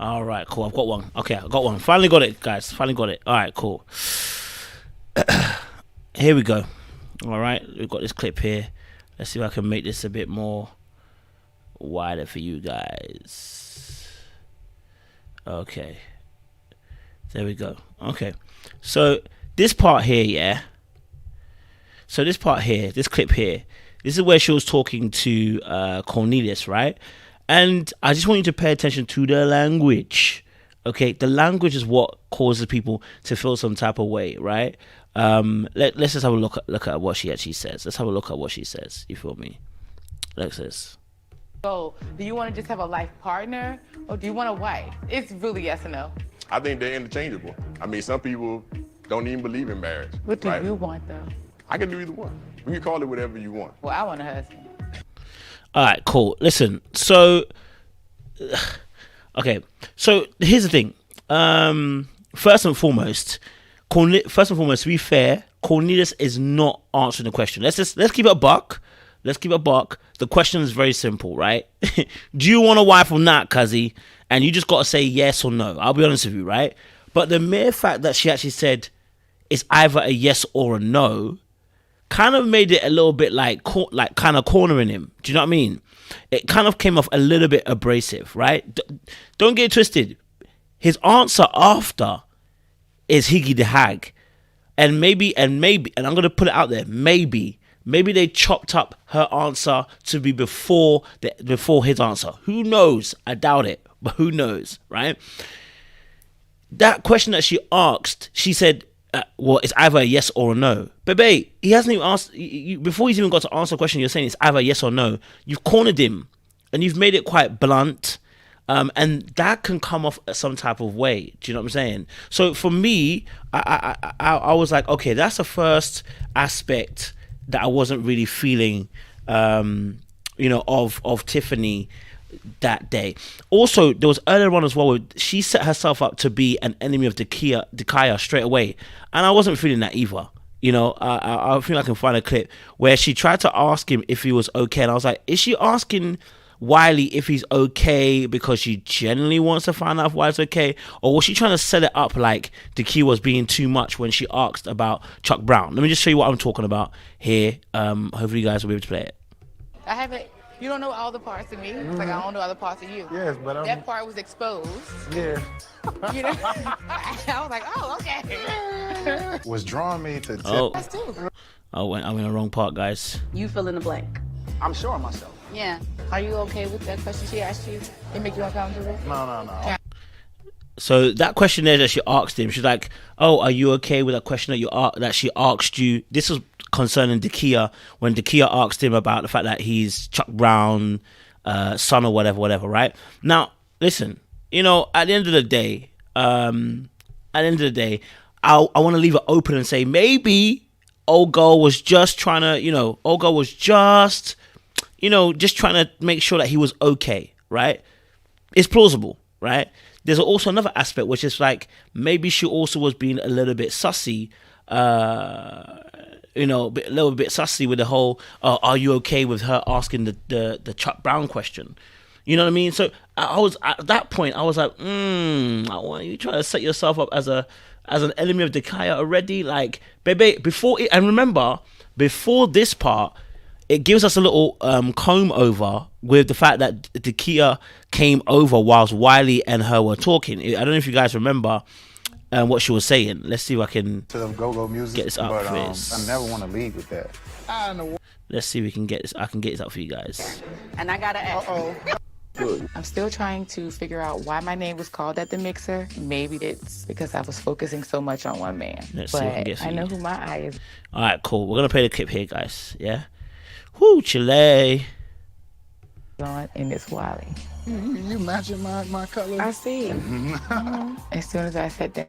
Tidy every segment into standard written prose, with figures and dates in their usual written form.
All right, cool. I've got one. Okay, I got one. Finally got it, guys. Finally got it. All right, cool. Here we go. All right, we've got this clip here. Let's see if I can make this a bit more wider for you guys. Okay. There we go. Okay. So this part here, yeah. So this part here, this clip here, this is where she was talking to Cornelius, right? And I just want you to pay attention to the language. Okay, the language is what causes people to feel some type of way, right? Let's just have a look at what she actually says. Let's have a look at what she says. You feel me? Like this. So, do you want to just have a life partner, or do you want a wife? It's really yes or no. I think they're interchangeable. I mean, some people don't even believe in marriage. What do you want, though? I can do either one. We can call it whatever you want. Well, I want a husband. All right, cool. Listen, so okay, so here's the thing. First and foremost, to be fair, Cornelius is not answering the question. Let's keep it a buck. Let's keep it a buck. The question is very simple, right? Do you want a wife or not, cuzzy? And you just got to say yes or no. I'll be honest with you, right? But the mere fact that she actually said it's either a yes or a no kind of made it a little bit like kind of cornering him. Do you know what I mean? It kind of came off a little bit abrasive, right? Don't get it twisted. His answer after is Higgy the Hag. And maybe, and I'm going to put it out there, maybe they chopped up her answer to be before his answer. Who knows? I doubt it, but who knows, right? That question that she asked, she said, well, it's either a yes or a no. But babe, he hasn't even asked, before he's even got to answer the question, you're saying it's either yes or no. You've cornered him, and you've made it quite blunt, and that can come off some type of way. Do you know what I'm saying? So for me, I was like, okay, that's the first aspect that I wasn't really feeling, of Tiffany that day. Also, there was earlier on as well where she set herself up to be an enemy of Dakia straight away, and I wasn't feeling that either. I think I can find a clip where she tried to ask him if he was okay, and I was like, is she asking Wiley if he's okay because she genuinely wants to find out if Wiley's okay, or was she trying to set it up like Dakia was being too much when she asked about Chuck Brown? Let me just show you what I'm talking about here. Hopefully you guys will be able to play it. I haven't. You don't know all the parts of me. It's like I don't know all the parts of you. Yes, but that part was exposed. Yeah. You know, I was like, oh, okay. Was drawing me to. Us too. I'm in the wrong part, guys. You fill in the blank. I'm sure of myself. Yeah. Are you okay with that question she asked you? It make you uncomfortable? No. So that question there that she asked him, she's like, "Oh, are you okay with that question that she asked you?" This was concerning Dakia, when Dakia asked him about the fact that he's Chuck Brown son or whatever, right? Now, listen, at the end of the day, I want to leave it open and say maybe old girl was just trying to, just trying to make sure that he was okay, right? It's plausible, right? There's also another aspect, which is like maybe she also was being a little bit sussy, a little bit sussy with the whole, are you okay with her asking the Chuck Brown question? You know what I mean? So I was at that point, I was like, are you trying to set yourself up as an enemy of Dakia already? Like, baby, before this part, it gives us a little comb over with the fact that Dakia came over whilst Wiley and her were talking. I don't know if you guys remember what she was saying. Let's see if I can go-go music, get this up. but I never want to lead with that. Let's see if we can get this. I can get this up for you guys. And I gotta ask. I'm still trying to figure out why my name was called at the mixer. Maybe it's because I was focusing so much on one man. Let's see if we can get it for I know you. who my eye is. All right, cool. We're gonna play the clip here, guys. Yeah. Whoo, Chile. On, and it's Wiley. You matching my color? I see. As soon as I sat down.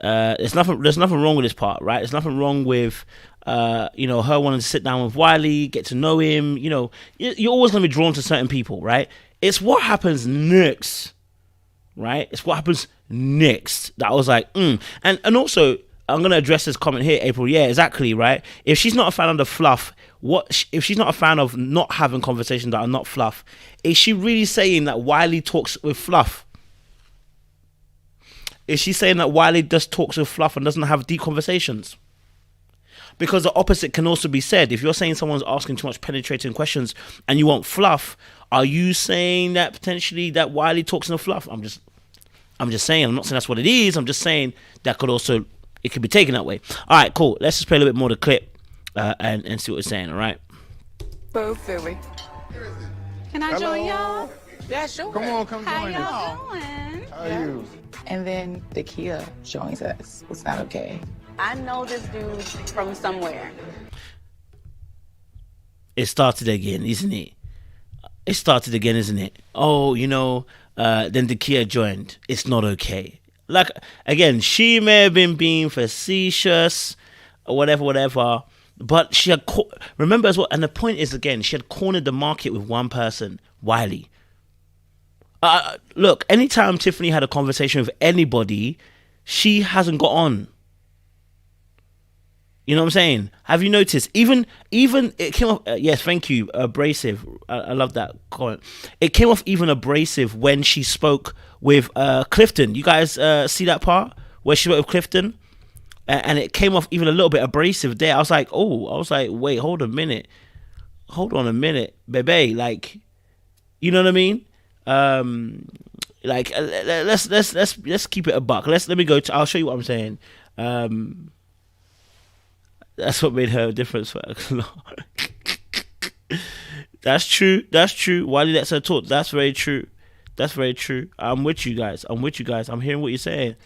There's nothing wrong with this part, right? There's nothing wrong with her wanting to sit down with Wiley, get to know him. You're always gonna be drawn to certain people, right? It's what happens next, right? It's what happens next that I was like, and also I'm gonna address this comment here, April. Yeah, exactly, right. If she's not a fan of the fluff, if she's not a fan of not having conversations that are not fluff, is she really saying that Wiley talks with fluff? Is she saying that Wiley just talks with fluff and doesn't have deep conversations? Because the opposite can also be said. If you're saying someone's asking too much penetrating questions and you want fluff, are you saying that potentially that Wiley talks in a fluff? I'm just saying. I'm not saying that's what it is. I'm just saying that it could be taken that way. All right, cool. Let's just play a little bit more of the clip and see what it's saying. All right. So silly. Can I join y'all? Yeah, sure. Come on, come How join us. y'all doing? How are you? And then Dakia joins us. It's not okay. I know this dude from somewhere. It started again, isn't it? It started again, isn't it? Oh, then Dakia joined. It's not okay. Like, again, she may have been being facetious or whatever, but she had, remember as well, and the point is, again, she had cornered the market with one person, Wiley. Look, anytime Tiffany had a conversation with anybody, she hasn't got on. You know what I'm saying? Have you noticed? Even it came off. Yes, thank you. Abrasive. I love that comment. It came off even abrasive when she spoke with Clifton. You guys see that part where she spoke with Clifton, and it came off even a little bit abrasive there. I was like, wait, hold on a minute, baby. Like, you know what I mean? Like, let's keep it a buck. Let me go to. I'll show you what I'm saying. That's what made her a difference for her. That's true. Wiley lets her talk. That's very true. I'm with you guys. I'm hearing what you're saying.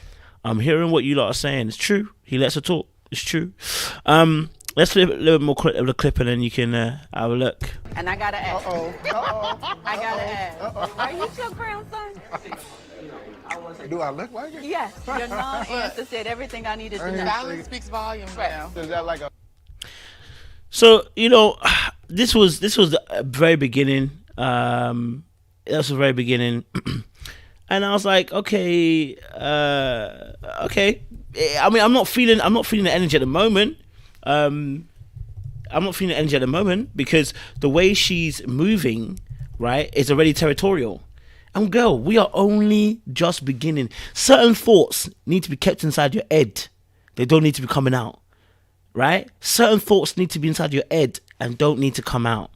I'm hearing what you lot are saying. It's true. He lets her talk. It's true. Let's flip a little bit more of the clip and then you can have a look. And I gotta ask. I gotta ask. Are you your grandson? Do I look like it? Yes. Your non-answer said everything I needed to know. Silence speaks volumes now. Is that like a... So, this was the very beginning. That was the very beginning. And I was like, okay. I mean, I'm not feeling the energy at the moment. I'm not feeling the energy at the moment because the way she's moving, right, is already territorial. And girl, we are only just beginning. Certain thoughts need to be kept inside your head. They don't need to be coming out, right? Certain thoughts need to be inside your head and don't need to come out.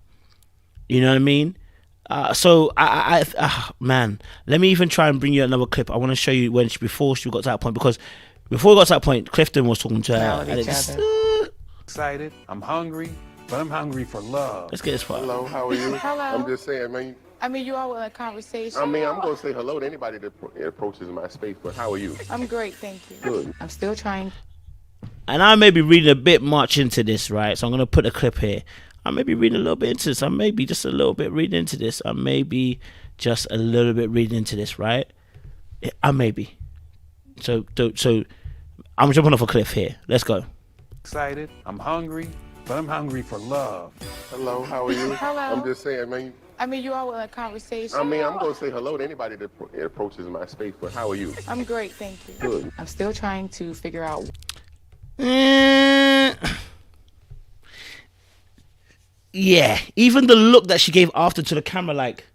You know what I mean? So man, let me even try and bring you another clip. I want to show you before she got to that point, because before we got to that point, Clifton was talking to her. And Excited. I'm hungry, but I'm hungry for love. Let's get this part. Hello, how are you? Hello. I'm just saying, man. You all in a conversation. I'm going to say hello to anybody that approaches my space, but how are you? I'm great, thank you. Good. I'm still trying. And I may be reading a bit much into this, right? So I'm going to put a clip here. I may be reading a little bit into this. I may be just a little bit reading into this. I may be just a little bit reading into this, right? I may be. So I'm jumping off a cliff here. Let's go. Excited. I'm hungry, but I'm hungry for love. Hello, how are you? Hello. I'm just saying, man. You all in a conversation. I'm going to say hello to anybody that approaches my space, but how are you? I'm great, thank you. Good. I'm still trying to figure out. Yeah, even the look that she gave after to the camera, like,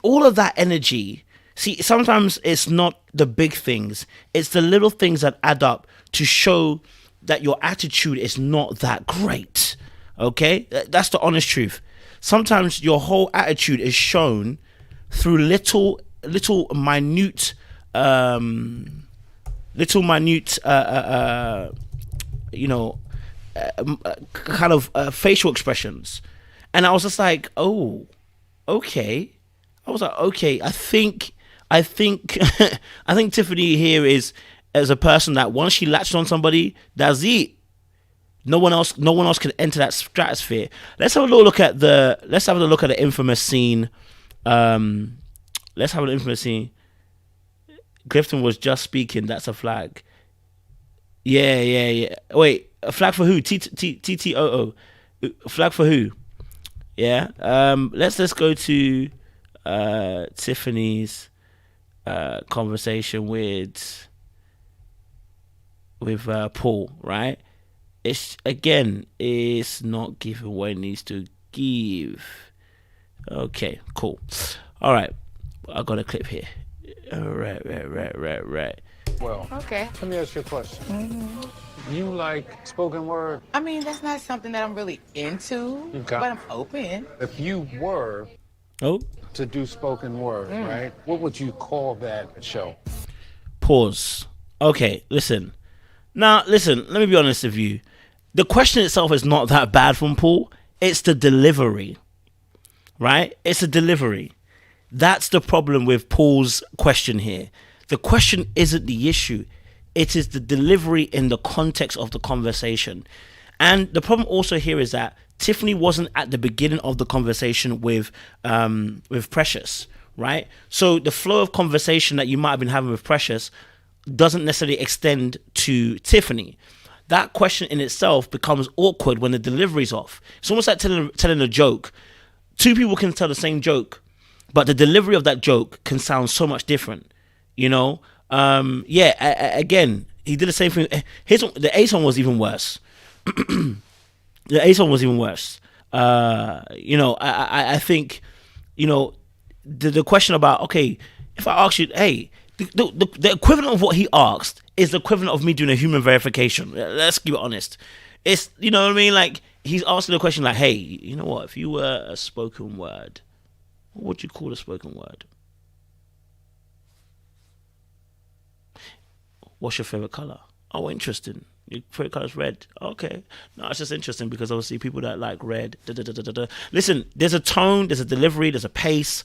all of that energy. See, sometimes it's not the big things, it's the little things that add up to show that your attitude is not that great. Okay, that's the honest truth. Sometimes your whole attitude is shown through little minute kind of facial expressions. And I was just like, oh, okay. I was like, okay, I think Tiffany here is as a person that once she latched on somebody, that's it. No one else can enter that stratosphere. Let's have a look at the infamous scene. Let's have an infamous scene. Clifton was just speaking. That's a flag. Yeah. Wait, a flag for who? TTOO. Flag for who? Yeah. Let's go to Tiffany's conversation with Paul, right? It's not giving what it needs to give. Okay, cool. All right, I got a clip here. Right. Well, Okay. let me ask you a question. You like spoken word? I mean, that's not something that I'm really into, Okay. but I'm open. If you were to do spoken word, right? What would you call that show? Pause. Okay, listen. Now, listen, let me be honest with you. The question itself is not that bad from Paul. It's the delivery, right? It's the delivery. That's the problem with Paul's question here. The question isn't the issue. It is the delivery in the context of the conversation. And the problem also here is that Tiffany wasn't at the beginning of the conversation with Precious, right? So the flow of conversation that you might have been having with Precious doesn't necessarily extend to Tiffany. That question in itself becomes awkward when the delivery's off. It's almost like telling a joke. Two people can tell the same joke, but the delivery of that joke can sound so much different, you know? Again, he did the same thing. The Ace one was even worse. The Ace one was even worse. I think, the question about, okay, if I ask you, hey, the equivalent of what he asked is the equivalent of me doing a human verification. Let's keep it honest. It's, you know what I mean? Like, he's asking a question like, hey, you know what? If you were a spoken word, what would you call a spoken word? What's your favorite color? Oh, interesting. Your favorite color is red. Okay. No, it's just interesting because obviously people that like red. Listen, there's a tone, there's a delivery, there's a pace,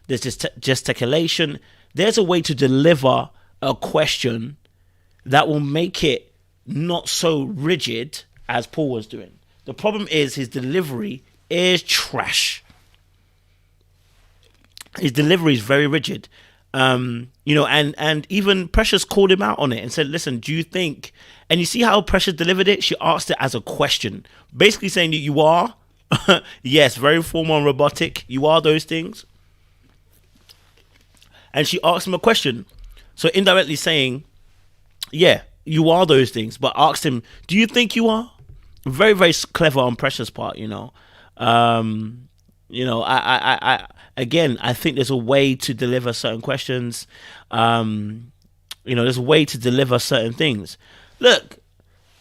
there's gesticulation. There's a way to deliver a question that will make it not so rigid as Paul was doing. The problem is his delivery is trash. His delivery is very rigid. And even Precious called him out on it and said, listen, do you think, and you see how Precious delivered it? She asked it as a question, basically saying that you are, yes, very formal and robotic. You are those things. And she asked him a question. So indirectly saying, yeah, you are those things, but asked him, do you think you are? Very, very clever on Precious' part, I think there's a way to deliver certain questions. There's a way to deliver certain things. Look,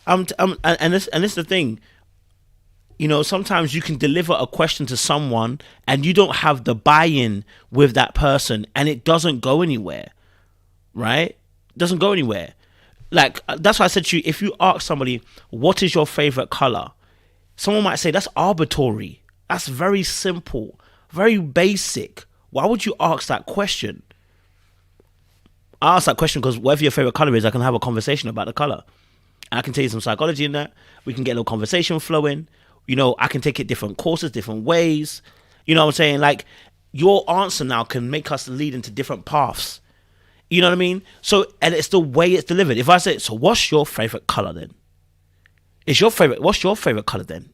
and this is the thing. Sometimes you can deliver a question to someone and you don't have the buy-in with that person and it doesn't go anywhere, right? It doesn't go anywhere. Like, that's why I said to you, if you ask somebody, what is your favorite color? Someone might say, that's arbitrary. That's very simple, very basic. Why would you ask that question? I ask that question because whatever your favorite color is, I can have a conversation about the color. I can tell you some psychology in that. We can get a little conversation flowing. I can take it different courses, different ways. You know what I'm saying? Like, your answer now can make us lead into different paths. You know what I mean? So, and it's the way it's delivered. If I say, so what's your favorite color then? What's your favorite color then?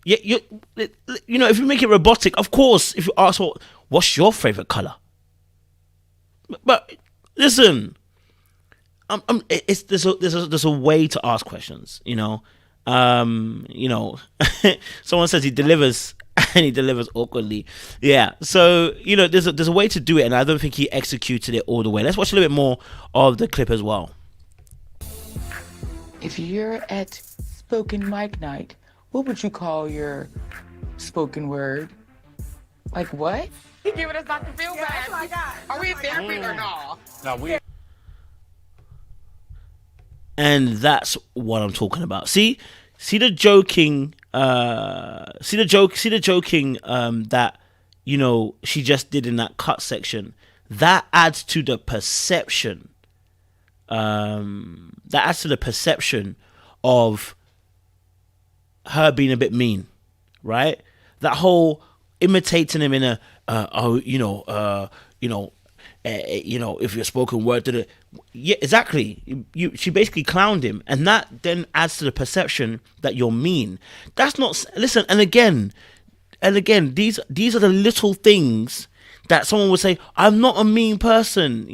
Yeah, if you make it robotic, of course, if you ask, what's your favorite color? But listen, there's a way to ask questions, someone says he delivers and he delivers awkwardly. Yeah. So, there's a way to do it and I don't think he executed it all the way. Let's watch a little bit more of the clip as well. If you're at spoken mic night, what would you call your spoken word? Like what? You giving us Dr. Phil back? Oh my God. Are we in therapy or no? No, we. And that's what I'm talking about. See the joking. See the joking. That she just did in that cut section. That adds to the perception. Of her being a bit mean, right? That whole imitating him in a if you're spoken word to the, yeah, exactly. She basically clowned him, and that then adds to the perception that you're mean. That's not. Listen, and again, these are the little things that someone would say. I'm not a mean person,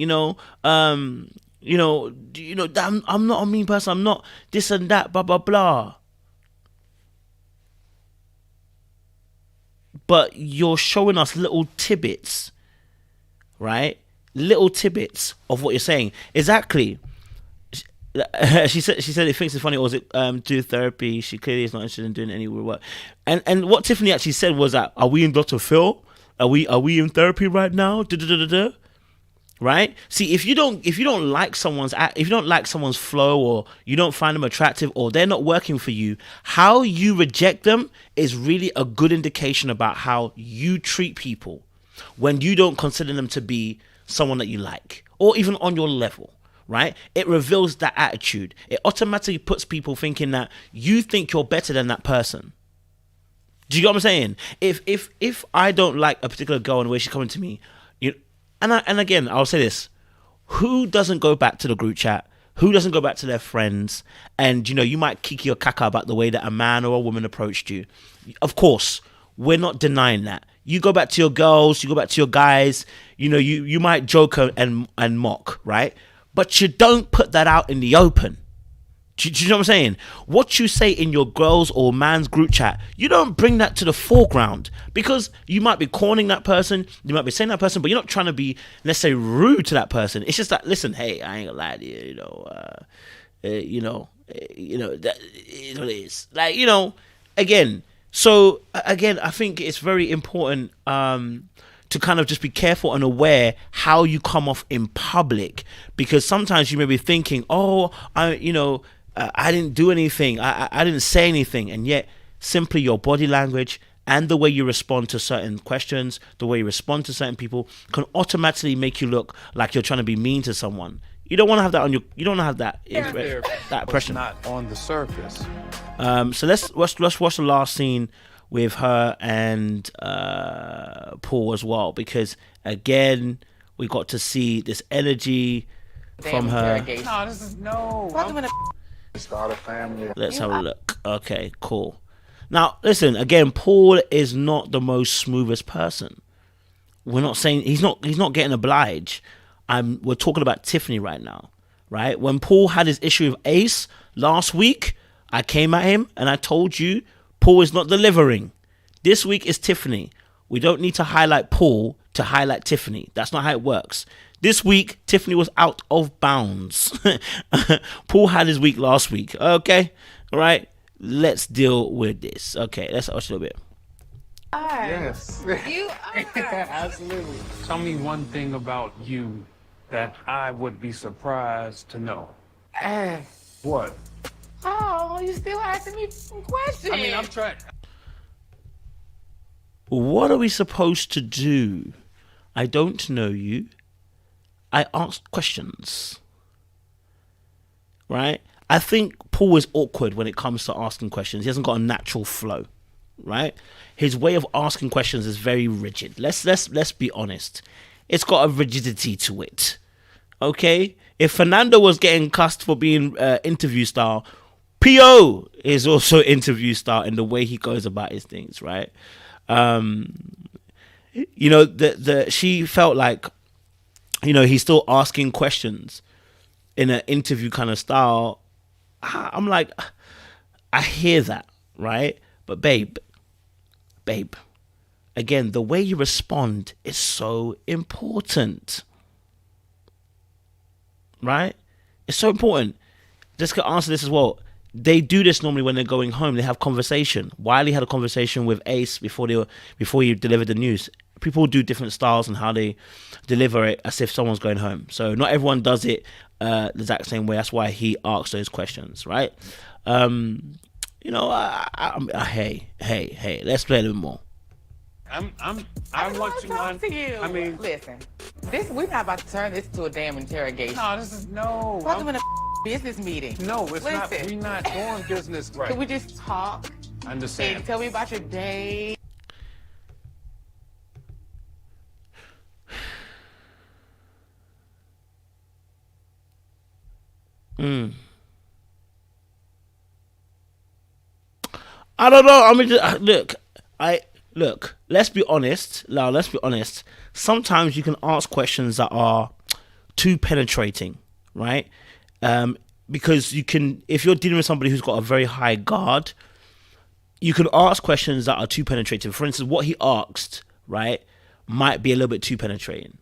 I'm not a mean person. I'm not this and that, blah, blah, blah. But you're showing us little tidbits, right? Little tidbits of what you're saying. Exactly. She said it thinks it's funny, or was it do therapy? She clearly is not interested in doing any work. And what Tiffany actually said was that, are we in Dr. Phil? Are we in therapy right now? Right? See, if you don't like someone's flow, or you don't find them attractive, or they're not working for you, how you reject them is really a good indication about how you treat people when you don't consider them to be someone that you like, or even on your level. Right? It reveals that attitude. It automatically puts people thinking that you think you're better than that person. Do you get what I'm saying? If I don't like a particular girl and the way she's coming to me, and again, I'll say this: who doesn't go back to the group chat? Who doesn't go back to their friends? And you might kiki or kaka about the way that a man or a woman approached you. Of course, we're not denying that. You go back to your girls, you go back to your guys. You might joke and mock, right? But you don't put that out in the open. Do you know what I'm saying? What you say in your girls or man's group chat, you don't bring that to the foreground, because you might be corning that person, you might be saying that person, but you're not trying to be, let's say, rude to that person. It's just that, listen, hey, I ain't gonna lie to you, that it is like, again. So again, I think it's very important to kind of just be careful and aware how you come off in public, because sometimes you may be thinking, oh, I didn't do anything, I didn't say anything, and yet simply your body language and the way you respond to certain questions, the way you respond to certain people, can automatically make you look like you're trying to be mean to someone. You don't want to have that on you don't want to have that impression. Not on the surface. So let's watch the last scene with her and Paul as well, because again we got to see this energy from her. No, this is no. Start a family. Let's have a look. Okay, cool. Now listen, again, Paul is not the most smoothest person. We're not saying he's not getting obliged. We're talking about Tiffany right now, right? When Paul had his issue with Ace last week, I came at him and I told you Paul is not delivering. This week is Tiffany. We don't need to highlight Paul to highlight Tiffany. That's not how it works. This week, Tiffany was out of bounds. Paul had his week last week. Okay, all right. Let's deal with this. Okay, let's watch a little bit. Yes. You are. Absolutely. Tell me one thing about you that I would be surprised to know. What? Oh, you still asking me some questions? I mean, I'm trying. What are we supposed to do? I don't know you. I asked questions. Right? I think Paul is awkward when it comes to asking questions. He hasn't got a natural flow. Right? His way of asking questions is very rigid. Let's be honest. It's got a rigidity to it. Okay? If Fernando was getting cussed for being interview style, P.O. is also interview style in the way he goes about his things, right? She felt like, he's still asking questions in an interview kind of style. I'm like, I hear that, right? But babe, again, the way you respond is so important, right? It's so important. Just to answer this as well. They do this normally when they're going home. They have conversation. Wiley had a conversation with Ace before he delivered the news. People do different styles and how they deliver it as if someone's going home. So not everyone does it the exact same way. That's why he asks those questions, right? Hey, let's play a little more. I want to talk to you. I mean, listen, we're not about to turn this to a damn interrogation. No, this is no. Welcome to a business meeting. No, it's listen. not. We're not doing business right. Can we just talk? I understand. And tell me about your day. I don't know. I mean, look. Let's be honest. Now, let's be honest. Sometimes you can ask questions that are too penetrating, right? Because you can, if you're dealing with somebody who's got a very high guard, you can ask questions that are too penetrating. For instance, what he asked, right, might be a little bit too penetrating,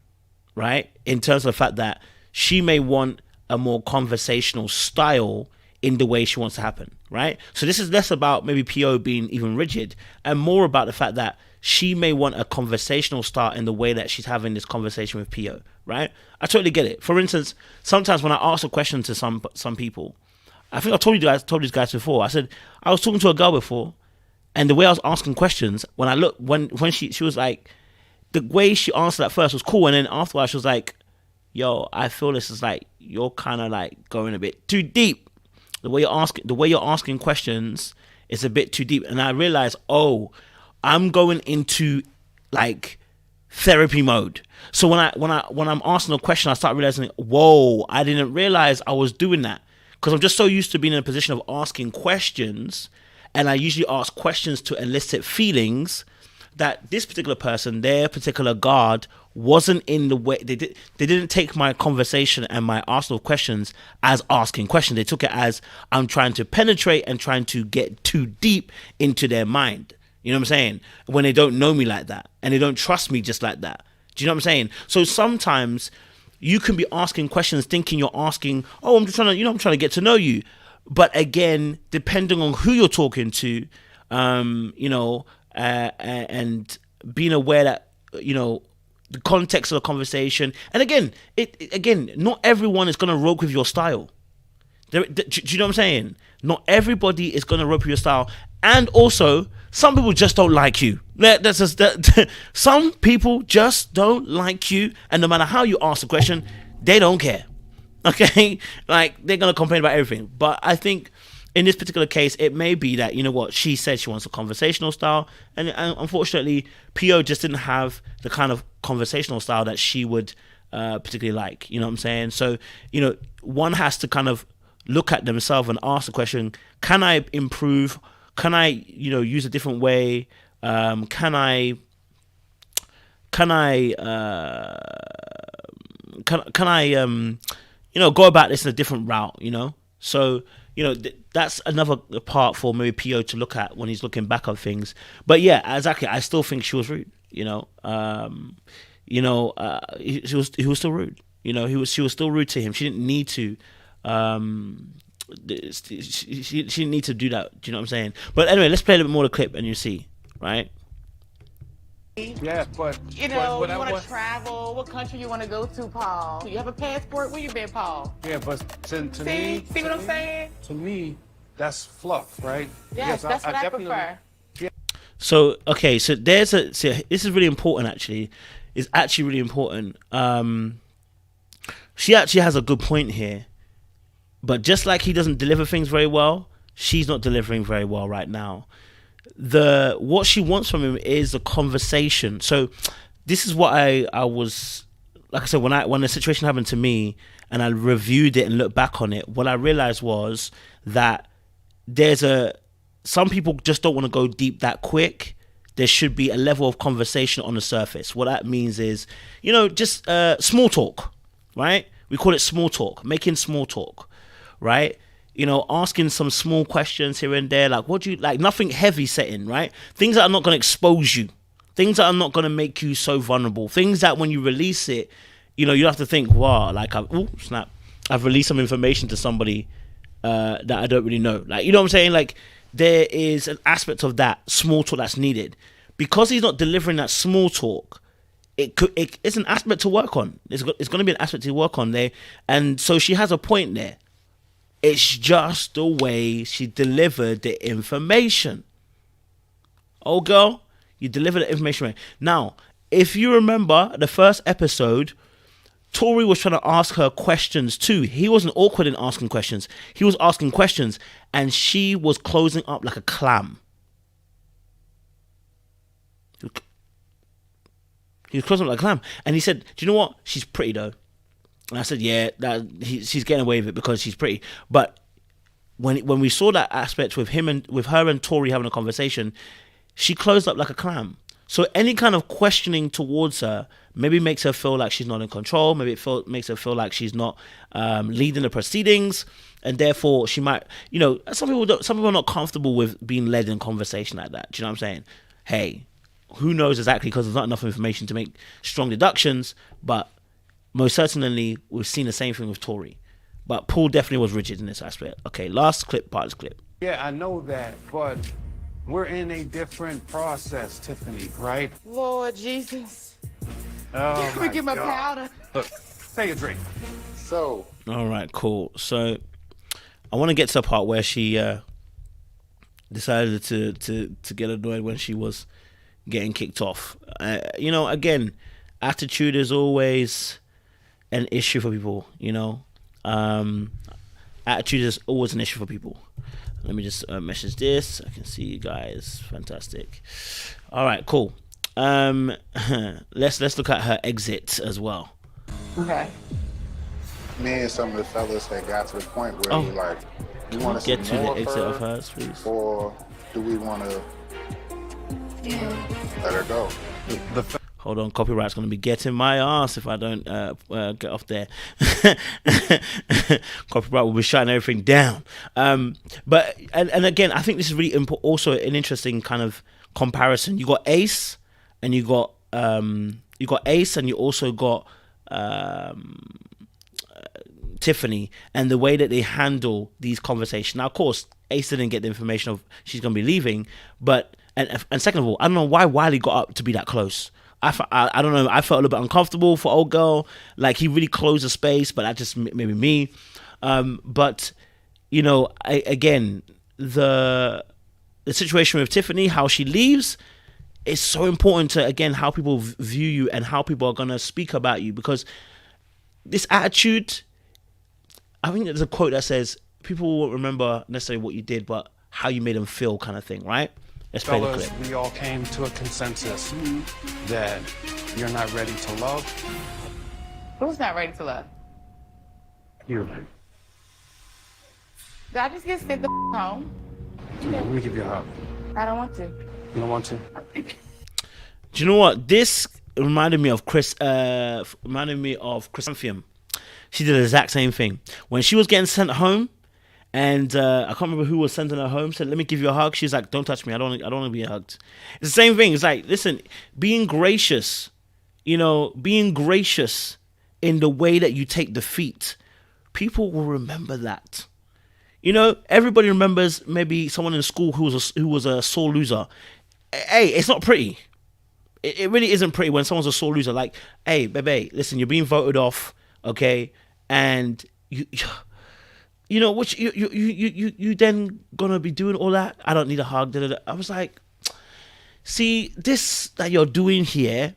right? In terms of the fact that she may want a more conversational style in the way she wants to happen, right? So this is less about maybe PO being even rigid and more about the fact that she may want a conversational style in the way that she's having this conversation with PO, right? I totally get it. For instance, sometimes when I ask a question to some people, I think I told these guys before. I said I was talking to a girl before, and the way I was asking questions, when she was like, the way she answered at first was cool, and then afterwards she was like, yo, I feel this is like, you're kind of like going a bit too deep. The way you're asking questions is a bit too deep. And I realized, oh, I'm going into like therapy mode. So when I'm asking a question, I start realizing, whoa, I didn't realize I was doing that. Because I'm just so used to being in a position of asking questions, and I usually ask questions to elicit feelings, that this particular person, their particular guard, wasn't in the way. They didn't take my conversation and my arsenal of questions as asking questions. They took it as I'm trying to penetrate and trying to get too deep into their mind. You know what I'm saying? When they don't know me like that and they don't trust me just like that. Do you know what I'm saying? So sometimes you can be asking questions thinking you're asking, oh, I'm just trying to, I'm trying to get to know you. But again, depending on who you're talking to, and being aware that, the context of the conversation. And again, not everyone is going to rope with your style. Do you know what I'm saying? Not everybody is going to rope with your style. And also, some people just don't like you. Some people just don't like you. And no matter how you ask the question, they don't care. Okay? Like, they're going to complain about everything. But I think in this particular case, it may be that, she said she wants a conversational style. And unfortunately, PO just didn't have the kind of conversational style that she would particularly like. You know what I'm saying? So, one has to kind of look at themselves and ask the question, can I improve? Can I, use a different way? Can I go about this in a different route, So, that's another part for maybe PO to look at when he's looking back on things. But yeah, exactly. I still think she was rude. He was still rude. She was still rude to him. She didn't need to. She didn't need to do that. Do you know what I'm saying? But anyway, let's play a little bit more of the clip and you see, right? Yeah, but you want to travel. What country you want to go to, Paul? Do you have a passport? Where you been, Paul? Yeah, but to me, see what I'm saying? To me, that's fluff, right? Yes, that's what I prefer. So okay, so this is really important. Actually, it's actually really important. She actually has a good point here, but just like he doesn't deliver things very well, she's not delivering very well right now. What she wants from him is a conversation. So this is what I was, like I said, when the situation happened to me and I reviewed it and looked back on it, what I realized was that some people just don't want to go deep that quick. There should be a level of conversation on the surface. What that means is, just small talk, right? We call it small talk, making small talk, right? Asking some small questions here and there, like what do you like, nothing heavy setting, right? Things that are not going to expose you, things that are not going to make you so vulnerable, things that when you release it, you have to think, wow, like I've released some information to somebody that I don't really know. Like, you know what I'm saying? Like, there is an aspect of that small talk that's needed. Because he's not delivering that small talk, it's an aspect to work on. It's going to be an aspect to work on there. And so she has a point there. It's just the way she delivered the information. Oh, girl, you delivered the information right. Now, if you remember the first episode, Tori was trying to ask her questions too. He wasn't awkward in asking questions. He was asking questions, and she was closing up like a clam. He was closing up like a clam. And he said, do you know what? She's pretty though. And I said, yeah, she's getting away with it because she's pretty. But when we saw that aspect with her and Tori having a conversation, she closed up like a clam. So any kind of questioning towards her maybe makes her feel like she's not in control. Maybe it makes her feel like she's not leading the proceedings, and therefore she might, some people are not comfortable with being led in conversation like that. Do you know what I'm saying? Hey, who knows exactly, because there's not enough information to make strong deductions, but most certainly we've seen the same thing with Tory. But Paul definitely was rigid in this aspect. Okay, last clip, part of this clip. Yeah, I know that, but we're in a different process, Tiffany, right? Lord Jesus. Oh, Let me get my powder. Look, take a drink. So, All right, cool. So I want to get to the part where she decided to get annoyed when she was getting kicked off. Again, attitude is always an issue for people. Attitude is always an issue for people. Let me just message this. I can see you guys. Fantastic. All right, cool. Let's look at her exit as well. Okay. me and some of the fellas had got to the point where we like, you want to get to the more exit her, of hers, please, or do we want to let her go? Hold on, copyright's going to be getting my ass if I don't get off there. Copyright will be shutting everything down. But again, I think this is really also an interesting kind of comparison. You got Ace, and you got Ace, and you also got Tiffany, and the way that they handle these conversations. Now, of course, Ace didn't get the information of she's going to be leaving, but and second of all, I don't know why Wiley got up to be that close. I don't know. I felt a little bit uncomfortable for old girl. Like, he really closed the space, but that just maybe me. But you know, again, the situation with Tiffany, how she leaves, is so important to, again, how people view you and how people are gonna speak about you, because this attitude. I think there's a quote that says, "People won't remember necessarily what you did, but how you made them feel," kind of thing, right? Let's play the clip. We all came to a consensus that you're not ready to love. Who's not ready to love? You. Did I just get sent the home? Let me give you a hug. I don't want to. You don't want to? Do you know what? This reminded me of Chrysanthemum. She did the exact same thing. When she was getting sent home, and I can't remember who was sending her home, said, "Let me give you a hug." She's like, "Don't touch me. I don't want to be hugged." It's the same thing. It's like, listen, being gracious, being gracious in the way that you take defeat, people will remember that. Everybody remembers maybe someone in school who was a sore loser. Hey, it's not pretty. It really isn't pretty when someone's a sore loser. Like, hey, baby, listen, you're being voted off, okay, and which you then gonna be doing all that. I don't need a hug. Da, da, da. I was like, see, this that you're doing here,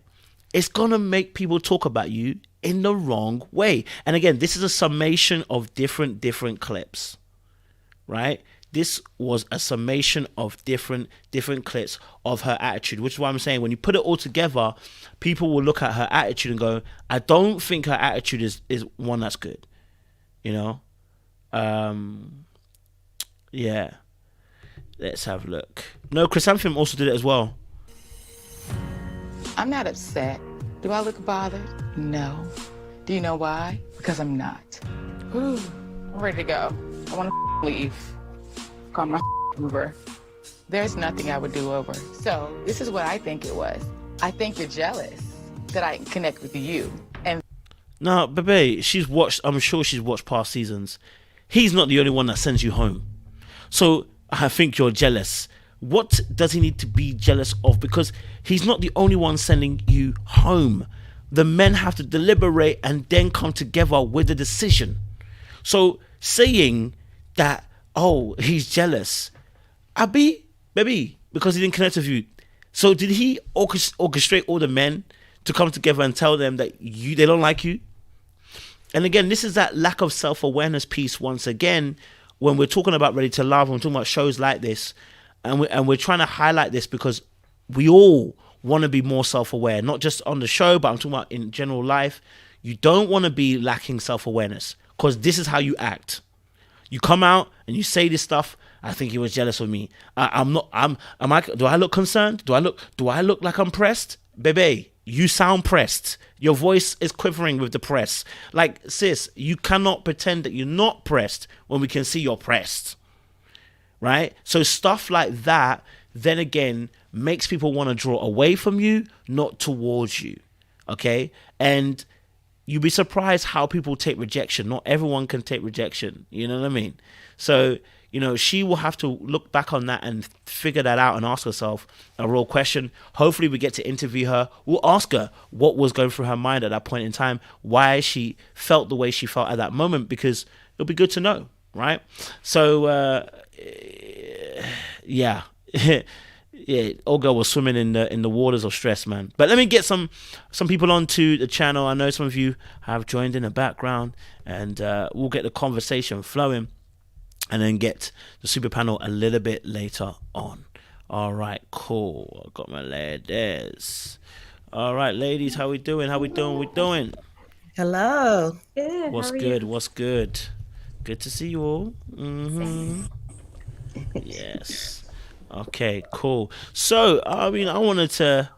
it's gonna make people talk about you in the wrong way. And again, this is a summation of different clips, right? This was a summation of different clips of her attitude, which is why I'm saying, when you put it all together, people will look at her attitude and go, I don't think her attitude is one that's good, yeah. Let's have a look. No, Chrysanthemum also did it as well. I'm not upset. Do I look bothered? No. Do you know why? Because I'm not. Whew. I'm ready to go. I want to leave. Call my Uber. There's nothing I would do over. So this is what I think it was. I think you're jealous that I connect with you. And no, baby, I'm sure she's watched past seasons. He's not the only one that sends you home. So I think you're jealous. What does he need to be jealous of? Because he's not the only one sending you home. The men have to deliberate and then come together with a decision. So saying that, oh, he's jealous, baby, because he didn't connect with you. So did he orchestrate all the men to come together and tell them that they don't like you? And again, this is that lack of self-awareness piece once again, when we're talking about Ready to Love, when we're talking about shows like this, and we're trying to highlight this because we all want to be more self-aware, not just on the show, but I'm talking about in general life. You don't want to be lacking self-awareness, because this is how you act. You come out and you say this stuff. I think he was jealous of me. Do I look concerned? Do I look like I'm pressed? Baby, you sound pressed. Your voice is quivering with the press. Like, sis, you cannot pretend that you're not pressed when we can see you're pressed. Right? So stuff like that, then again, makes people want to draw away from you, not towards you. Okay? And you'd be surprised how people take rejection. Not everyone can take rejection. You know what I mean? So, you know, she will have to look back on that and figure that out and ask herself a real question. Hopefully we get to interview her. We'll ask her what was going through her mind at that point in time, why she felt the way she felt at that moment, because it'll be good to know, right? So, yeah. Yeah, old girl was swimming in the waters of stress, man. But let me get some people onto the channel. I know some of you have joined in the background, and we'll get the conversation flowing, and then get the super panel a little bit later on. All right, cool. I got my ladies. All right, ladies, how we doing? We doing? Hello. Good. What's good? What's good? Good to see you all. Yes. Okay, cool. So, I mean, I wanted to...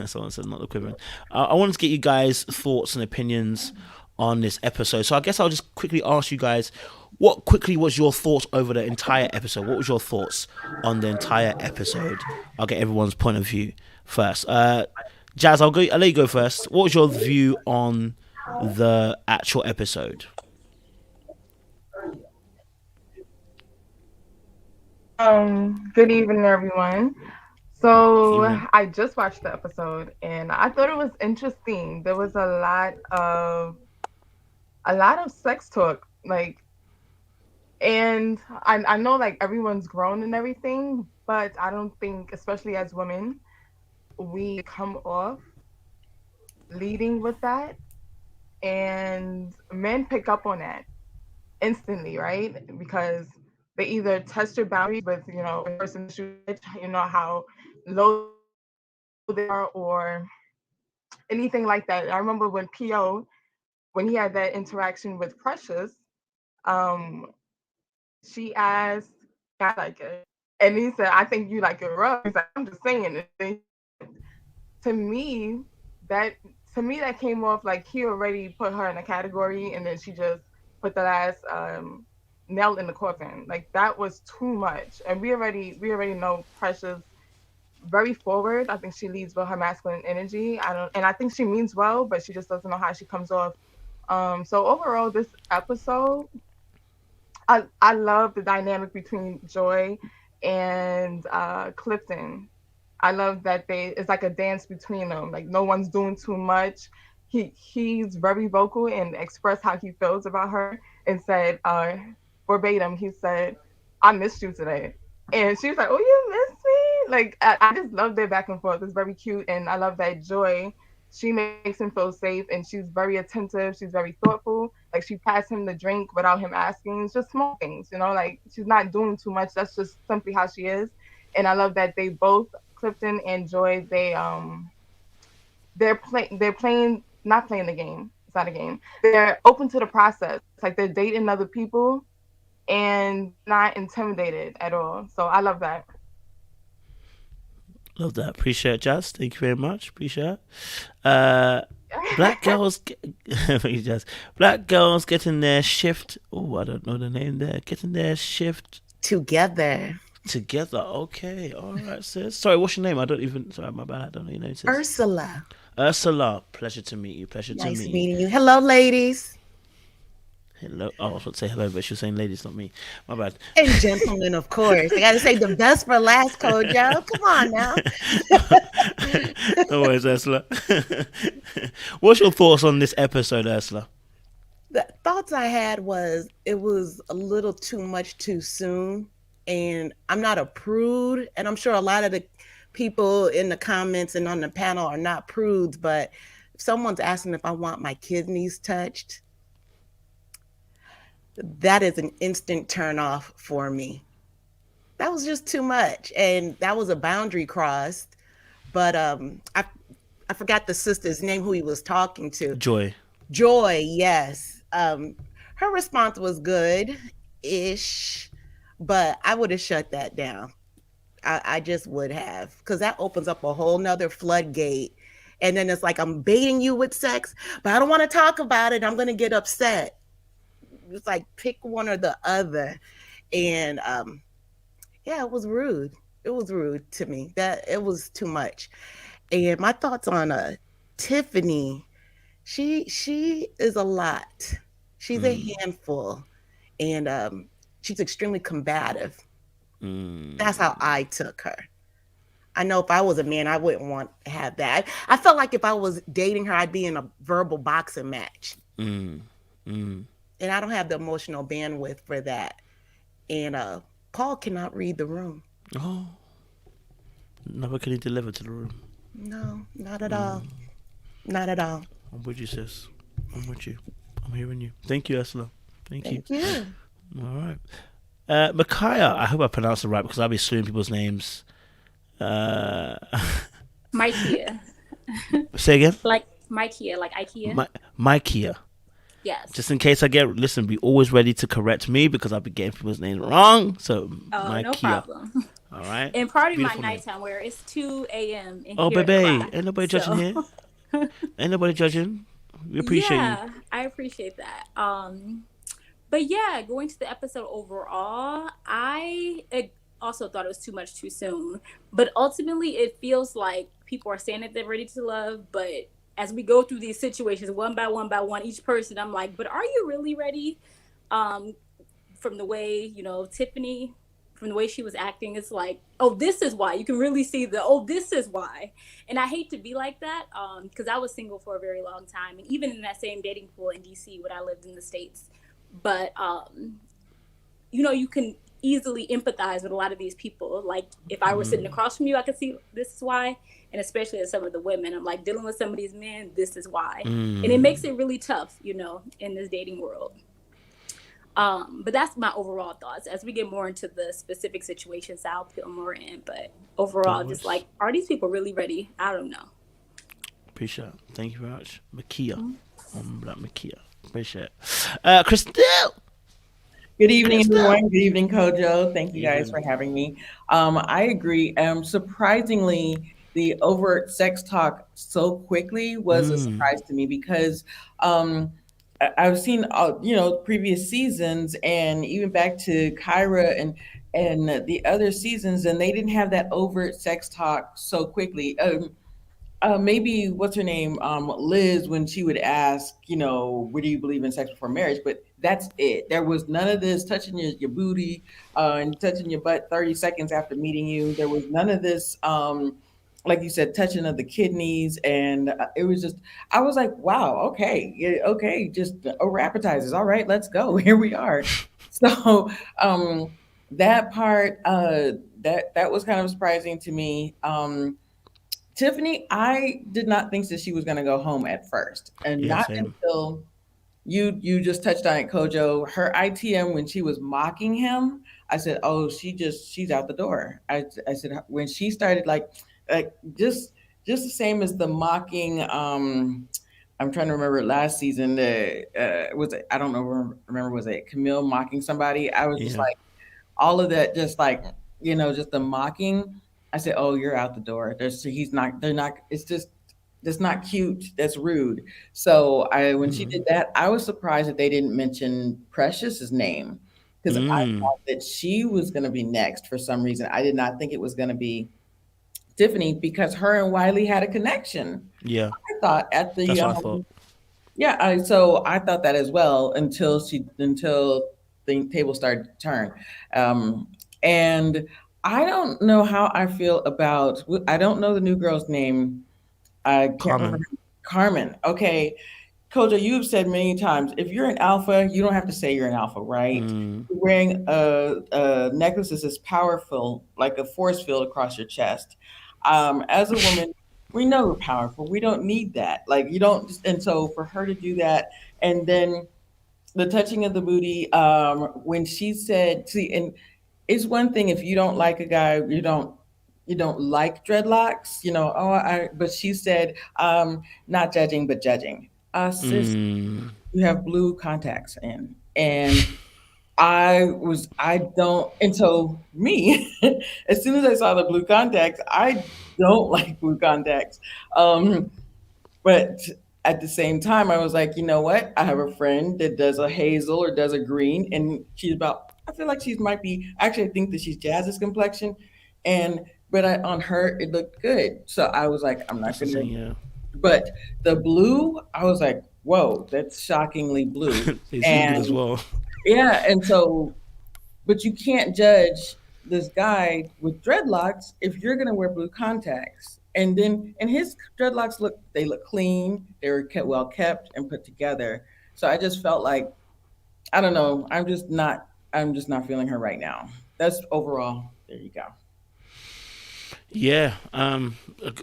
Someone said not the quivering. I wanted to get you guys' thoughts and opinions on this episode. So I guess I'll just quickly ask you guys, what quickly was your thoughts over the entire episode? What was your thoughts on the entire episode? I'll get everyone's point of view first. Jazz, I'll let you go first. What was your view on the actual episode? Good evening, everyone. So Evening. I just watched the episode and I thought it was interesting. There was a lot of sex talk, like, and I know like everyone's grown and everything, but I don't think, especially as women, we come off leading with that, and men pick up on that instantly, right? Because they either test your boundaries with, you know, a person, you know, how low they are or anything like that. I remember when P.O., when he had that interaction with Precious, she asked, I like it. And he said, I think you like it rough. He's like, I'm just saying it. To me, that that came off like he already put her in a category and then she just put the last nail in the coffin. Like that was too much. And we already know Precious very forward. I think she leads with her masculine energy. I think she means well, but she just doesn't know how she comes off. So overall, this episode, I love the dynamic between Joy and Clifton. I love that it's like a dance between them. Like no one's doing too much. He's very vocal and expressed how he feels about her and said verbatim, he said, I missed you today. And she was like, oh, you missed me? Like, I just love their back and forth. It's very cute. And I love that Joy, she makes him feel safe and she's very attentive. She's very thoughtful. Like she passed him the drink without him asking. It's just small things, you know, like she's not doing too much. That's just simply how she is. And I love that they both, Clifton and Joy, they're playing, not playing the game. It's not a game. They're open to the process. It's like they're dating other people and not intimidated at all. So I love that. Love that. Appreciate it, Jazz. Thank you very much. Appreciate it. Black girls, Black girls getting their shift. Oh, I don't know the name there. Getting their shift Together. Okay. All right, sis. Sorry, what's your name? Sorry, my bad. I don't know your name, sis. Ursula. Pleasure to meet you. Nice meeting you. Hello, ladies. Hello. Oh, I was about to say hello, but she was saying ladies, not me. My bad. And gentlemen, of course. I got to say the best for last, Kojo. Come on now. No worries, Ursula. What's your thoughts on this episode, Ursula? The thoughts I had was it was a little too much too soon. And I'm not a prude. And I'm sure a lot of the people in the comments and on the panel are not prudes. But if someone's asking if I want my kidneys touched, that is an instant turn off for me. That was just too much. And that was a boundary crossed. But I forgot the sister's name who he was talking to. Joy, yes. Her response was good-ish, but I would have shut that down. I just would have, because that opens up a whole nother floodgate. And then it's like, I'm baiting you with sex, but I don't want to talk about it. I'm going to get upset. It's like, pick one or the other. And yeah, it was rude. It was rude to me. That it was too much. And my thoughts on Tiffany, she is a lot. She's a handful. And she's extremely combative. That's how I took her. I know if I was a man, I wouldn't want to have that. I felt like if I was dating her, I'd be in a verbal boxing match. And I don't have the emotional bandwidth for that. And Paul cannot read the room. Oh. Never can he deliver to the room. No, not at all. Not at all. I'm with you, sis. I'm with you. I'm hearing you. Thank you, Ursula. Thank you. All right. Micaiah, I hope I pronounced it right because I'll be suing people's names. Mikea. Say again? Like Mikea, like IKEA. Mikea. Yes. Just in case listen, be always ready to correct me because I'll be getting people's names wrong. So, Mikea. No problem. All right. And part of my Beautiful nighttime where it's 2 a.m. Oh, baby. Ain't nobody judging here. Ain't nobody judging. We appreciate you. Yeah, I appreciate that. But yeah, going to the episode overall, I also thought it was too much too soon. But ultimately, it feels like people are saying that they're ready to love. But as we go through these situations, one by one, each person, I'm like, but are you really ready? From the way, Tiffany, from the way she was acting, it's like, oh, this is why. You can really see this is why. And I hate to be like that because I was single for a very long time. And even in that same dating pool in DC when I lived in the States. But, you can easily empathize with a lot of these people. Like if I were sitting across from you, I could see this is why. And especially as some of the women, I'm like dealing with some of these men, this is why. And it makes it really tough, in this dating world. But that's my overall thoughts. As we get more into the specific situations, I'll put more in. But overall, just like, are these people really ready? I don't know. Appreciate it. Thank you very much. Makia. Makia. Appreciate it. Christelle. Good evening, everyone. Good evening, Kojo. Thank you guys for having me. I agree. Surprisingly, the overt sex talk so quickly was a surprise to me because I've seen, previous seasons and even back to Kyra and the other seasons, and they didn't have that overt sex talk so quickly. Maybe what's her name, Liz, when she would ask, what do you believe in sex before marriage? But that's it. There was none of this touching your booty and touching your butt 30 seconds after meeting you. There was none of this, like you said, touching of the kidneys. And it was just, I was like, wow, okay, just over appetizers. All right, let's go. Here we are. So that part, that was kind of surprising to me. Tiffany, I did not think that she was going to go home at first, and not until you just touched on it, Kojo. Her ITM when she was mocking him, I said, "Oh, she's out the door." I said when she started like just the same as the mocking. I'm trying to remember last season. Was it? I don't know. Remember was it Camille mocking somebody? I was just like all of that, just like just the mocking. I said, "Oh, you're out the door." They're not. It's just that's not cute. That's rude. So when she did that, I was surprised that they didn't mention Precious's name because I thought that she was going to be next for some reason. I did not think it was going to be Tiffany because her and Wiley had a connection. Yeah, I thought at the that's what I thought. Yeah, so I thought that as well until the table started to turn, and. I don't know how I feel about, I don't know the new girl's name. I can't remember. Carmen. Okay. Kojo, you've said many times, if you're an alpha, you don't have to say you're an alpha, right? Wearing a necklace that's as powerful, like a force field across your chest. As a woman, we know we're powerful. We don't need that. Like you don't, and so for her to do that, and then the touching of the booty, when she said, see, and it's one thing if you don't like a guy, you don't like dreadlocks, but she said, not judging, but judging. Sis, you have blue contacts in. And and so me, as soon as I saw the blue contacts, I don't like blue contacts. But at the same time, I was like, you know what? I have a friend that does a hazel or does a green, and she's about. I feel like she might be. Actually, I think that she's Jazz's complexion, and but on her it looked good. So I was like, I'm not That's the gonna. thing, yeah. But the blue, I was like, whoa, that's shockingly blue, They zoomed it as and well. yeah, and so but you can't judge this guy with dreadlocks if you're gonna wear blue contacts. And his dreadlocks look clean, they were kept well kept and put together. So I just felt like I don't know, I'm just not feeling her right now. That's overall. There you go. Yeah.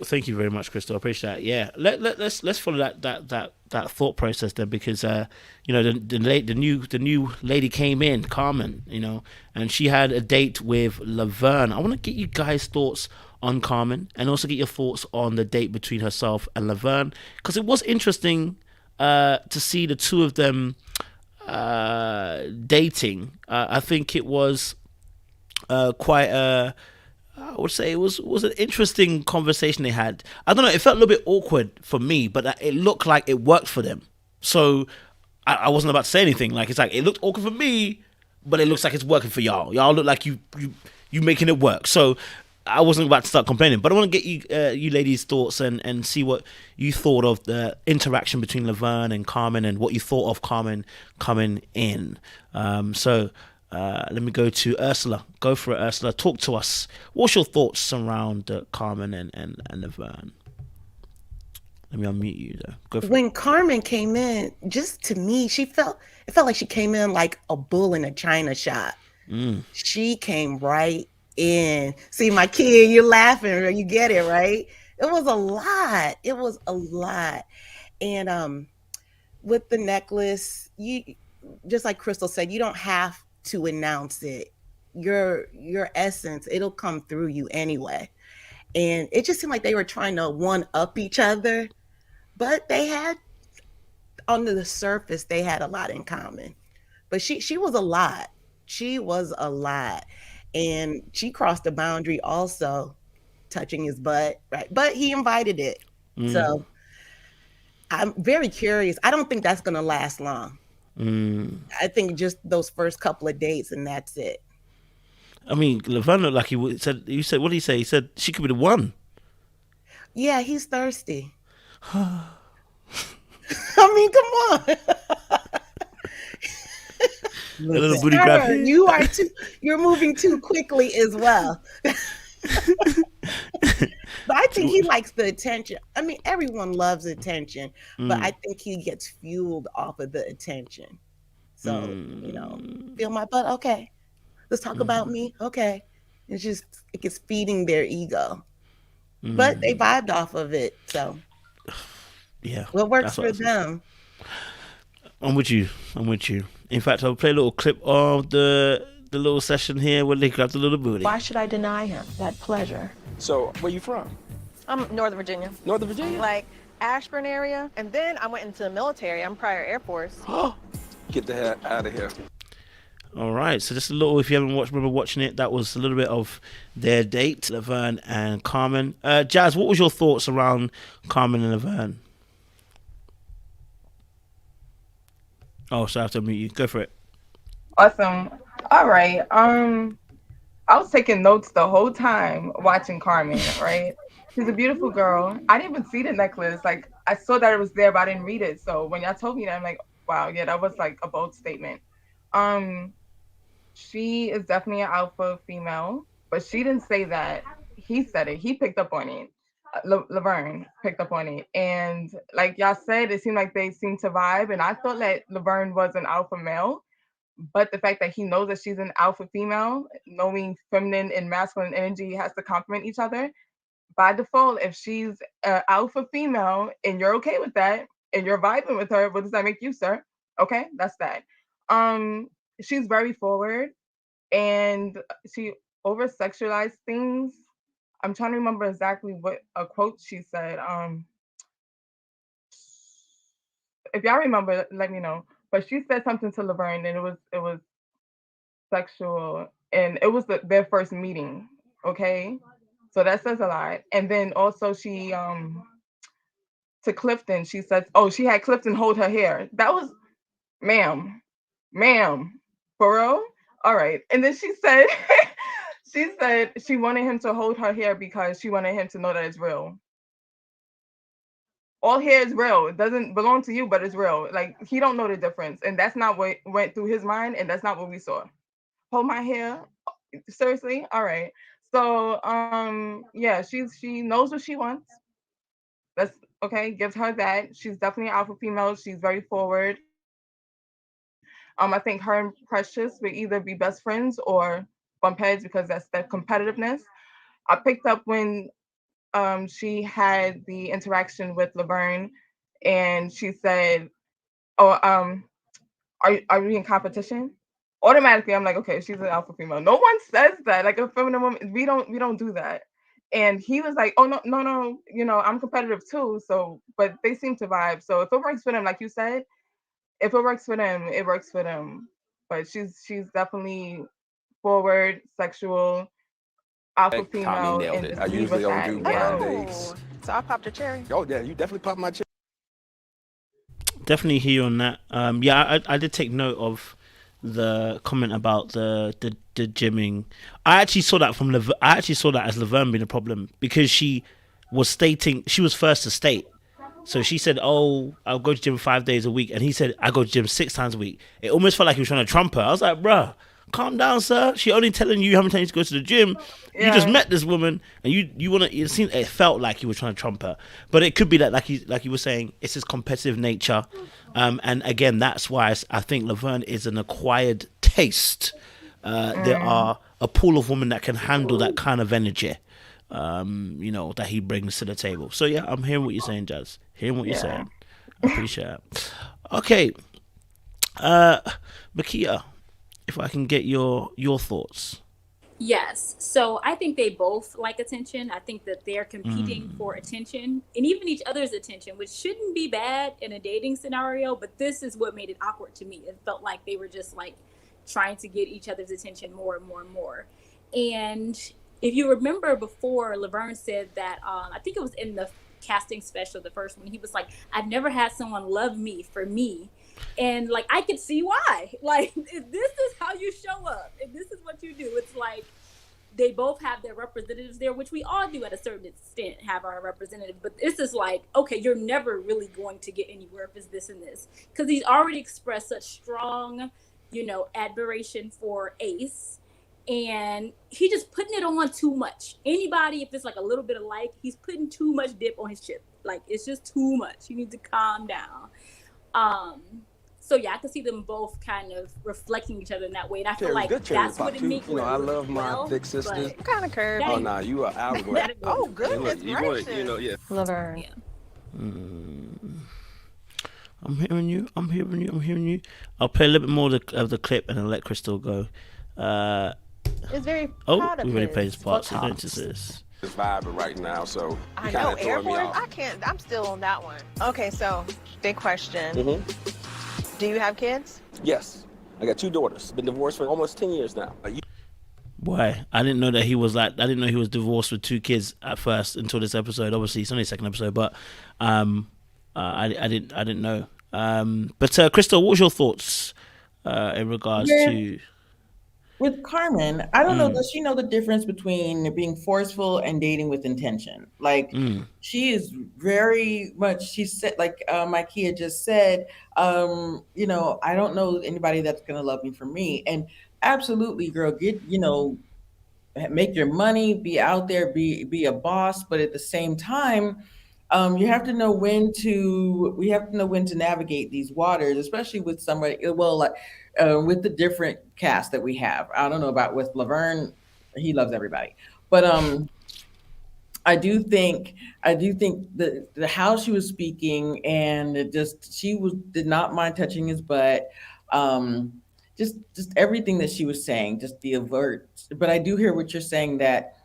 Thank you very much, Crystal. I appreciate that. Yeah. Let's follow that thought process then, because the new lady came in, Carmen. And she had a date with Laverne. I want to get you guys' thoughts on Carmen, and also get your thoughts on the date between herself and Laverne, because it was interesting to see the two of them dating. I think it was quite a I would say it was an interesting conversation they had. I don't know. It felt a little bit awkward for me, but it looked like it worked for them. So I wasn't about to say anything. Like, it's like it looked awkward for me, but it looks like it's working for y'all. Y'all look like you making it work. So I wasn't about to start complaining, but I want to get you ladies' thoughts and see what you thought of the interaction between Laverne and Carmen, and what you thought of Carmen coming in. Let me go to Ursula. Go for it, Ursula. Talk to us. What's your thoughts around Carmen and Laverne? Let me unmute you though. Go for When it. Carmen came in, just to me, it felt like she came in like a bull in a china shop. She came right in. See, my kid, you're laughing, you get it, right? It was a lot. It was a lot. And with the necklace, you just like Crystal said, you don't have to announce it. Your essence, it'll come through you anyway. And it just seemed like they were trying to one up each other, but they had, under the surface, they had a lot in common. But she was a lot. She was a lot. And she crossed the boundary also, touching his butt, right? But he invited it. So I'm very curious. I don't think that's gonna last long. I think just those first couple of dates and that's it. I mean, Laverne looked like said. You said, what did he say? He said she could be the one. Yeah, he's thirsty. I mean, come on. A little booty grab. Sir, you're moving too quickly as well. But I think he likes the attention. I mean, everyone loves attention, but I think he gets fueled off of the attention. So, feel my butt. Okay. Let's talk about me. Okay. It gets feeding their ego. But they vibed off of it. So Yeah. what works that's what for them? I'm with you. In fact, I'll play a little clip of the little session here where they grabbed the little booty. Why should I deny him that pleasure? So, where you from? I'm Northern Virginia. Northern Virginia? Like Ashburn area. And then I went into the military. I'm prior Air Force. Get the hell out of here. All right, so just a little, if you haven't remember watching it, that was a little bit of their date, Laverne and Carmen. Jazz, what was your thoughts around Carmen and Laverne? Oh, so I have to mute you. Go for it. Awesome. All right. I was taking notes the whole time watching Carmen, right? She's a beautiful girl. I didn't even see the necklace. Like, I saw that it was there, but I didn't read it. So when y'all told me that, I'm like, wow, yeah, that was like a bold statement. She is definitely an alpha female, but she didn't say that. He said it. He picked up on it. Laverne picked up on it. And like y'all said, it seemed like they seemed to vibe. And I thought that Laverne was an alpha male. But the fact that he knows that she's an alpha female, knowing feminine and masculine energy has to complement each other. By default, if she's an alpha female and you're okay with that and you're vibing with her, what does that make you, sir? Okay, that's that. She's very forward and she over sexualized things. I'm trying to remember exactly what a quote she said. If y'all remember, let me know. But she said something to Laverne, and it was sexual, and it was their first meeting. Okay, so that says a lot. And then also she to Clifton, she said, oh, she had Clifton hold her hair. That was, ma'am, for real? All right. And then she said, she said she wanted him to hold her hair because she wanted him to know that it's real. All hair is real. It doesn't belong to you, but it's real. Like, he don't know the difference. And that's not what went through his mind. And that's not what we saw. Hold my hair? Seriously? All right. So, yeah, she knows what she wants. That's okay. Gives her that. She's definitely an alpha female. She's very forward. I think her and Precious would either be best friends or bump heads because that's that competitiveness. I picked up when she had the interaction with Laverne, and she said, "Oh, are we in competition?" Automatically, I'm like, okay, she's an alpha female. No one says that. Like a feminine woman, we don't do that. And he was like, oh no, I'm competitive too. So, but they seem to vibe. So if it works for them, like you said, if it works for them, it works for them. But she's definitely forward, sexual, alpha Hey, Tommy female, nailed and it. just I leave usually with don't that. do Yeah. blind dates. So I popped a cherry. Oh yeah, you definitely popped my cherry. Definitely hear you on that. Yeah, I did take note of the comment about the gymming. I actually saw that I actually saw that as Laverne being a problem because she was stating she was first to state. So she said, "Oh, I'll go to gym 5 days a week," and he said, "I go to gym 6 times a week." It almost felt like he was trying to trump her. I was like, "Bruh, calm down, sir. She only telling you how many times you go to the gym. You just met this woman, and you want to." It felt like he was trying to trump her, but it could be that, like you were saying, it's his competitive nature, and again, that's why I think Laverne is an acquired taste. There are a pool of women that can handle that kind of energy, that he brings to the table. So yeah, I'm hearing what you're saying, Jazz. Hearing what you're saying. I appreciate it. Okay, Makia, if I can get your thoughts. Yes. So I think they both like attention. I think that they're competing for attention and even each other's attention, which shouldn't be bad in a dating scenario. But this is what made it awkward to me. It felt like they were just like trying to get each other's attention more and more and more. And if you remember before, Laverne said that, I think it was in the casting special, the first one, he was like, I've never had someone love me for me. And like, I could see why. Like, if this is how you show up, if this is what you do, it's like they both have their representatives there, which we all do at a certain extent, have our representative. But this is like, okay, you're never really going to get anywhere if it's this and this. Because he's already expressed such strong, admiration for Ace. And he just putting it on too much. Anybody, if it's like a little bit of like, he's putting too much dip on his chip. Like, it's just too much. You need to calm down. So yeah, I can see them both kind of reflecting each other in that way, and I feel like that's what it makes. I love my big sisters. What kind of curve? Oh nah, you are hourglass. Oh goodness gracious. Yeah. Laverne. Yeah. I'm hearing you. I'll play a little bit more of the clip and then let Crystal go. It's very we've proud of already his played this part, so don't Botox. just this. It's vibing right now, so I you know, kind of throwing me airborne. I off. can't. I'm still on that one. Okay, so big question. Mm-hmm. Do you have kids? Yes, I got 2 daughters. Been divorced for almost 10 years now. Why? I didn't know that he was like. I didn't know he was divorced with 2 kids at first until this episode. Obviously, it's only the 2nd episode, but I didn't know. But Crystal, what was your thoughts in regards to? With Carmen, I don't know. Does she know the difference between being forceful and dating with intention? Like, she is very much. She said, like Makia just said, I don't know anybody that's gonna love me for me. And absolutely, girl, get make your money, be out there, be a boss. But at the same time, you have to know when to. We have to know when to navigate these waters, especially with somebody. Well, like. With the different cast that we have. I don't know about with Laverne, he loves everybody. But I do think the how she was speaking and did not mind touching his butt. Just everything that she was saying, just the avert. But I do hear what you're saying that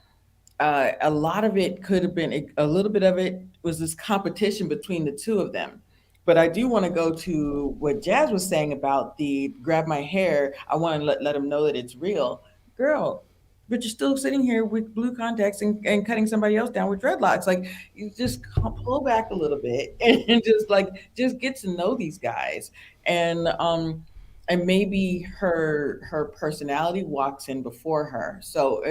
a lot of it could have been a little bit of it was this competition between the 2 of them. But I do want to go to what Jazz was saying about the grab my hair. I want to let them know that it's real. Girl, but you're still sitting here with blue contacts and cutting somebody else down with dreadlocks. Like, you just pull back a little bit and just get to know these guys. And maybe her personality walks in before her. So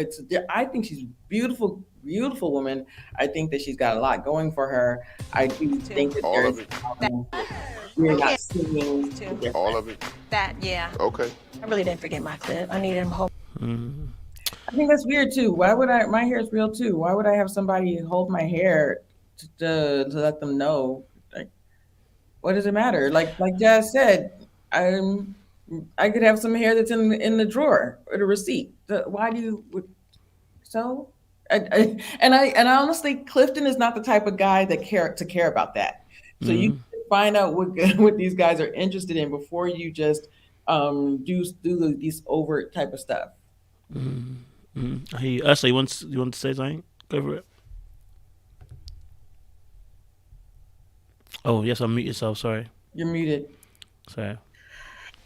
I think she's beautiful, beautiful woman. I think that she's got a lot going for her. I do think that All of it. we're not seeing All of it. That, yeah. Okay. I really didn't forget my clip. I needed him home. I think that's weird too. Why would my hair is real too. Why would I have somebody hold my hair to let them know? Like, what does it matter? Like Jazz said, I could have some hair that's in the drawer or the receipt. Why do you? So, I honestly, Clifton is not the type of guy that care about that. So you find out what these guys are interested in before you just do these overt type of stuff. Hey, Ursula, you want to say something? Go for it. Oh yes, unmute yourself. Sorry, you're muted. Sorry.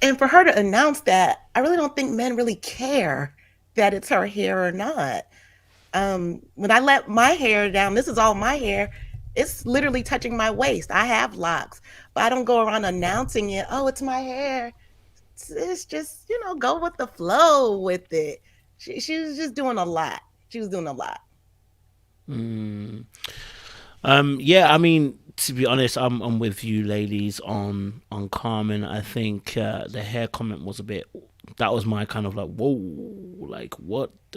And for her to announce that, I really don't think men really care that it's her hair or not. When I let my hair down, this is all my hair. It's literally touching my waist. I have locks, but I don't go around announcing it. Oh, it's my hair. It's just, go with the flow with it. She was just doing a lot. She was doing a lot. Yeah, I mean, to be honest, I'm with you ladies on Carmen. I think the hair comment was a bit. That was my kind of like, whoa, like what's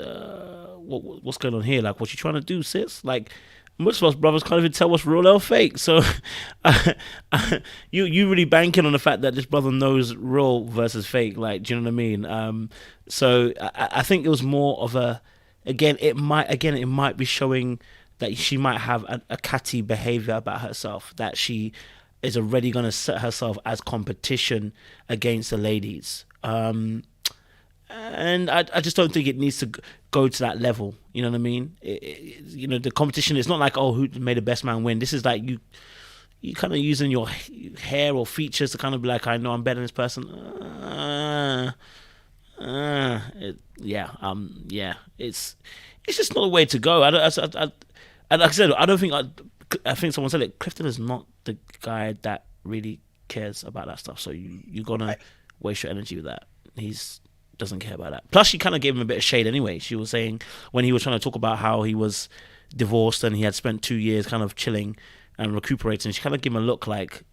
going on here? Like, what you trying to do, sis? Like, most of us brothers can't even tell what's real or fake. So, you really banking on the fact that this brother knows real versus fake. Like, do you know what I mean? So I think it was more of a. Again, it might be showing that she might have a catty behavior about herself, that she is already going to set herself as competition against the ladies. And I just don't think it needs to go to that level. You know what I mean? The competition is not like, oh, who made the best man win. This is like you kind of using your hair or features to kind of be like, I know I'm better than this person. It's just not a way to go. And like I said, I think someone said it. Clifton is not the guy that really cares about that stuff. So you're gonna waste your energy with that. He's doesn't care about that. Plus, she kind of gave him a bit of shade anyway. She was saying when he was trying to talk about how he was divorced and he had spent 2 years kind of chilling and recuperating, she kind of gave him a look like,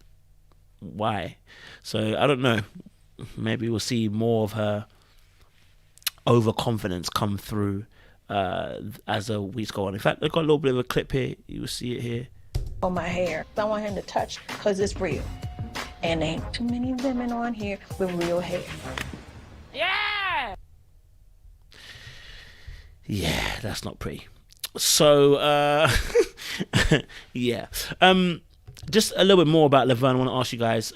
why? So I don't know. Maybe we'll see more of her overconfidence come through as the weeks go on. In fact, I've got a little bit of a clip here. You will see it here. On my hair. I want him to touch because it's real. And there ain't too many women on here with real hair. Yeah! Yeah, that's not pretty. So, yeah. Just a little bit more about Laverne. I want to ask you guys.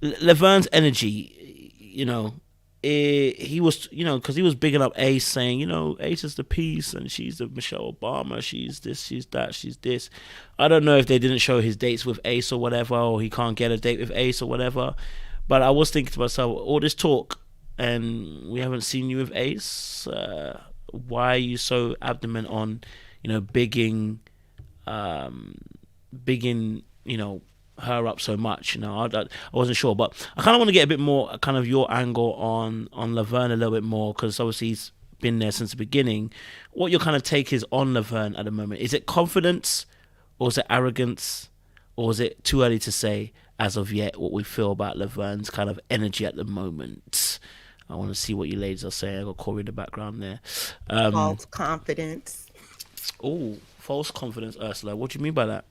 Laverne's energy, he was, because he was bigging up Ace, saying, Ace is the peace and she's the Michelle Obama, she's this, she's that, she's this. I don't know if they didn't show his dates with Ace or whatever, or he can't get a date with Ace or whatever. But I was thinking to myself, all this talk and we haven't seen you with Ace. Why are you so adamant on, bigging, her up so much? I wasn't sure, but I kind of want to get a bit more kind of your angle on Laverne a little bit more, because obviously he's been there since the beginning. What your kind of take is on Laverne at the moment? Is it confidence, or is it arrogance, or is it too early to say as of yet what we feel about Laverne's kind of energy at the moment? I want to see what you ladies are saying. I got Corey in the background there. False confidence. Oh, false confidence, Ursula. What do you mean by that?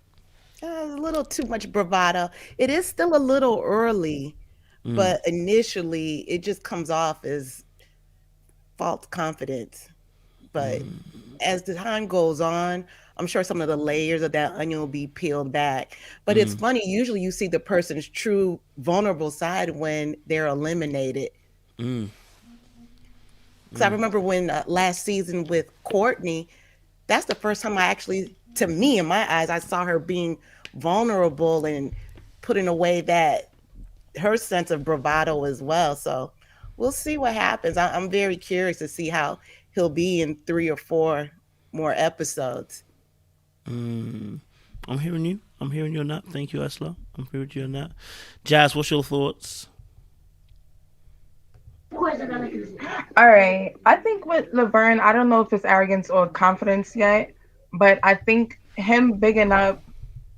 A little too much bravado. It is still a little early, but initially it just comes off as false confidence. But as the time goes on, I'm sure some of the layers of that onion will be peeled back. But it's funny, usually you see the person's true vulnerable side when they're eliminated. Because I remember when last season with Courtney, that's the first time I actually, to me, in my eyes, I saw her being vulnerable and putting away that her sense of bravado as well. So we'll see what happens. I'm very curious to see how he'll be in 3 or 4 more episodes. I'm hearing you. I'm hearing you on that. Thank you, Esla. I'm hearing you on that. Jazz, what's your thoughts? All right. I think with Laverne, I don't know if it's arrogance or confidence yet, but I think him bigging up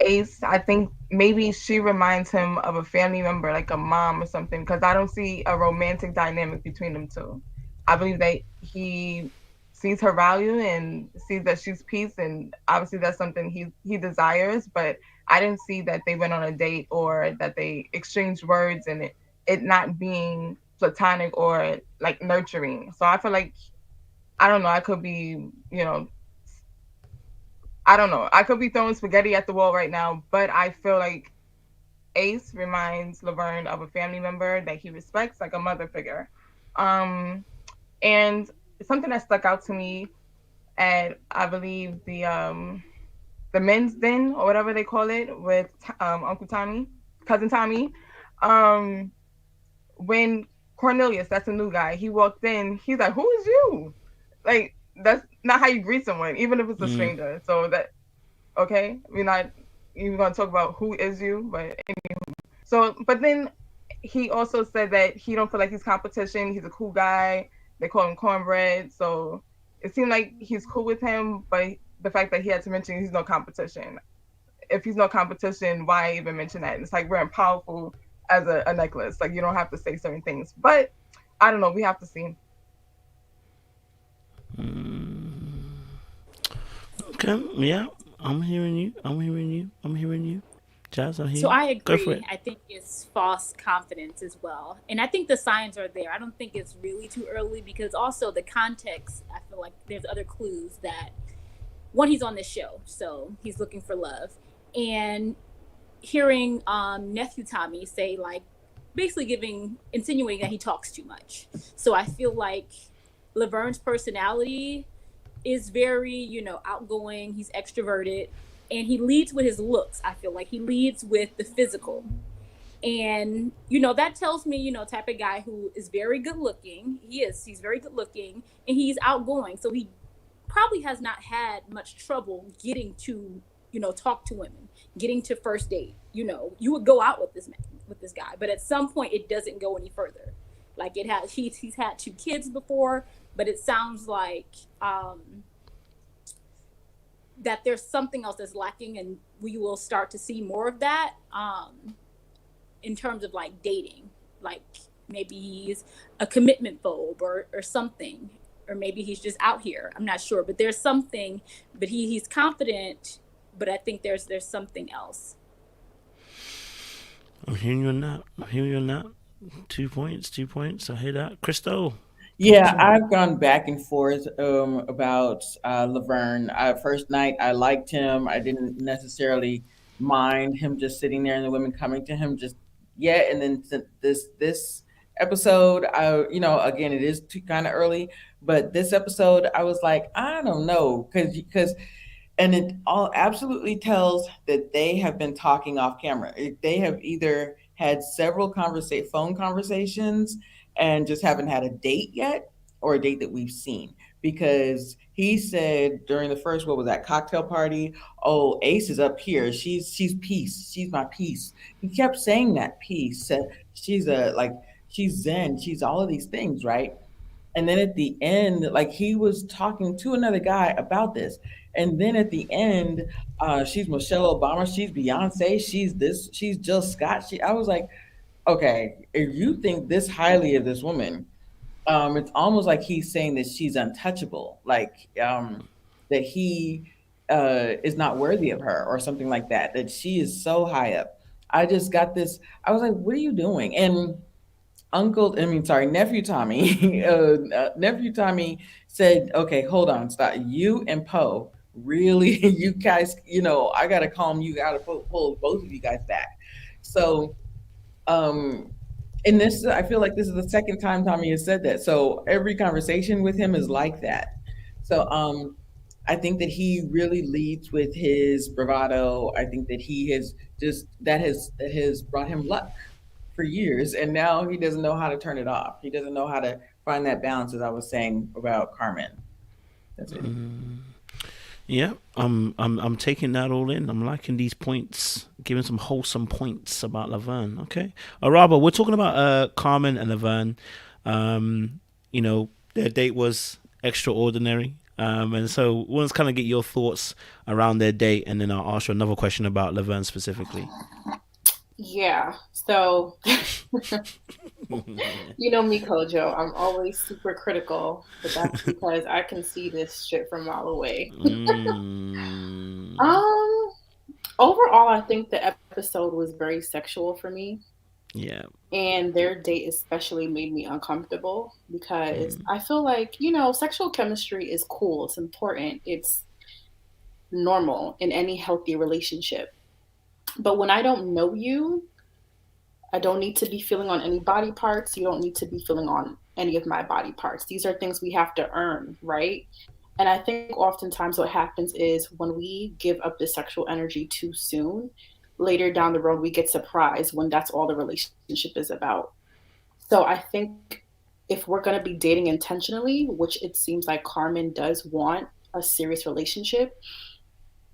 Ace, I think maybe she reminds him of a family member, like a mom or something, because I don't see a romantic dynamic between them two. I believe that he sees her value and sees that she's peace, and obviously that's something he desires, but I didn't see that they went on a date or that they exchanged words and it not being platonic or like nurturing. So I feel like, I don't know, I could be, I don't know, I could be throwing spaghetti at the wall right now, but I feel like Ace reminds Laverne of a family member that he respects, like a mother figure. And something that stuck out to me at, I believe, the men's den or whatever they call it with cousin Tommy, when Cornelius, that's a new guy, he walked in, he's like, "Who is you?" Like, that's not how you greet someone, even if it's a stranger. So that, okay, we're not even going to talk about who is you, but anyway. So, but then he also said that he don't feel like he's competition. He's a cool guy. They call him cornbread. So it seemed like he's cool with him, but the fact that he had to mention he's no competition. If he's no competition, why even mention that? It's like we're powerful as a necklace. Like, you don't have to say certain things. But I don't know. We have to see. Okay, yeah. I'm hearing you. Jazz, I hear you. So I agree. Go for it. I think it's false confidence as well. And I think the signs are there. I don't think it's really too early, because also the context, I feel like there's other clues that, one, he's on this show, so he's looking for love. And hearing nephew Tommy say, like, basically insinuating that he talks too much. So I feel like Laverne's personality is very, outgoing. He's extroverted, and he leads with his looks. I feel like he leads with the physical, and that tells me, type of guy who is very good looking. He's very good looking, and he's outgoing. So he probably has not had much trouble getting to, talk to women, getting to first date. You would go out with this guy, but at some point it doesn't go any further. Like, he's had 2 kids before, but it sounds like that there's something else that's lacking, and we will start to see more of that in terms of like dating. Like, maybe he's a commitment phobe or something, or maybe he's just out here. I'm not sure, but there's something. But he's confident, but I think there's something else. I'm hearing you on that. 2 points. I hear that. Crystal. Yeah, I've gone back and forth about Laverne. First night, I liked him. I didn't necessarily mind him just sitting there and the women coming to him just yet. And then this episode, again, it is kind of early, but this episode, I was like, I don't know, because and it all absolutely tells that they have been talking off camera. They have either had several phone conversations and just haven't had a date yet, or a date that we've seen. Because he said during the first, what was that, cocktail party, "Oh, Ace is up here. She's peace. She's my peace." He kept saying that peace. She's she's Zen. She's all of these things, right? And then at the end, like, he was talking to another guy about this. And then at the end, she's Michelle Obama. She's Beyonce. She's this. She's Jill Scott. I was like, okay, if you think this highly of this woman, it's almost like he's saying that she's untouchable, like that he is not worthy of her or something like that, that she is so high up. I just got this, I was like, what are you doing? And nephew Tommy, nephew Tommy said, okay, hold on, stop. You and Poe, really, you guys, I got to calm you, got to pull both of you guys back. So, and this, I feel like this is the second time Tommy has said that. So every conversation with him is like that. So I think that he really leads with his bravado. I think that he has that has brought him luck for years, and now he doesn't know how to turn it off. He doesn't know how to find that balance, as I was saying about Carmen. That's it. Yeah, I'm taking that all in. I'm liking these points, giving some wholesome points about Laverne. Okay, Araba, we're talking about Carmen and Laverne. You know, their date was extraordinary. And so we'll just kind of get your thoughts around their date, and then I'll ask you another question about Laverne specifically. Yeah. So, you know me, Kojo. I'm always super critical, but that's because I can see this shit from a mile away. Overall, I think the episode was very sexual for me. Yeah. And their date especially made me uncomfortable because I feel like, you know, sexual chemistry is cool. It's important. It's normal in any healthy relationship. But when I don't know you, I don't need to be feeling on any body parts. You don't need to be feeling on any of my body parts. These are things we have to earn, right? And I think oftentimes what happens is when we give up the sexual energy too soon, later down the road, we get surprised when that's all the relationship is about. So I think if we're going to be dating intentionally, which it seems like Carmen does want a serious relationship,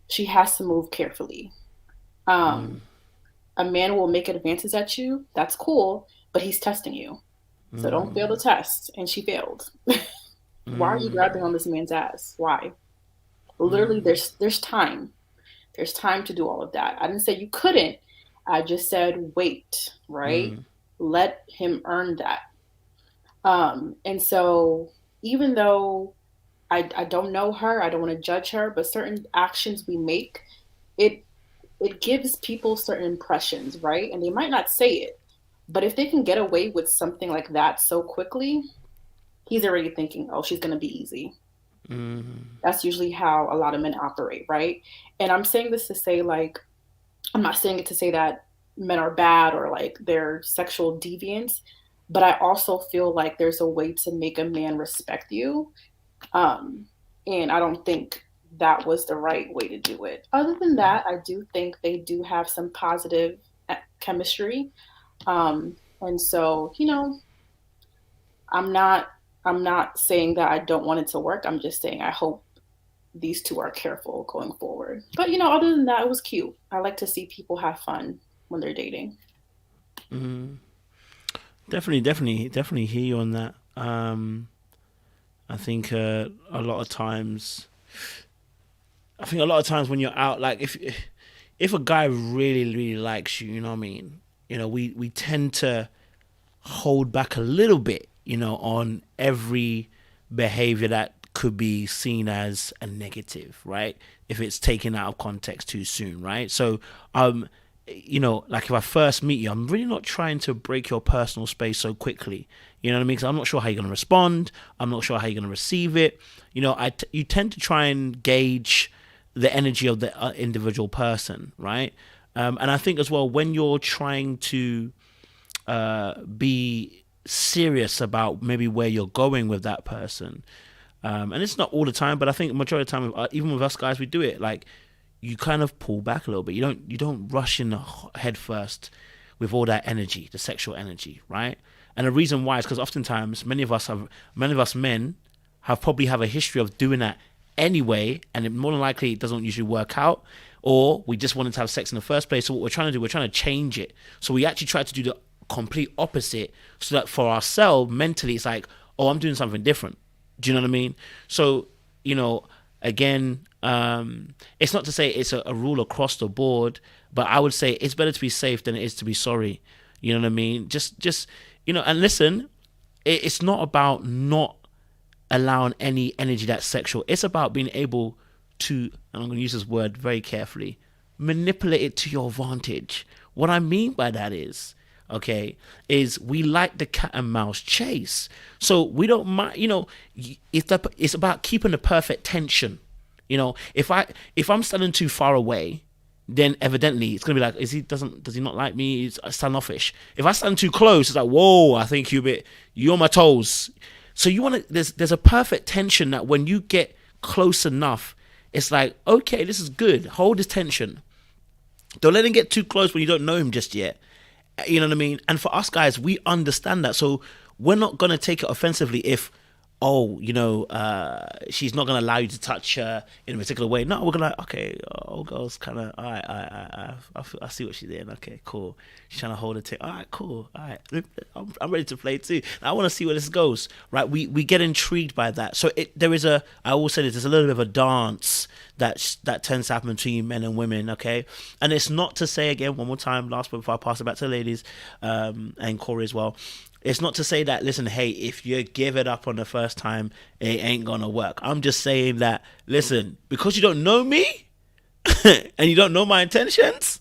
she has to move carefully. A man will make advances at you. That's cool, but he's testing you. So don't fail the test. And she failed. Why are you grabbing on this man's ass? Why? Literally, there's time. There's time to do all of that. I didn't say you couldn't. I just said wait, right? Let him earn that. And so even though I don't know her, I don't want to judge her, but certain actions we make, it gives people certain impressions, right? And they might not say it, but if they can get away with something like that so quickly, he's already thinking, oh, she's going to be easy. That's usually how a lot of men operate, right? And I'm saying this to say, like, I'm not saying it to say that men are bad or like they're sexual deviants, but I also feel like there's a way to make a man respect you. And I don't think that was the right way to do it. Other than that, I do think they do have some positive chemistry. And so, you know, I'm not saying that I don't want it to work. I'm just saying I hope these two are careful going forward. But, you know, other than that, it was cute. I like to see people have fun when they're dating. Definitely hear you on that. I think a lot of times when you're out, like if a guy really likes you, you know what I mean? You know, we tend to hold back a little bit, you know, on every behavior that could be seen as a negative, right? If it's taken out of context too soon, right? So, you know, like if I first meet you, I'm really not trying to break your personal space so quickly. You know what I mean? Because I'm not sure how you're going to respond. I'm not sure how you're going to receive it. You know, you tend to try and gauge the energy of the individual person, right? And I think as well, when you're trying to be serious about maybe where you're going with that person, and it's not all the time, but I think majority of the time, even with us guys, we do it. Like, you kind of pull back a little bit. You don't rush in the head first with all that energy, the sexual energy, right? And the reason why is because oftentimes many of us men probably have a history of doing that anyway, and more than likely it doesn't usually work out, or we just wanted to have sex in the first place. So what we're trying to do, we're trying to change it. So we actually try to do the complete opposite, so that for ourselves mentally it's like, oh, I'm doing something different. Do you know what I mean? So, you know, again, it's not to say it's a rule across the board, but I would say it's better to be safe than it is to be sorry. You know what I mean? Just you know, and listen, it's not about not allowing any energy that's sexual. It's about being able to, and I'm going to use this word very carefully, manipulate it to your advantage. What I mean by that is we like the cat and mouse chase. So we don't mind, you know, it's about keeping the perfect tension. You know, if I'm standing too far away, then evidently it's gonna be like, does he not like me? It's standoffish. If I stand too close, it's like, whoa, I think you're on my toes. So there's a perfect tension that when you get close enough, it's like, okay, this is good. Hold this tension. Don't let him get too close when you don't know him just yet. You know what I mean? And for us guys, we understand that. So we're not going to take it offensively if, oh, she's not gonna allow you to touch her in a particular way. No, we're gonna okay, old girl's kind of all right. I see what she's doing. Okay, cool. She's trying to hold it. All right, cool. All right, I'm ready to play too. I want to see where this goes. Right, we get intrigued by that. So I always say this. There's a little bit of a dance that tends to happen between men and women. Okay, and it's not to say, again, one more time, last one before I pass it back to the ladies, and Corey as well. It's not to say that, listen, hey, if you give it up on the first time, it ain't gonna work. I'm just saying that, listen, because you don't know me and you don't know my intentions,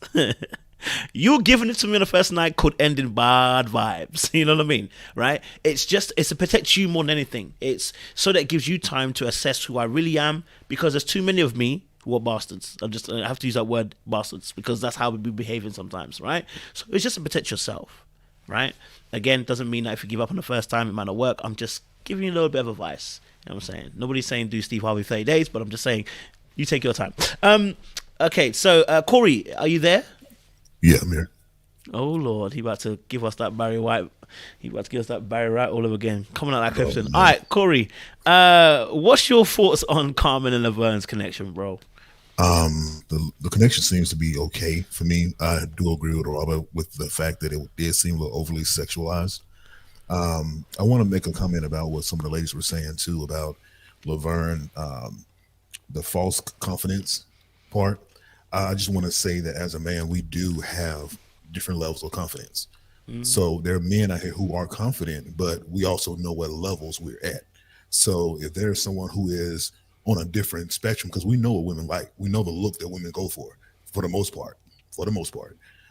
you giving it to me on the first night could end in bad vibes. You know what I mean? Right? It's to protect you more than anything. It's so that it gives you time to assess who I really am, because there's too many of me who are bastards. I have to use that word, bastards, because that's how we be behaving sometimes, right? So it's just to protect yourself. Right? Again, doesn't mean that if you give up on the first time, it might not work. I'm just giving you a little bit of advice. You know what I'm saying? Nobody's saying do Steve Harvey 30 days, but I'm just saying you take your time. Okay, so Corey, are you there? Yeah, I'm here. Oh Lord, he about to give us that Barry White. He about to give us that Barry White all over again. Coming out like Clifton. All right, Corey, what's your thoughts on Carmen and Laverne's connection, bro? The connection seems to be okay for me. I do agree with Robert with the fact that it did seem a little overly sexualized. I want to make a comment about what some of the ladies were saying too about Laverne, the false confidence part. I just want to say that as a man, we do have different levels of confidence. So there are men out here who are confident, but we also know what levels we're at. So if there's someone who is on a different spectrum, because we know what women like, we know the look that women go for the most part.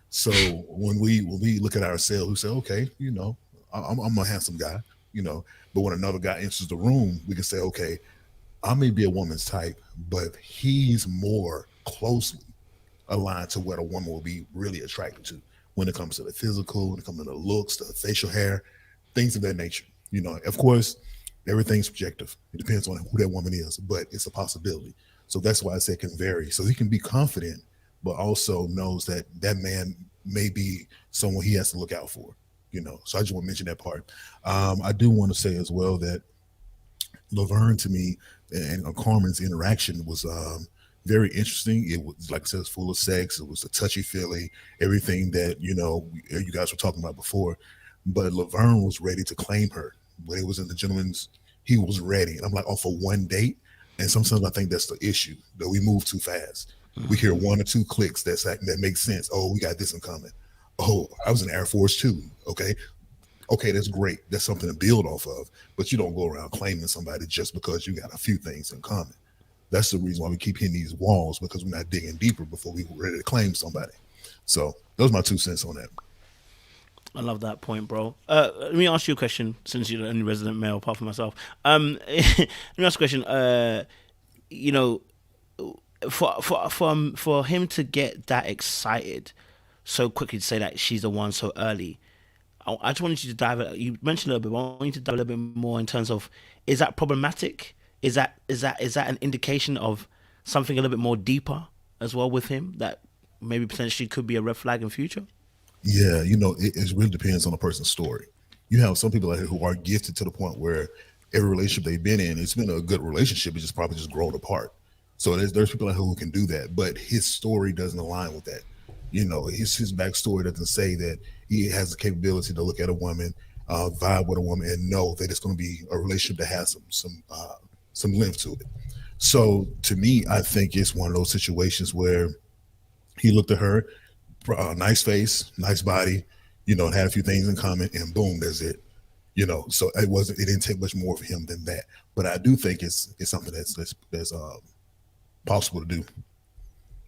So when we look at ourselves, we say, okay, I'm a handsome guy, but when another guy enters the room, we can say, okay, I may be a woman's type, but he's more closely aligned to what a woman will be really attracted to when it comes to the physical, when it comes to the looks, the facial hair, things of that nature. Of course, everything's subjective. It depends on who that woman is, but it's a possibility. So that's why I say it can vary. So he can be confident, but also knows that that man may be someone he has to look out for, So I just want to mention that part. I do want to say as well that Laverne, to me, and Carmen's interaction was very interesting. It was, like I said, it's full of sex. It was a touchy-feely, everything that, you guys were talking about before. But Laverne was ready to claim her. When it was in the gentleman's, he was ready. And I'm like, for one date? And sometimes I think that's the issue, that we move too fast. We hear one or two clicks that makes sense. Oh, we got this in common. Oh, I was in Air Force too. Okay, that's great. That's something to build off of. But you don't go around claiming somebody just because you got a few things in common. That's the reason why we keep hitting these walls, because we're not digging deeper before we're ready to claim somebody. So those are my 2 cents on that. I love that point, bro. Let me ask you a question, since you're the only resident male apart from myself. Let me ask a question. For him to get that excited so quickly, to say that she's the one so early, I just wanted you to dive. You mentioned a little bit, but I want you to dive a little bit more in terms of, is that problematic? Is that an indication of something a little bit more deeper as well with him, that maybe potentially could be a red flag in future? Yeah, it really depends on a person's story. You have some people out here who are gifted to the point where every relationship they've been in, it's been a good relationship, it's just probably just grown apart. So there's people out here who can do that, but his story doesn't align with that. His backstory doesn't say that he has the capability to look at a woman, vibe with a woman, and know that it's going to be a relationship that has some length to it. So to me, I think it's one of those situations where he looked at her, nice face, nice body, and had a few things in common, and boom, that's it. So it didn't take much more for him than that. But I do think it's something that's possible to do.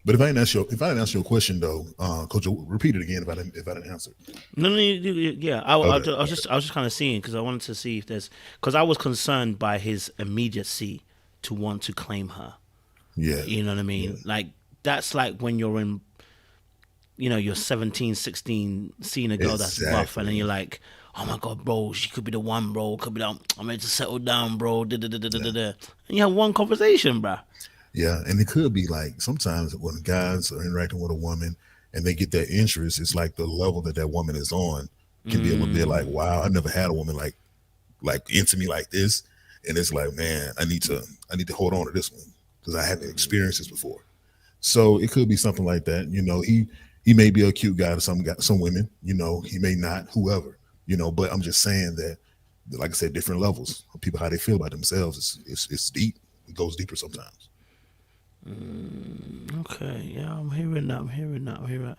But if I didn't answer your question though, Coach, repeat it again if I didn't answer. No, yeah. I was just kind of seeing, because I wanted to see if because I was concerned by his immediacy to want to claim her. Yeah. You know what I mean? Yeah. Like, that's like when you're in, you're 17, 16, seeing a girl that's buff, and then you're like, oh my God, bro, she could be the one, bro. Could be the, I'm ready to settle down, bro. And you have one conversation, bro. Yeah, and it could be like sometimes when guys are interacting with a woman and they get that interest, it's like the level that woman is on can be a little bit like, wow, I never had a woman like into me like this. and it's like, man, I need to hold on to this one because I haven't experienced this before. So it could be something like that. You know, he may be a cute guy to some women. You know, he may not, whoever. You know, but I'm just saying that, like I said, different levels of people, how they feel about themselves. It's deep. It goes deeper sometimes. Okay, yeah, I'm hearing that.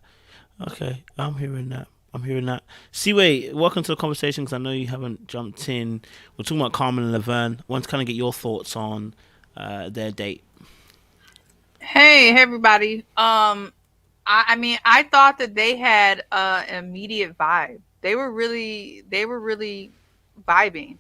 Okay, I'm hearing that. Seaway, welcome to the conversation because I know you haven't jumped in. We're talking about Carmen and Laverne. I want to kind of get your thoughts on their date. Hey everybody. I mean, I thought that they had an immediate vibe. They were really vibing.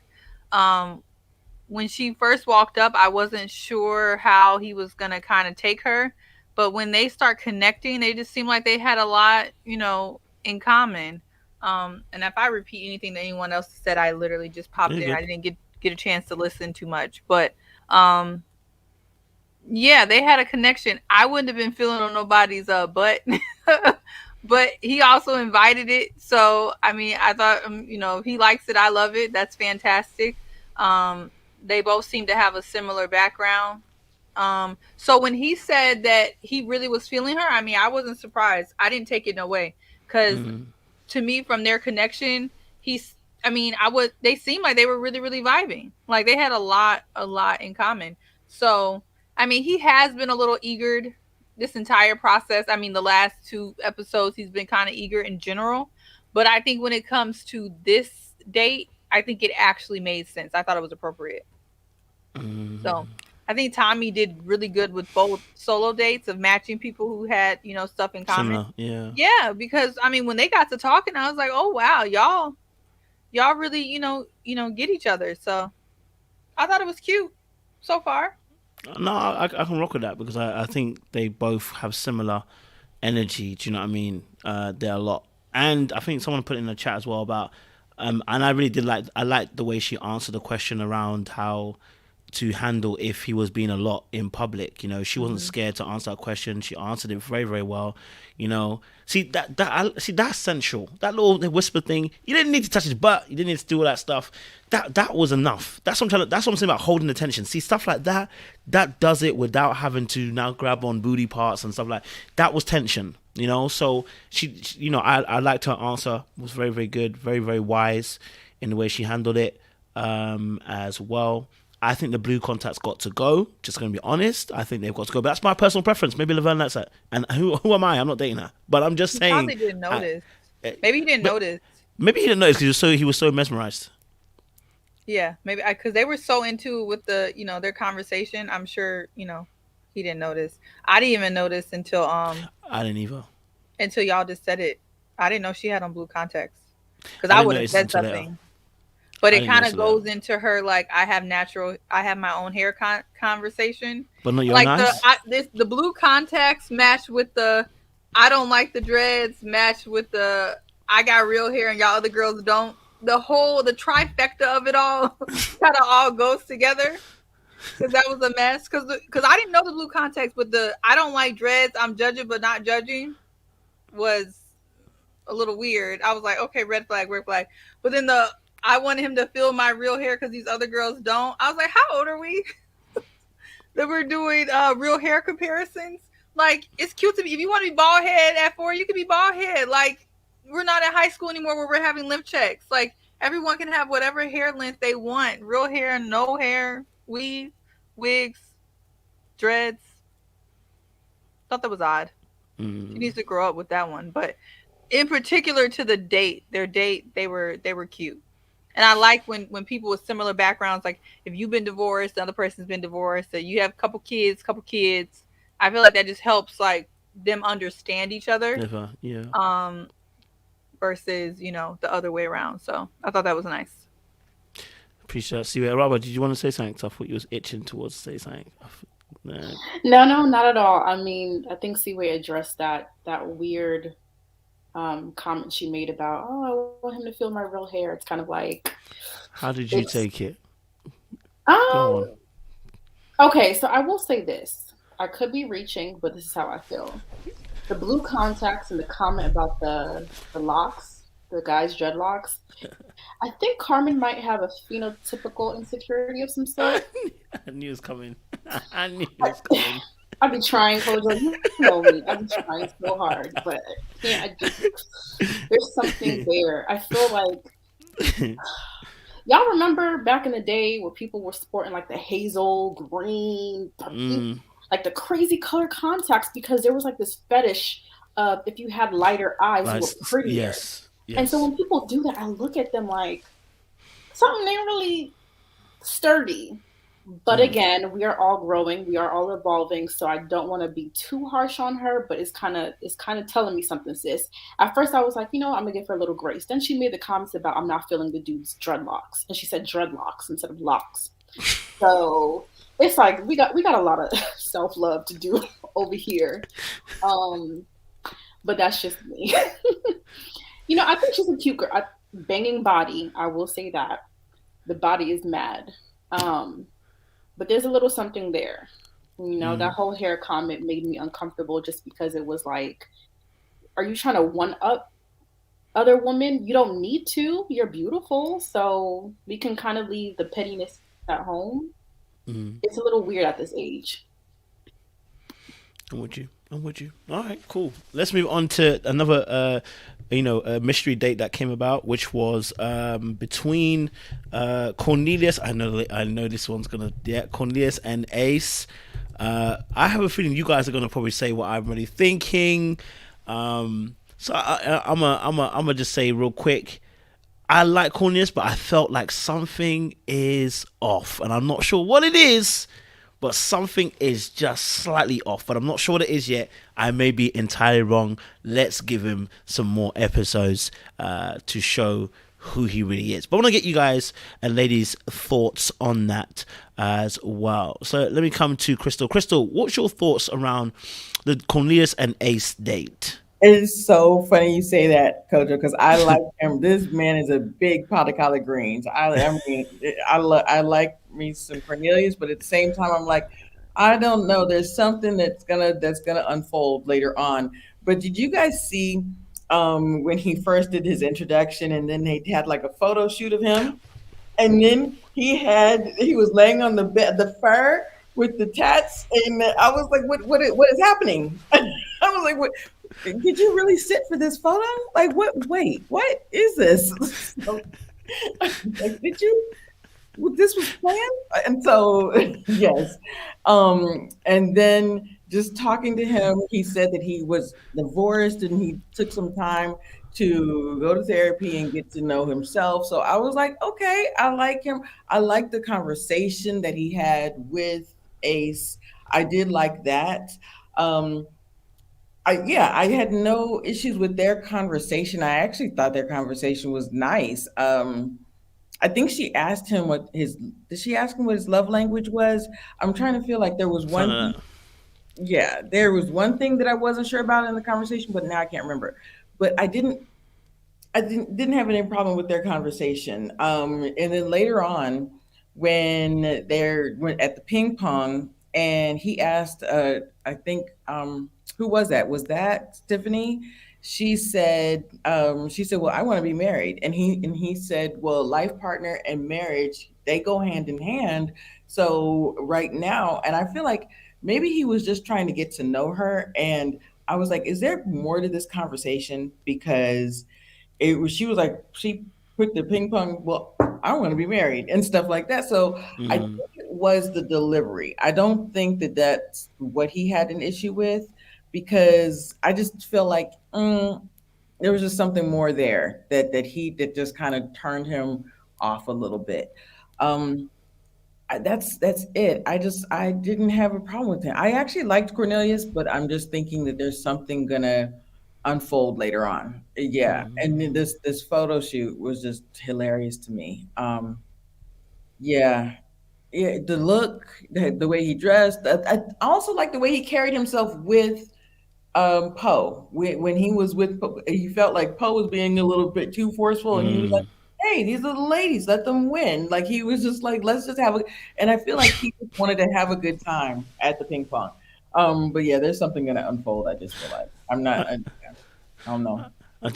When she first walked up, I wasn't sure how he was gonna kind of take her, but when they start connecting, they just seem like they had a lot, you know, in common. And if I repeat anything that anyone else said, I literally just popped in. I didn't get a chance to listen too much, but yeah, they had a connection. I wouldn't have been feeling on nobody's butt, but he also invited it. So I mean, I thought, you know, if he likes it, I love it. That's fantastic. They both seem to have a similar background. So when he said that he really was feeling her, I mean, I wasn't surprised. I didn't take it no way because to me, from their connection, they seemed like they were really vibing. Like they had a lot in common. So I mean, he has been a little eager this entire process. I mean, the last 2 episodes, he's been kind of eager in general. But I think when it comes to this date, I think it actually made sense. I thought it was appropriate. So I think Tommy did really good with both solo dates of matching people who had, you know, stuff in common. Yeah, because I mean, when they got to talking, I was like, oh wow, y'all really, you know, get each other. So I thought it was cute so far. No, I can rock with that because I think they both have similar energy. Do you know what I mean? They're a lot, and I think someone put in the chat as well about, and I really did I liked the way she answered the question around how to handle if he was being a lot in public. You know, she wasn't scared to answer that question. She answered it very, very well. You know, see that's sensual. That little whisper thing. You didn't need to touch his butt. You didn't need to do all that stuff. That was enough. That's what I'm saying about holding attention. See, stuff like that does it without having to now grab on booty parts and stuff like that. Was tension. You know, so she you know, I liked her answer. It was very, very good. Very, very wise in the way she handled it as well. I think the blue contacts got to go. Just going to be honest. I think they've got to go. But that's my personal preference. Maybe Laverne likes that. And who am I? I'm not dating her. But I'm just saying. Probably didn't notice. Maybe he didn't notice. Maybe he didn't notice because he was so mesmerized. Yeah, maybe because they were so into it with the, you know, their conversation. I'm sure, you know, he didn't notice. I didn't even notice until I didn't either. Until y'all just said it. I didn't know she had on blue contacts because I would have said something. Later. But it kind of goes into her like I have my own hair conversation. But not your like nice? The blue contacts match with the I don't like the dreads match with the I got real hair and y'all other girls don't. The trifecta of it all kind of all goes together because that was a mess. Because I didn't know the blue contacts, but the I don't like dreads. I'm judging but not judging was a little weird. I was like, okay, red flag. But then I wanted him to feel my real hair because these other girls don't. I was like, how old are we? That we're doing real hair comparisons. Like, it's cute to be. If you want to be bald head at 4, you can be bald head. Like, we're not at high school anymore where we're having lip checks. Like, everyone can have whatever hair length they want. Real hair, no hair, weave, wigs, dreads. Thought that was odd. She needs to grow up with that one. But in particular to the date, their date, they were cute. And I like when people with similar backgrounds, like if you've been divorced, the other person's been divorced, so you have a couple kids. I feel like that just helps like them understand each other. Yeah. Versus, you know, the other way around. So I thought that was nice. Appreciate it. See, Robert, did you want to say something? I thought you was itching towards say something. No, not at all. I mean, I think Seaway addressed that weird comment she made about, oh, I want him to feel my real hair. It's kind of like, how did you take it? Okay, so I will say this. I could be reaching, but this is how I feel. The blue contacts and the comment about the locks, the guy's dreadlocks. I think Carmen might have a phenotypical insecurity of some sort. I knew it was coming. I knew it was coming. I've been trying, Kojo. You know me. I've been trying so hard, but there's something there. I feel like y'all remember back in the day where people were sporting like the hazel green, like the crazy color contacts because there was like this fetish of if you had lighter eyes, you were prettier. Yes. And so when people do that, I look at them like something ain't really sturdy. But again, we are all growing, we are all evolving, so I don't want to be too harsh on her, but it's kind of telling me something, sis. At first I was like, I'm gonna give her a little grace. Then she made the comments about I'm not feeling the dude's dreadlocks. And she said dreadlocks instead of locks. So it's like we got a lot of self-love to do over here. But that's just me. I think she's a cute girl. Banging body, I will say that. The body is mad. But there's a little something there. That whole hair comment made me uncomfortable just because it was like, are you trying to one-up other women? You don't need to. You're beautiful. So we can kind of leave the pettiness at home. It's a little weird at this age. I'm with you. All right, cool. Let's move on to another a mystery date that came about, which was between Cornelius. I know this one's gonna Cornelius and Ace. I have a feeling you guys are gonna probably say what I'm really thinking. So I'm gonna just say real quick. I like Cornelius, but I felt like something is off, and I'm not sure what it is. But something is just slightly off, but I'm not sure what it is yet. I may be entirely wrong. Let's give him some more episodes to show who he really is. But I want to get you guys and ladies' thoughts on that as well. So let me come to Crystal. Crystal, what's your thoughts around the Cornelius and Ace date? It is so funny you say that, Kojo, because I like him. This man is a big pot of collard greens. I like me some Cornelius, but at the same time, I'm like, I don't know. There's something that's gonna unfold later on. But did you guys see when he first did his introduction, and then they had like a photo shoot of him, and then he was laying on the bed, the fur with the tats, and I was like, what is happening? I was like, what? Did you really sit for this photo? Like, what? Wait, what is this? Like, did you? This was planned? And so, yes. And then just talking to him, he said that he was divorced and he took some time to go to therapy and get to know himself. So I was like, okay, I like him. I like the conversation that he had with Ace. I did like that. I had no issues with their conversation. I actually thought their conversation was nice. I think she asked him did she ask him what his love language was? I'm trying to feel like there was one. There was one thing that I wasn't sure about in the conversation, but now I can't remember. But I didn't have any problem with their conversation. And then later on, when they went at the ping pong, and he asked, I think, who was that? Was that Tiffany? She said, well, I want to be married. And he said, well, life partner and marriage, they go hand in hand. So right now, and I feel like maybe he was just trying to get to know her. And I was like, is there more to this conversation? Because she was like, she put the ping pong, well, I want to be married and stuff like that. So I think it was the delivery. I don't think that that's what he had an issue with, because I just feel like there was just something more there that just kind of turned him off a little bit. That's it. I didn't have a problem with him. I actually liked Cornelius, but I'm just thinking that there's something gonna unfold later on. Yeah. And then this photo shoot was just hilarious to me. The look, the way he dressed. I also like the way he carried himself with Poe. When he was with Poe, he felt like Poe was being a little bit too forceful, and he was like, hey, these are the ladies, let them win. Like, he was just like, let's just and I feel like he just wanted to have a good time at the ping pong. But yeah, there's something gonna unfold. I just feel like I don't know. I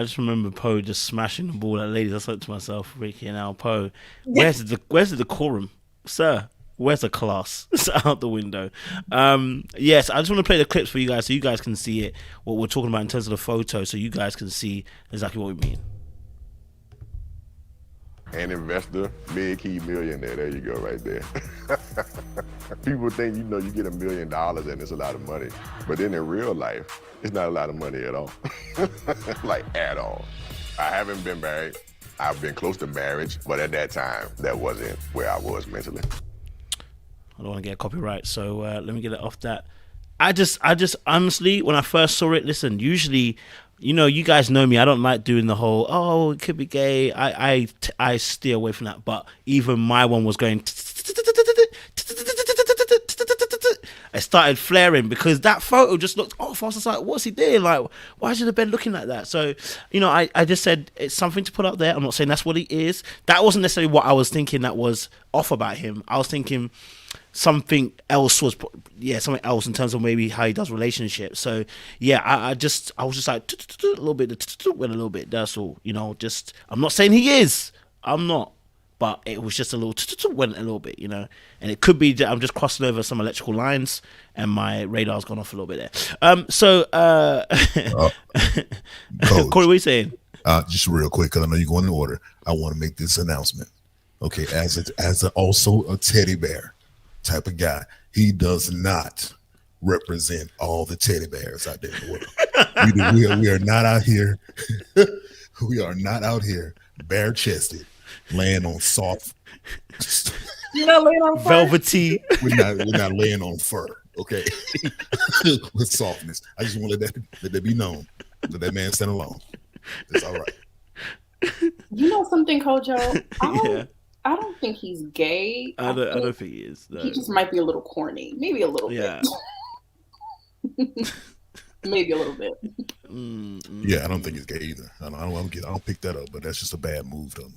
just remember Poe just smashing the ball at ladies. I thought to myself, Ricky and Al Poe, where's the decorum, sir? Where's the class? It's out the window. Yes, I just want to play the clips for you guys so you guys can see it, what we're talking about in terms of the photo, so you guys can see exactly what we mean. An investor, mid-key millionaire. There you go, right there. People think, you get $1 million and it's a lot of money. But then in real life, it's not a lot of money at all. Like, at all. I haven't been married. I've been close to marriage, but at that time, that wasn't where I was mentally. I don't want to get copyright, so let me get it off that. I just honestly, when I first saw it, listen, usually, you guys know me, I don't like doing the whole, it could be gay. I steer away from that, but even my one was going, I started flaring because that photo just looked off. I was just like, what's he doing? Like, why should the bed looking like that? So, I just said it's something to put out there. I'm not saying that's what he is. That wasn't necessarily what I was thinking that was off about him. I was thinking something else something else in terms of maybe how he does relationships. So yeah, I was just like a little bit, went a little bit. That's all, just, I'm not saying he is, I'm not, but it was just a little went a little bit, and it could be that I'm just crossing over some electrical lines and my radar's gone off a little bit there. Coach, Corey, what are you saying? Just real quick, because I know you're going in order. I want to make this announcement. Okay, as also a teddy bear type of guy, he does not represent all the teddy bears out there in the world. We are not out here. We are not out here bare chested, laying on soft. You're not laying on velvety. We're not laying on fur. Okay, with softness. I just want to let that be known. Let that man stand alone. It's all right. You know something, Kojo? Yeah. I don't think he's gay. I don't think he is. No. He just might be a little corny. Maybe a little bit. Maybe a little bit. Yeah, I don't think he's gay either. I don't pick that up, but that's just a bad move to me.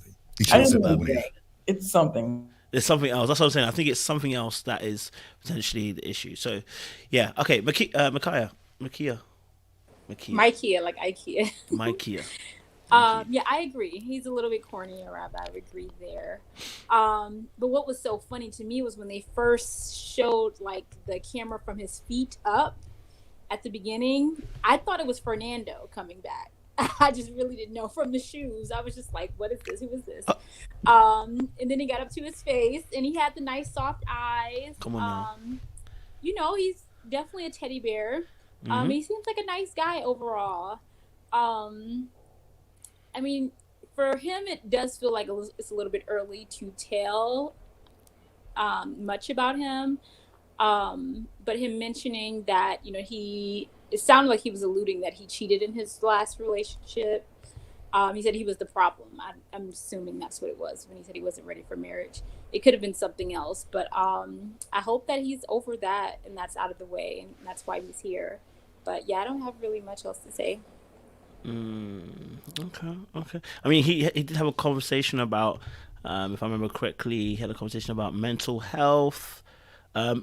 It's something. There's something else. That's what I'm saying. I think it's something else that is potentially the issue. So, yeah. Okay, Makia, like IKEA. Makia. Yeah, I agree. He's a little bit corny around that. I would agree there. But what was so funny to me was when they first showed like the camera from his feet up at the beginning, I thought it was Fernando coming back. I just really didn't know from the shoes. I was just like, what is this? Who is this? And then he got up to his face and he had the nice soft eyes. Come on now. He's definitely a teddy bear. He seems like a nice guy overall. I mean, for him, it does feel like it's a little bit early to tell much about him. But him mentioning that, it sounded like he was alluding that he cheated in his last relationship. He said he was the problem. I'm assuming that's what it was when he said he wasn't ready for marriage. It could have been something else, but I hope that he's over that and that's out of the way, and that's why he's here. But yeah, I don't have really much else to say. Okay. I mean, he did have a conversation about, if I remember correctly, he had a conversation about mental health.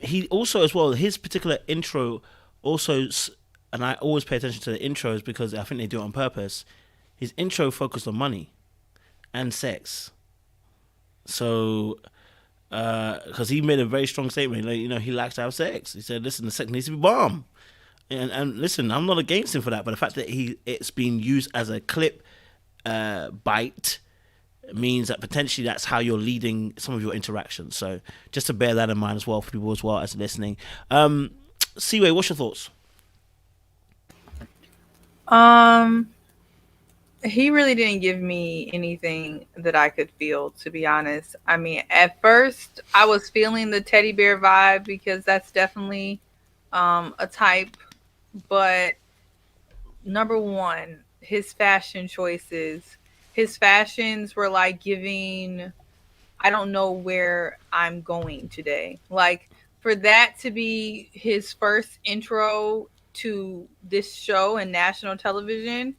He also, as well, his particular intro also, and I always pay attention to the intros because I think they do it on purpose. His intro focused on money and sex. So, because he made a very strong statement, he likes to have sex. He said, listen, the sex needs to be bomb. And listen, I'm not against him for that, but the fact that it's being used as a clip bite means that potentially that's how you're leading some of your interactions. So just to bear that in mind as well for people as well as listening. Seaway, what's your thoughts? He really didn't give me anything that I could feel, to be honest. I mean, at first I was feeling the teddy bear vibe because that's definitely a type. But number one, his fashion choices, his fashions were like giving, I don't know where I'm going today. Like, for that to be his first intro to this show and national television,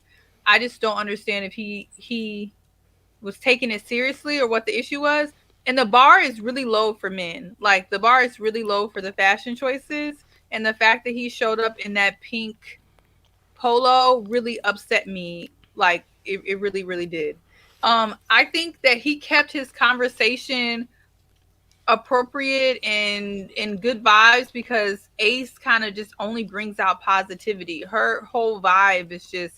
I just don't understand if he was taking it seriously or what the issue was. And the bar is really low for men. Like, the bar is really low for the fashion choices. And the fact that he showed up in that pink polo really upset me Like it really, really did. I think that he kept his conversation appropriate and good vibes because Ace kind of just only brings out positivity. Her whole vibe is just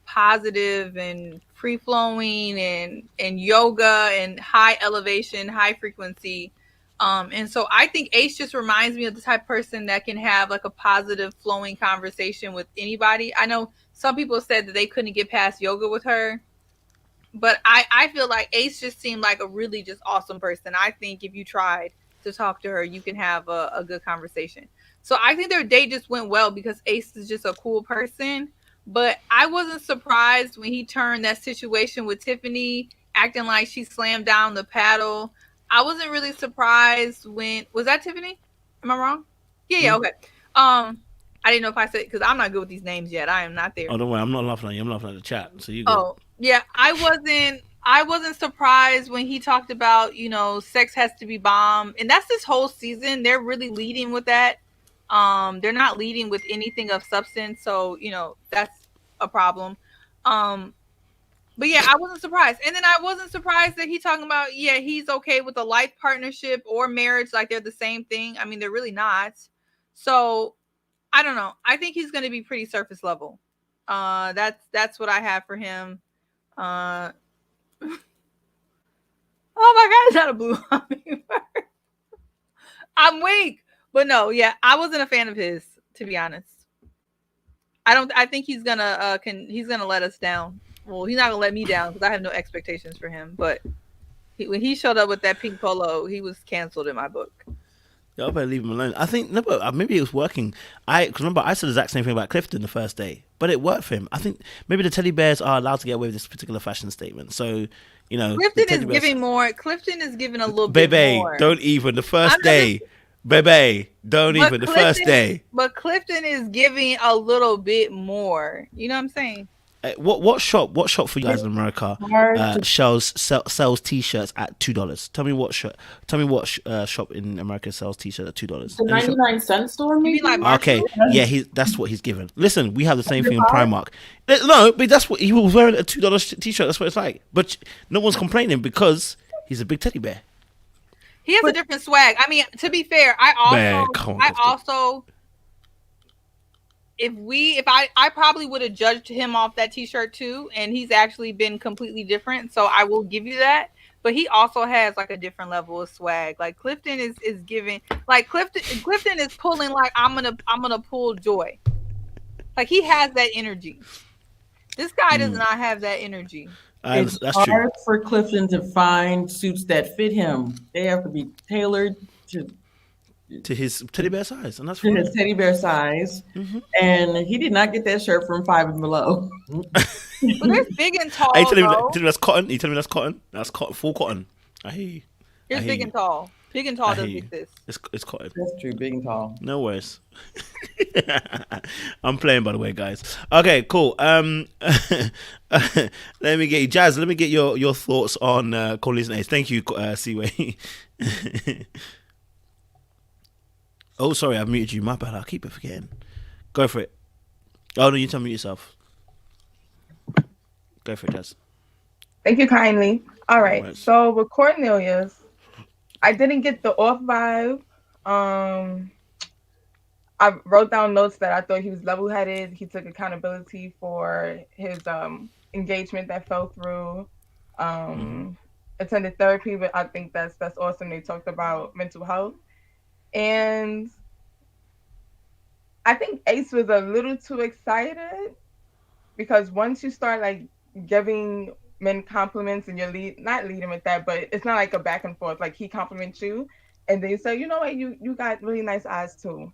positive and free flowing and yoga and high elevation, high frequency. And so I think Ace just reminds me of the type of person that can have like a positive flowing conversation with anybody. I know some people said that they couldn't get past yoga with her, but I feel like Ace just seemed like a really just awesome person. I think if you tried to talk to her, you can have a good conversation. So I think their date just went well because Ace is just a cool person. But I wasn't surprised when he turned that situation with Tiffany, acting like she slammed down the paddle. I wasn't really surprised when was that Tiffany? Am I wrong? Yeah, okay. I didn't know if I said because I'm not good with these names yet. I am not there. Oh, don't worry, I'm not laughing at you. I'm laughing at the chat. So you. Good. Oh, yeah, I wasn't surprised when he talked about, sex has to be bomb. And that's this whole season. They're really leading with that. They're not leading with anything of substance. So, that's a problem. But yeah, I wasn't surprised. And then I wasn't surprised that he talking about, he's okay with a life partnership or marriage. Like they're the same thing. I mean, they're really not. So I don't know. I think he's going to be pretty surface level. That's what I have for him. Oh my God, it's not a blue hummingbird. I'm weak. But no, I wasn't a fan of his, to be honest. I think he's gonna he's gonna let us down. Well, he's not gonna let me down because I have no expectations for him. But when he showed up with that pink polo, he was canceled in my book. I better leave him alone. I think maybe it was working. Because remember, I said the exact same thing about Clifton the first day, but it worked for him. I think maybe the teddy bears are allowed to get away with this particular fashion statement. So, Clifton is giving more. Clifton is giving a little bit more. Don't even the first day. Bebe, don't even the first day. But Clifton is giving a little bit more. You know what I'm saying? What shop for you guys in America sells t-shirts at $2? Tell me what shop in America sells t-shirts at $2. The 99-cent store, maybe. Okay, that's what he's given. Listen, we have the same thing in Primark. No, but that's what he was wearing, a $2 t-shirt. That's what it's like. But no one's complaining because he's a big teddy bear. He has a different swag. I mean, to be fair, I probably would have judged him off that t-shirt too, and he's actually been completely different. So I will give you that. But he also has like a different level of swag. Like Clifton is giving, like Clifton is pulling like I'm gonna pull Joy. Like he has that energy. This guy does not have that energy. It's hard for Clifton to find suits that fit him. They have to be tailored to his teddy bear size, and that's to his teddy bear size. Mm-hmm. And he did not get that shirt from Five and Below. But it's big and tall. You tell me that's cotton. You tell me that's cotton. That's full cotton. I hear you. It's big and tall. Big and tall doesn't exist. It's cotton. That's true. Big and tall. No worries. I'm playing, by the way, guys. Okay, cool. Let me get you, Jazz. Let me get your thoughts on Cornelius and Ace. Thank you, Seaway. Oh, sorry, I've muted you. My bad. I'll keep it forgetting. Go for it. Oh no, you tell me yourself. Go for it, Jazz. Thank you kindly. All right. So with Cornelius, I didn't get the off vibe. I wrote down notes that I thought he was level-headed. He took accountability for his engagement that fell through. Attended therapy, but I think that's awesome. They talked about mental health. And I think Ace was a little too excited because once you start like giving men compliments and you're not leading with that, but it's not like a back and forth. Like he compliments you and then you say, you know what, you got really nice eyes too.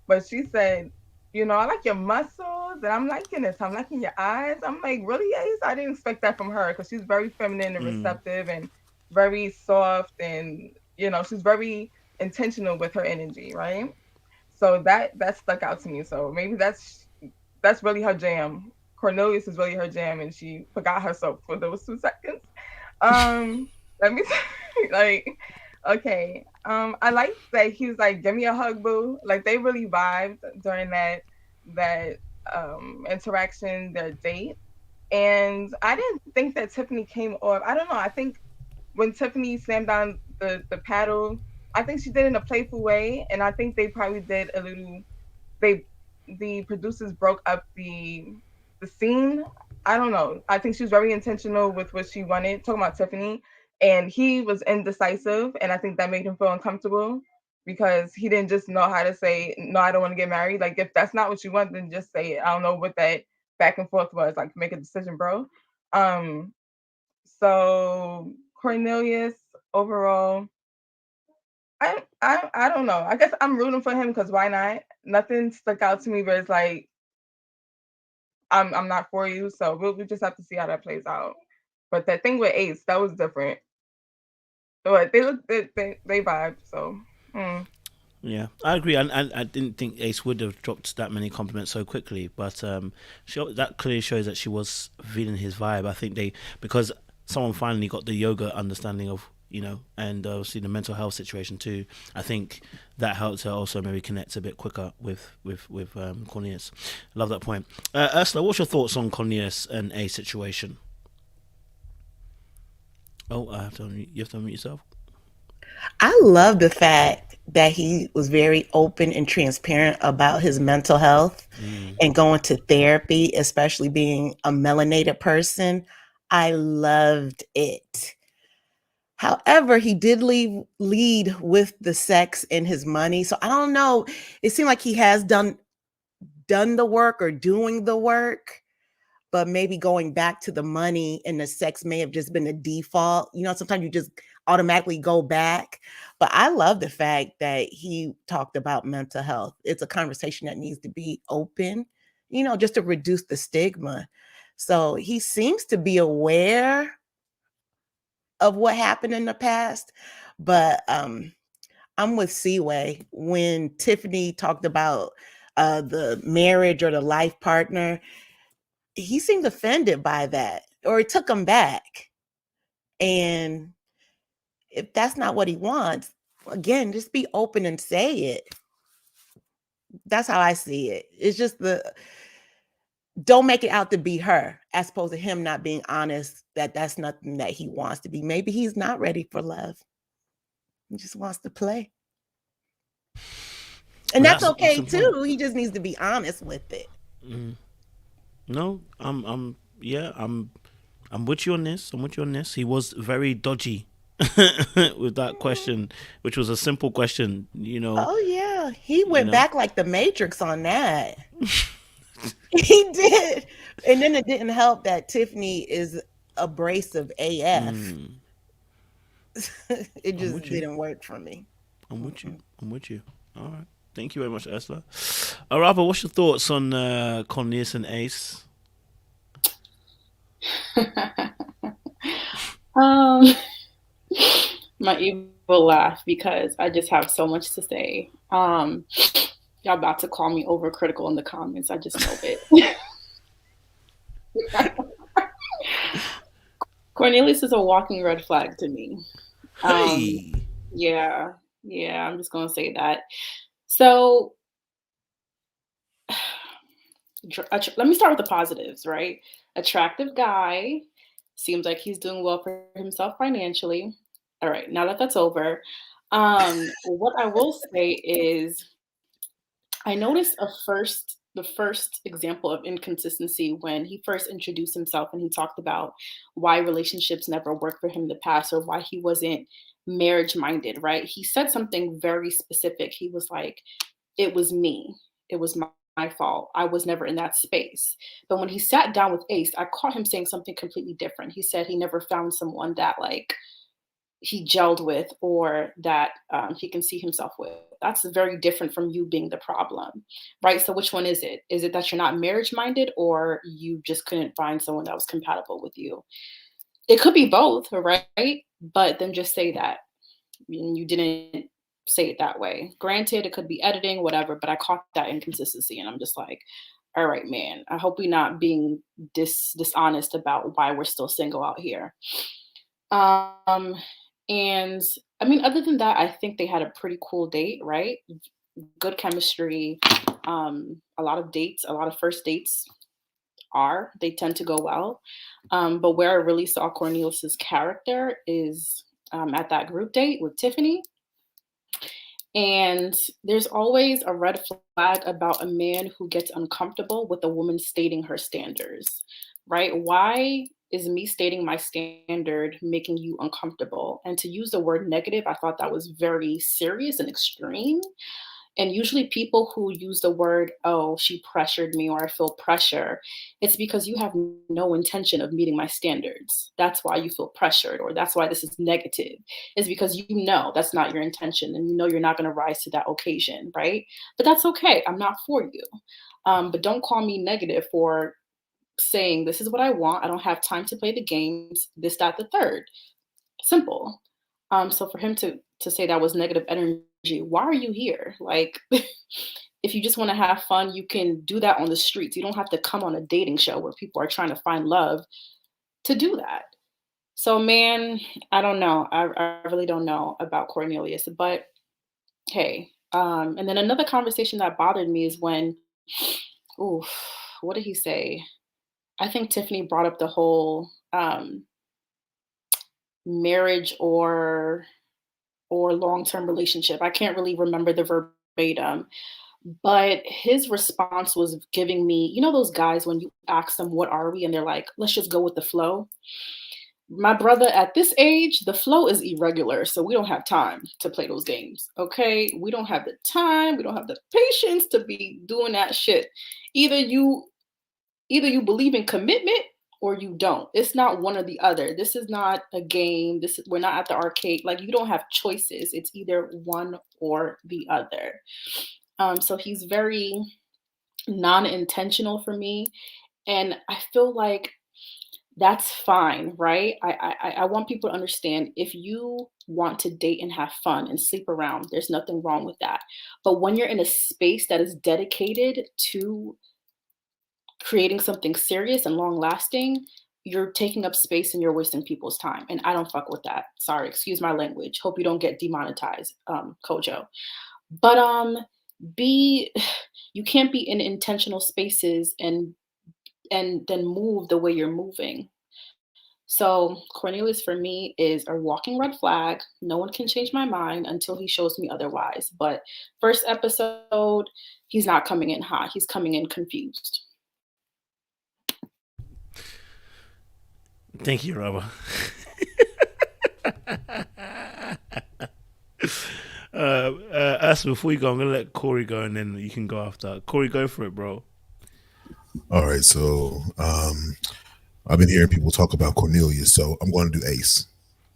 But she said, I like your muscles and I'm liking this. I'm liking your eyes. I'm like, really, Ace? I didn't expect that from her because she's very feminine and receptive and very soft and, she's very intentional with her energy, right? So that stuck out to me. So maybe that's really her jam. Cornelius is really her jam, and she forgot herself for those 2 seconds. Let me say, okay. I like that he was like, "Give me a hug, boo." Like they really vibed during that interaction, their date, And I didn't think that Tiffany came off. I don't know. I think when Tiffany slammed down the paddle, I think she did it in a playful way, and I think they probably did a little. The producers broke up the scene. I don't know. I think she was very intentional with what she wanted. Talking about Tiffany, and he was indecisive, and I think that made him feel uncomfortable because he didn't just know how to say no. I don't want to get married. Like if that's not what you want, then just say it. I don't know what that back and forth was like. Make a decision, bro. So Cornelius overall, I don't know. I guess I'm rooting for him because why not? Nothing stuck out to me, but it's like I'm not for you. So we just have to see how that plays out. But that thing with Ace, that was different. But they vibe. So. Yeah, I agree. I didn't think Ace would have dropped that many compliments so quickly, but that clearly shows that she was feeling his vibe. I think because someone finally got the yoga understanding of, and obviously the mental health situation too. I think that helped her also maybe connect a bit quicker with Cornelius. Love that point. Ursula, what's your thoughts on Cornelius and Ace situation? Oh, you have to unmute yourself. I love the fact that he was very open and transparent about his mental health and going to therapy, especially being a melanated person. I loved it. However, he did lead with the sex and his money. So I don't know. It seemed like he has done the work or doing the work, but maybe going back to the money and the sex may have just been the default. Sometimes you just automatically go back. But I love the fact that he talked about mental health. It's a conversation that needs to be open, just to reduce the stigma. So he seems to be aware of what happened in the past. But I'm with Seaway when Tiffany talked about the marriage or the life partner. He seemed offended by that, or it took him back. And if that's not what he wants, again, just be open and say it. That's how I see it. It's just don't make it out to be her, as opposed to him not being honest that that's nothing that he wants to be. Maybe he's not ready for love. He just wants to play. And that's okay too. He just needs to be honest with it. No, I'm with you on this. He was very dodgy with that question, which was a simple question, Oh yeah, he went back like the Matrix on that. He did, and then it didn't help that Tiffany is abrasive AF. It just didn't work for me. I'm with you. All right. Thank you very much, Ursula. Araba, what's your thoughts on Cornelius and Ace? My evil laugh because I just have so much to say. Y'all about to call me overcritical in the comments. I just know it. Cornelius is a walking red flag to me. Yeah, I'm just gonna say that. So let me start with the positives, right? Attractive guy, seems like he's doing well for himself financially. All right, now that that's over, what I will say is I noticed the first example of inconsistency when he first introduced himself and he talked about why relationships never worked for him in the past or why he wasn't marriage minded, right? He said something very specific. He was like, it was me. It was my fault. I was never in that space. But when he sat down with Ace, I caught him saying something completely different. He said he never found someone that like he gelled with or that he can see himself with. That's very different from you being the problem, right? So which one is it? Is it that you're not marriage minded or you just couldn't find someone that was compatible with you? It could be both, right? But then just say that. You didn't say it that way. Granted, it could be editing, whatever, but I caught that inconsistency and I'm just like, all right, man, I hope we're not being dishonest about why we're still single out here. And I mean, other than that, I think they had a pretty cool date, right? Good chemistry, a lot of dates, a lot of first dates are. They tend to go well. But where I really saw Cornelius's character is at that group date with Tiffany. And there's always a red flag about a man who gets uncomfortable with a woman stating her standards, right? Why is me stating my standard making you uncomfortable? And to use the word negative, I thought that was very serious and extreme. And usually people who use the word, oh, she pressured me or I feel pressure, it's because you have no intention of meeting my standards. That's why you feel pressured, or that's why this is negative. It's because you know that's not your intention and you know you're not going to rise to that occasion, right? But that's okay. I'm not for you. But don't call me negative for saying this is what I want. I don't have time to play the games, this, that, the third. Simple. So for him to say that was negative energy, why are you here? Like, if you just want to have fun, you can do that on the streets. You don't have to come on a dating show where people are trying to find love to do that. So, man, I don't know. I really don't know about Cornelius. But hey, and then another conversation that bothered me is when, what did he say? I think Tiffany brought up the whole marriage or long-term relationship. I can't really remember the verbatim, but his response was giving me, you know, those guys when you ask them, what are we? And they're like, let's just go with the flow. My brother, at this age, the flow is irregular. So we don't have time to play those games. Okay. We don't have the time. We don't have the patience to be doing that shit. Either you believe in commitment or you don't. It's not one or the other. This is not a game. We're not at the arcade. Like, you don't have choices. It's either one or the other. So he's very non-intentional for me. And I feel like that's fine, right? I want people to understand, if you want to date and have fun and sleep around, there's nothing wrong with that. But when you're in a space that is dedicated to creating something serious and long lasting, you're taking up space and you're wasting people's time. And I don't fuck with that. Sorry, excuse my language. Hope you don't get demonetized, Kojo. But you can't be in intentional spaces and then move the way you're moving. So Cornelius for me is a walking red flag. No one can change my mind until he shows me otherwise. But first episode, he's not coming in hot. He's coming in confused. Thank you, Robert. Before you go, I'm gonna let Corey go, and then you can go after. Corey, go for it, bro. All right, so I've been hearing people talk about Cornelius, so I'm going to do Ace.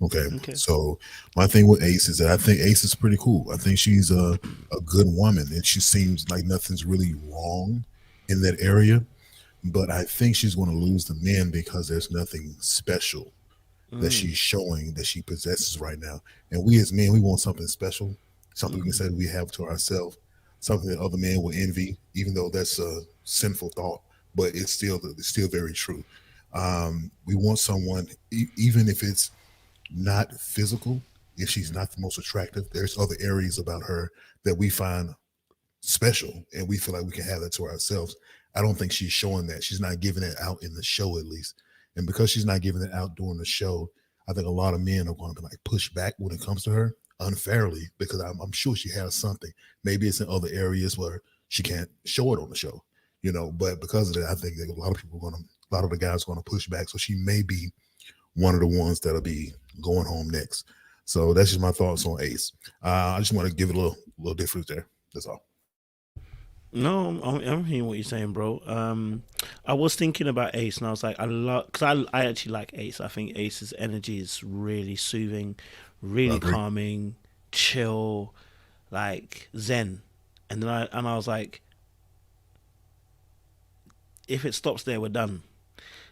Okay. So my thing with Ace is that I think Ace is pretty cool. I think she's a good woman, and she seems like nothing's really wrong in that area. But I think she's going to lose the men because there's nothing special that she's showing that she possesses right now. And we as men, we want something special, something we can say we have to ourselves, something that other men will envy, even though that's a sinful thought, but it's still very true. We want someone, even if it's not physical, if she's not the most attractive, there's other areas about her that we find special and we feel like we can have that to ourselves. I don't think she's showing that. She's not giving it out in the show, at least. And because she's not giving it out during the show, I think a lot of men are going to be like push back when it comes to her unfairly, because I'm sure she has something. Maybe it's in other areas where she can't show it on the show, you know. But because of that, I think that a lot of the guys are going to push back. So she may be one of the ones that'll be going home next. So that's just my thoughts on Ace. I just want to give it a little difference there. That's all. No, I'm hearing what you're saying, bro. I was thinking about Ace, and I was like, because I actually like Ace. I think Ace's energy is really soothing, really calming, chill, like zen. And then I was like, if it stops there, we're done.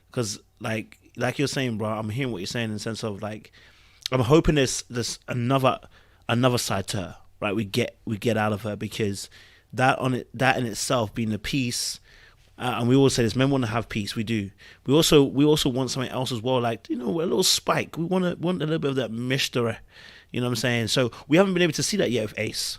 Because like you're saying, bro, I'm hearing what you're saying in the sense of like, I'm hoping there's another side to her, right? We get out of her, because that in itself being the peace, and we always say this: men want to have peace. We do. We also want something else as well, like, you know, a little spike. We want a little bit of that mystery. You know what I'm saying? So we haven't been able to see that yet with Ace.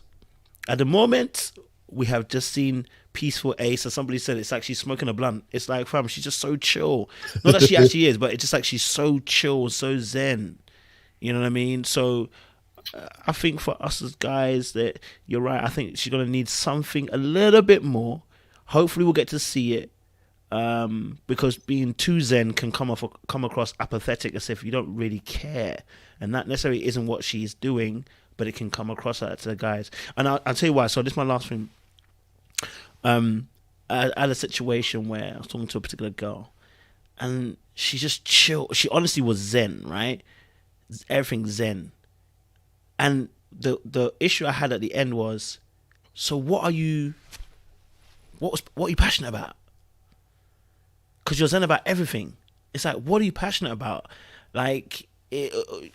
At the moment, we have just seen peaceful Ace, as somebody said, it's like she's smoking a blunt. It's like, fam, she's just so chill. Not that she actually is, but it's just like she's so chill, so zen. You know what I mean? So I think for us as guys, that you're right. I think she's gonna need something a little bit more. Hopefully, we'll get to see it. Because being too zen can come across apathetic, as if you don't really care, and that necessarily isn't what she's doing. But it can come across that to the guys. And I'll tell you why. So this is my last thing. I had a situation where I was talking to a particular girl, and she just chill. She honestly was zen, right? Everything zen. And the issue I had at the end was, so what are you passionate about? Because you're zen about everything. It's like, what are you passionate about? Like,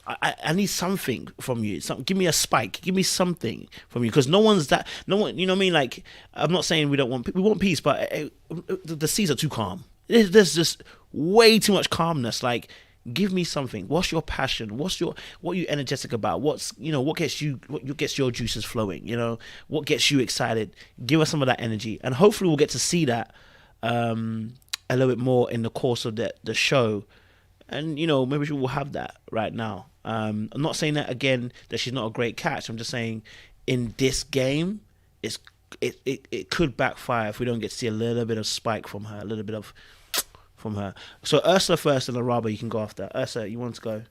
I need something from you. Give me a spike. Give me something from you. Because no one. You know what I mean? Like, I'm not saying we want peace, but the seas are too calm. There's just way too much calmness. Like, give me something. What's your passion? What are you energetic about? What gets your juices flowing? You know, what gets you excited? Give us some of that energy, and hopefully we'll get to see that a little bit more in the course of the show. And, you know, maybe she will have that right now. I'm not saying that, again, that she's not a great catch. I'm just saying in this game, it could backfire if we don't get to see a little bit of spike from her, from her. So Ursula first, and Araba, you can go after. Ursula, you want to go?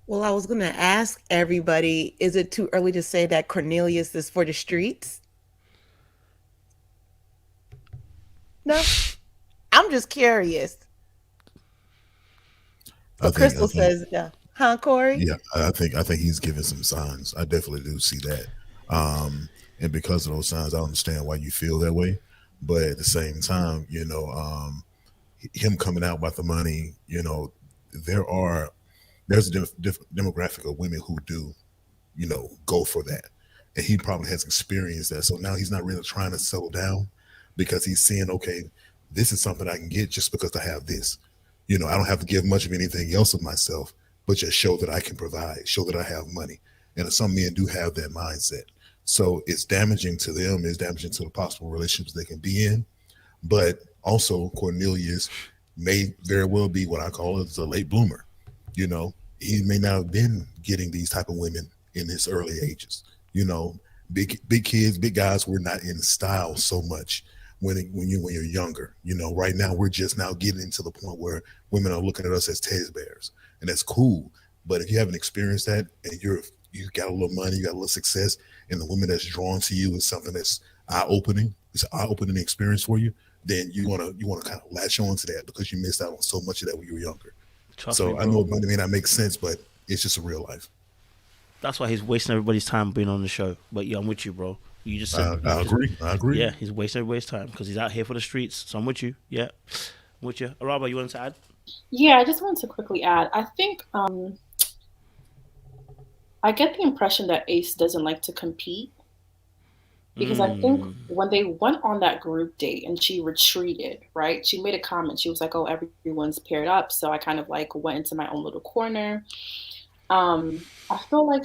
Well, I was going to ask everybody, is it too early to say that Cornelius is for the streets? No? I'm just curious. But Crystal says, yeah. Huh, Corey? Yeah, I think he's giving some signs. I definitely do see that. And because of those signs, I understand why you feel that way. But at the same time, you know, him coming out about the money, you know, there's a demographic of women who do, you know, go for that. And he probably has experienced that. So now he's not really trying to settle down because he's seeing, okay, this is something I can get just because I have this. You know, I don't have to give much of anything else of myself, but just show that I can provide, show that I have money. And some men do have that mindset. So it's damaging to them, it's damaging to the possible relationships they can be in. But also Cornelius may very well be what I call as a late bloomer. You know, he may not have been getting these type of women in his early ages. You know, big kids, big guys were not in style so much when you're younger. You know, right now we're just now getting to the point where women are looking at us as teddy bears, and that's cool. But if you haven't experienced that and you got a little money, you got a little success, and the woman that's drawn to you is something that's eye-opening, it's an eye-opening experience for you, then you want to kind of latch on to that because you missed out on so much of that when you were younger. So I know money may not make sense, but it's just a real life. That's why he's wasting everybody's time being on the show. But yeah, I'm with you, bro. You just said, I agree. Yeah, he's wasting everybody's time because he's out here for the streets. So I'm with you. Yeah, I'm with you. Araba, you wanted to add? Yeah, I just wanted to quickly add. I think I get the impression that Ace doesn't like to compete because I think when they went on that group date and she retreated, right? She made a comment. She was like, "Oh, everyone's paired up," so I kind of like went into my own little corner. I feel like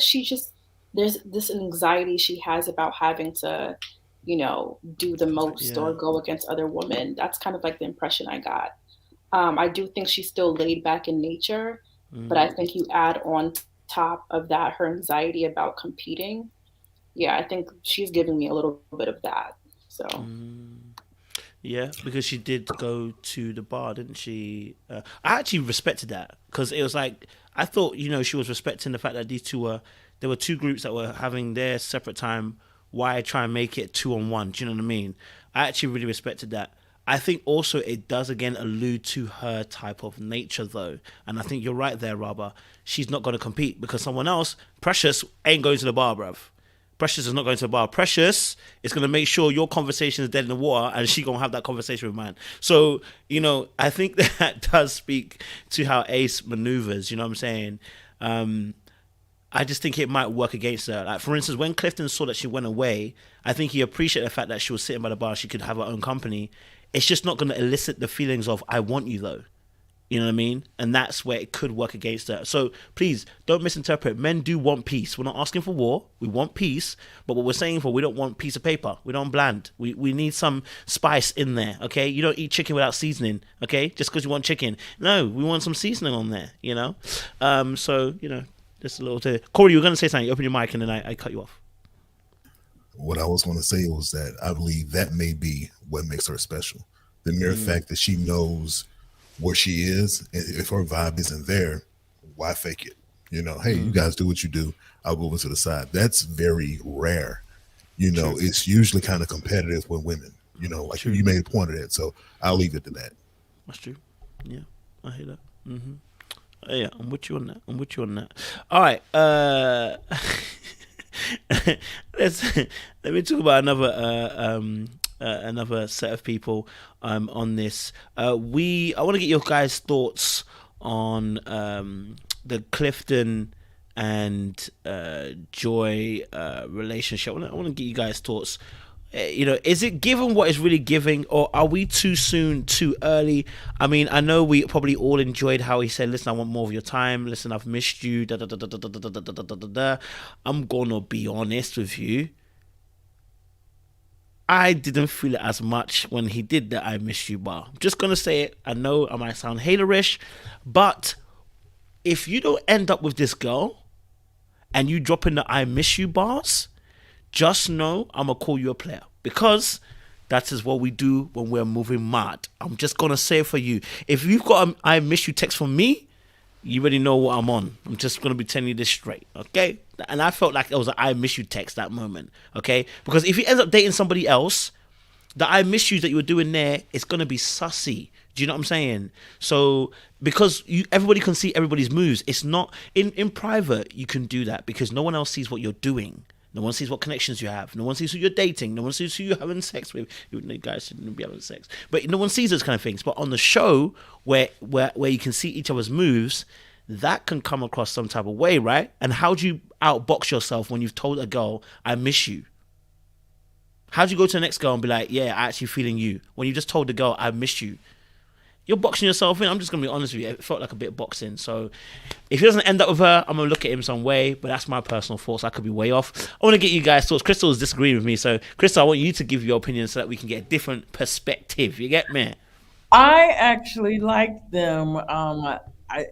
there's this anxiety she has about having to, you know, do the most or go against other women. That's kind of like the impression I got. I do think she's still laid back in nature, but I think you add on top of that her anxiety about competing. Yeah, I think she's giving me a little bit of that. So. Yeah, because she did go to the bar, didn't she? I actually respected that because it was like, I thought, you know, she was respecting the fact that there were two groups that were having their separate time. Why try and make it 2-on-1? Do you know what I mean? I actually really respected that. I think also it does again allude to her type of nature though. And I think you're right there, Rabba. She's not going to compete because someone else, Precious, ain't going to the bar, bruv. Precious is not going to the bar. Precious is going to make sure your conversation is dead in the water and she going to have that conversation with mine. So, you know, I think that does speak to how Ace maneuvers, you know what I'm saying? I just think it might work against her. Like, for instance, when Clifton saw that she went away, I think he appreciated the fact that she was sitting by the bar, she could have her own company. It's just not going to elicit the feelings of, I want you though. You know what I mean? And that's where it could work against her. So please don't misinterpret. Men do want peace. We're not asking for war. We want peace. But what we're saying we don't want piece of paper. We don't bland. We need some spice in there, okay? You don't eat chicken without seasoning, okay? Just because you want chicken. No, we want some seasoning on there, you know? So, you know, just a little bit. Corey, you were going to say something. You open your mic and then I cut you off. What I was going to say was that I believe that may be what makes her special. The mere fact that she knows where she is, and if her vibe isn't there, why fake it? You know, hey, you guys do what you do. I'll go over to the side. That's very rare. You know, it's usually kind of competitive with women. You know, like you made a point of that. So I'll leave it to that. That's true. Yeah, I hear that. Yeah, I'm with you on that. All right. Let me talk about another set of people on this. I want to get your guys' thoughts on the Clifton and Joy relationship. I want to get you guys' thoughts. You know, is it given what is really giving, or are we too soon, too early? I mean, I know we probably all enjoyed how he said, listen, I want more of your time. Listen, I've missed you. I'm gonna be honest with you. I didn't feel it as much when he did the I miss you bar. I'm just gonna say it. I know I might sound haterish, but if you don't end up with this girl and you drop in the I miss you bars, just know I'm going to call you a player, because that is what we do when we're moving mad. I'm just going to say it for you. If you've got an I miss you text from me, you already know what I'm on. I'm just going to be telling you this straight, okay? And I felt like it was an I miss you text that moment, okay? Because if he ends up dating somebody else, the I miss yous that you were doing there, it's going to be sussy. Do you know what I'm saying? So, because everybody can see everybody's moves, it's not... In private, you can do that because no one else sees what you're doing. No one sees what connections you have. No one sees who you're dating. No one sees who you're having sex with. You guys shouldn't be having sex. But no one sees those kind of things. But on the show, where you can see each other's moves, that can come across some type of way, right? And how do you outbox yourself when you've told a girl, I miss you? How do you go to the next girl and be like, yeah, I actually feeling you? When you just told the girl, I miss you. You're boxing yourself in. I'm just going to be honest with you. It felt like a bit of boxing. So if he doesn't end up with her, I'm going to look at him some way. But that's my personal thoughts. I could be way off. I want to get you guys' thoughts. Crystal is disagreeing with me. So, Crystal, I want you to give your opinion so that we can get a different perspective. You get me? I actually liked them.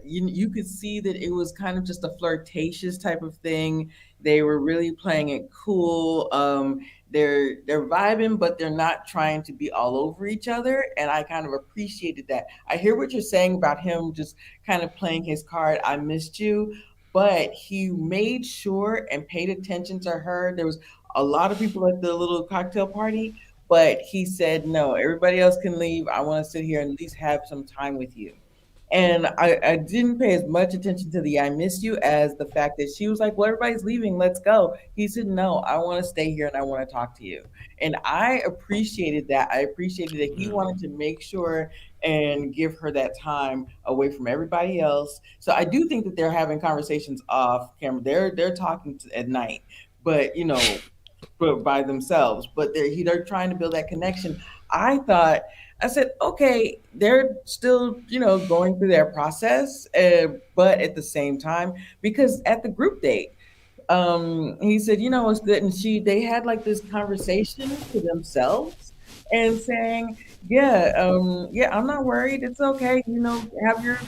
You could see that it was kind of just a flirtatious type of thing. They were really playing it cool. They're vibing, but they're not trying to be all over each other. And I kind of appreciated that. I hear what you're saying about him just kind of playing his card, I missed you, but he made sure and paid attention to her. There was a lot of people at the little cocktail party, but he said, no, everybody else can leave. I want to sit here and at least have some time with you. And I didn't pay as much attention to the I miss you as the fact that she was like, well, everybody's leaving, let's go. He said, no, I want to stay here and I want to talk to you. And I appreciated that. I appreciated that he wanted to make sure and give her that time away from everybody else. So I do think that they're having conversations off camera. They're talking at night, but but by themselves, but they're trying to build that connection. I said, okay, they're still, going through their process, but at the same time, because at the group date, he said, it's good. And they had like this conversation to themselves and saying, yeah, I'm not worried. It's okay. Have your,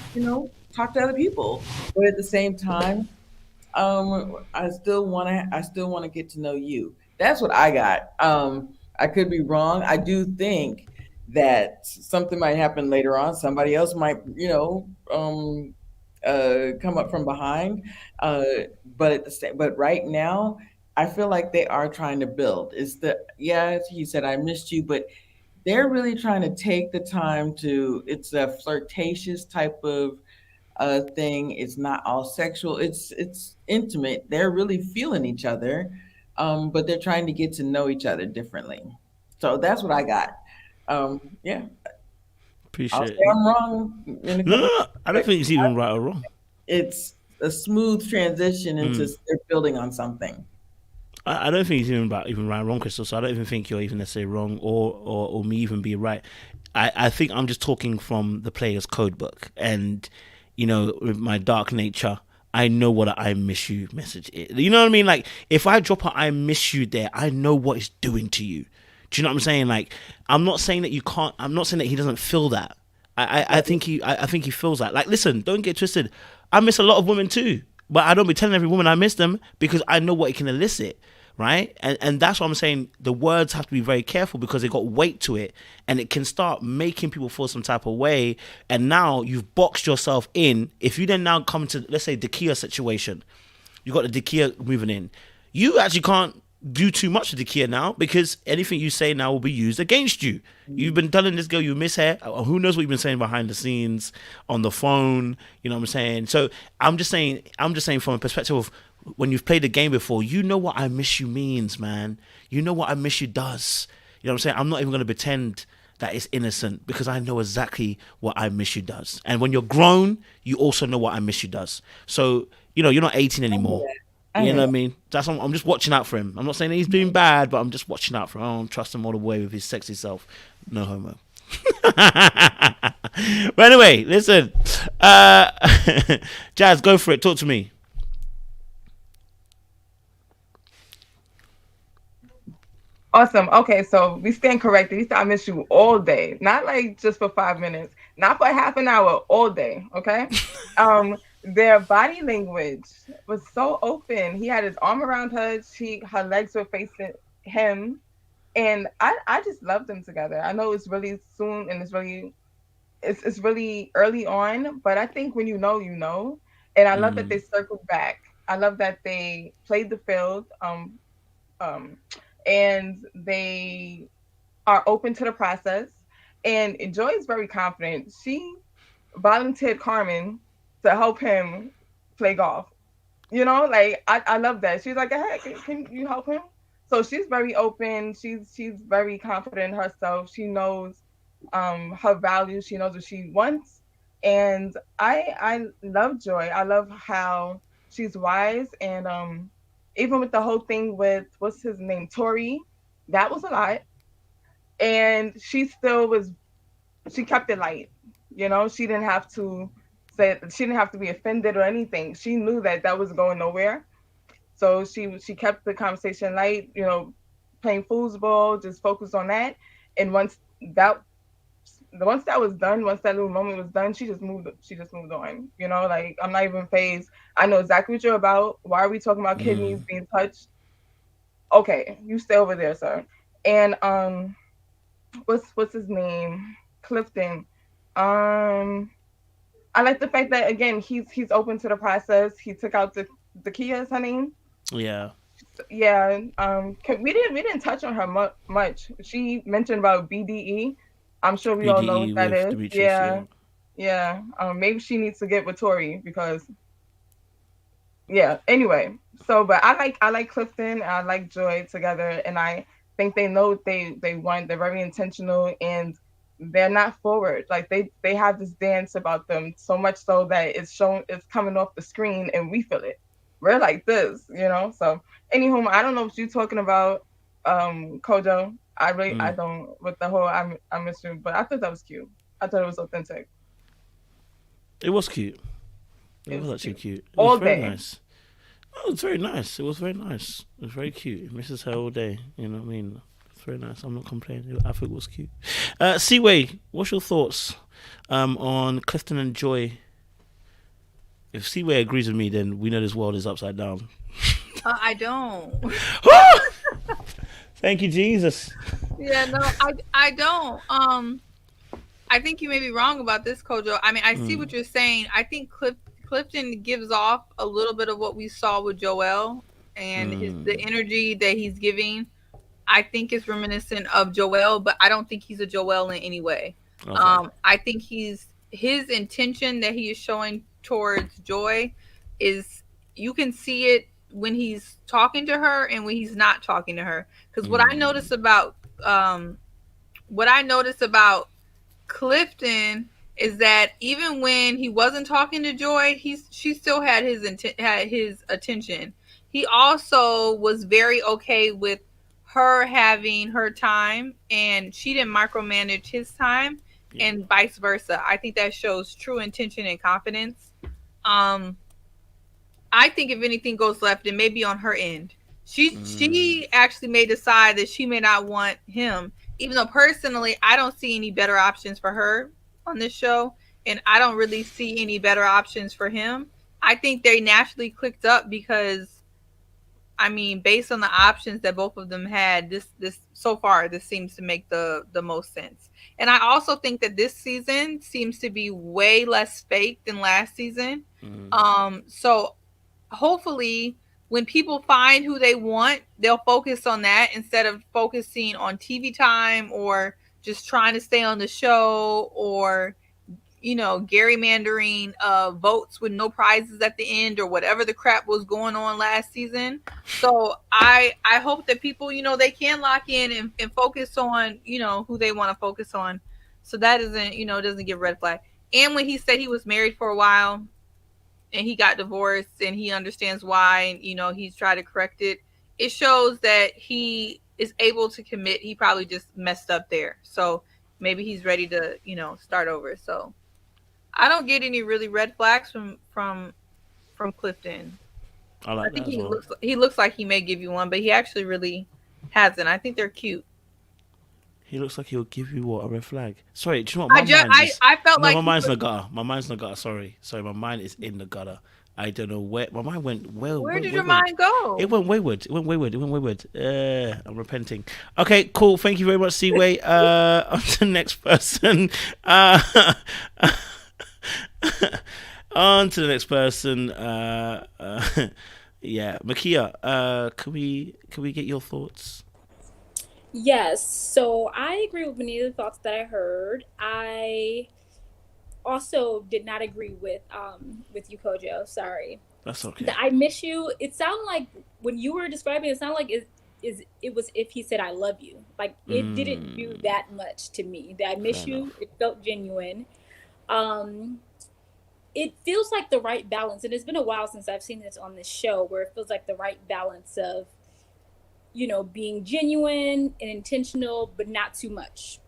talk to other people. But at the same time, I still want to get to know you. That's what I got. I could be wrong. I do think that something might happen later on. Somebody else might, come up from behind. But right now, I feel like they are trying to build. He said, I missed you, but they're really trying to take the time it's a flirtatious type of thing. It's not all sexual. It's intimate. They're really feeling each other, but they're trying to get to know each other differently. So that's what I got. Yeah. Appreciate it. I'm wrong. No. I don't think it's even right or wrong. It's a smooth transition into they're building on something. I don't think it's even right or wrong, Crystal. So I don't even think you're even necessarily wrong or me even be right. I think I'm just talking from the player's code book, and with my dark nature, I know what an I miss you message is. You know what I mean? Like, if I drop an I miss you there, I know what it's doing to you. Do you know what I'm saying? Like, I'm not saying that you can't. I'm not saying that he doesn't feel that. I think he feels that. Like, listen, don't get twisted. I miss a lot of women too, but I don't be telling every woman I miss them because I know what it can elicit. Right? And that's what I'm saying. The words have to be very careful because they got weight to it, and it can start making people feel some type of way. And now you've boxed yourself in. If you then now come to, let's say, Dakia situation, you got the Dakia moving in. You actually can't do too much with Dakia now because anything you say now will be used against you. You've been telling this girl you miss her. Who knows what you've been saying behind the scenes, on the phone. You know what I'm saying? So I'm just saying from a perspective of, when you've played the game before, you know what I miss you means, man. You know what I miss you does. You know what I'm saying? I'm not even going to pretend that it's innocent because I know exactly what I miss you does. And when you're grown, you also know what I miss you does. So, you're not 18 anymore. You know what I mean? I'm just watching out for him. I'm not saying that he's doing bad, but I'm just watching out for him. I don't trust him all the way with his sexy self. No homo. But anyway, listen. Jazz, go for it. Talk to me. Awesome. Okay, so we stand corrected. He said, I miss you all day. Not like just for 5 minutes. Not for half an hour, all day. Okay? Their body language was so open. He had his arm around her. Her legs were facing him. And I just loved them together. I know it's really soon and it's really early on, but I think when you know, you know. And I love that they circled back. I love that they played the field. And they are open to the process. And Joy is very confident. She volunteered Carmen to help him play golf. Like, I love that. She's like, hey, can you help him? So she's very open. She's very confident in herself. She knows her values. She knows what she wants. And I love Joy. I love how she's wise, and even with the whole thing with, what's his name, Tori, that was a lot. And she kept it light. She didn't have to be offended or anything. She knew that was going nowhere. So she kept the conversation light, playing foosball, just focused on that. And once that was done, once that little moment was done, she just moved on. Like, I'm not even phased. I know exactly what you're about. Why are we talking about kidneys being touched? Okay, you stay over there, sir. And what's his name? Clifton. I like the fact that, again, he's open to the process. He took out the Kia, is her name? Yeah. Yeah. We didn't touch on her much. She mentioned about BDE. I'm sure we all know what that is. Demetrius, yeah. Maybe she needs to get with Tori because. Yeah. Anyway, but I like Clifton and I like Joy together, and I think they know what they want. They're very intentional and they're not forward. Like, they have this dance about them, so much so that it's coming off the screen and we feel it. We're like this, So anywho, I don't know what you're talking about, Kojo. I don't, with the whole I miss you, but I thought that was cute. I thought it was authentic. It was cute. It was actually cute. It all was very day. nice. Oh, it was very nice. It was very nice. It was very cute. It misses her all day. You know what I mean? It's very nice. I'm not complaining. I think it was cute. Seaway, what's your thoughts on Clifton and Joy? If Seaway agrees with me, then we know this world is upside down. I don't. Thank you, Jesus. Yeah, no, I don't. I think you may be wrong about this, Kojo. I mean, I see what you're saying. I think Clifton gives off a little bit of what we saw with Joel, and the energy that he's giving, I think is reminiscent of Joel, but I don't think he's a Joel in any way. Okay. I think his intention that he is showing towards Joy is, you can see it when he's talking to her and when he's not talking to her. Because what I notice about Clifton is that even when he wasn't talking to Joy, she still had his attention. He also was very okay with her having her time, and she didn't micromanage his time. and vice versa. I think that shows true intention and confidence. I think if anything goes left, it may be on her end. She actually may decide that she may not want him, even though personally I don't see any better options for her on this show, and I don't really see any better options for him. I think they naturally clicked up because, I mean, based on the options that both of them had, this so far, this seems to make the most sense. And I also think that this season seems to be way less fake than last season. So hopefully when people find who they want, they'll focus on that instead of focusing on TV time or just trying to stay on the show, or gerrymandering votes with no prizes at the end, or whatever the crap was going on last season. So I hope that people, they can lock in and focus on, who they want to focus on. So that doesn't give red flag. And when he said he was married for a while and he got divorced and he understands why, and, he's tried to correct it, it shows that he is able to commit. He probably just messed up there. So maybe he's ready to, start over. So I don't get any really red flags from Clifton. I think he looks like he may give you one, but he actually really hasn't. I think they're cute. He looks like he'll give you what, a red flag? Sorry, do you know what? I felt like my mind's in the gutter. My mind's in the gutter. Sorry, my mind is in the gutter. I don't know where my mind went. Where did your mind go? It went wayward. I'm repenting. Okay, cool. Thank you very much, Seaway. On to the next person. On to the next person. Yeah, Makia. Can we get your thoughts? Yes. So I agree with many of the thoughts that I heard. I also did not agree with you, Kojo. Sorry. That's okay. The I miss you. It sounded like when you were describing it, sounded like it was if he said I love you. Like it didn't do that much to me. The I miss you. Enough. It felt genuine. It feels like the right balance, and it's been a while since I've seen this on this show, where it feels like the right balance of, being genuine and intentional, but not too much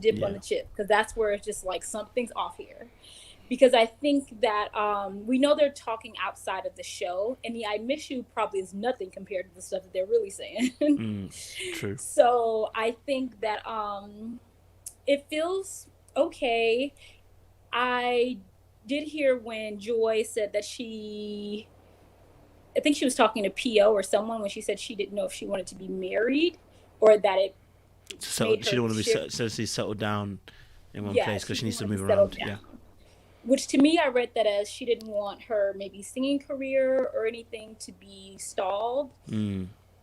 dip on the chip, because that's where it's just like something's off here. Because I think that we know they're talking outside of the show, and the I miss you probably is nothing compared to the stuff that they're really saying. True. So I think that it feels okay. I did hear when Joy said that I think she was talking to PO or someone when she said she didn't know if she wanted to be married, or that it she didn't want to be settled down in one place because she needs to move around. Yeah. Which to me, I read that as she didn't want her maybe singing career or anything to be stalled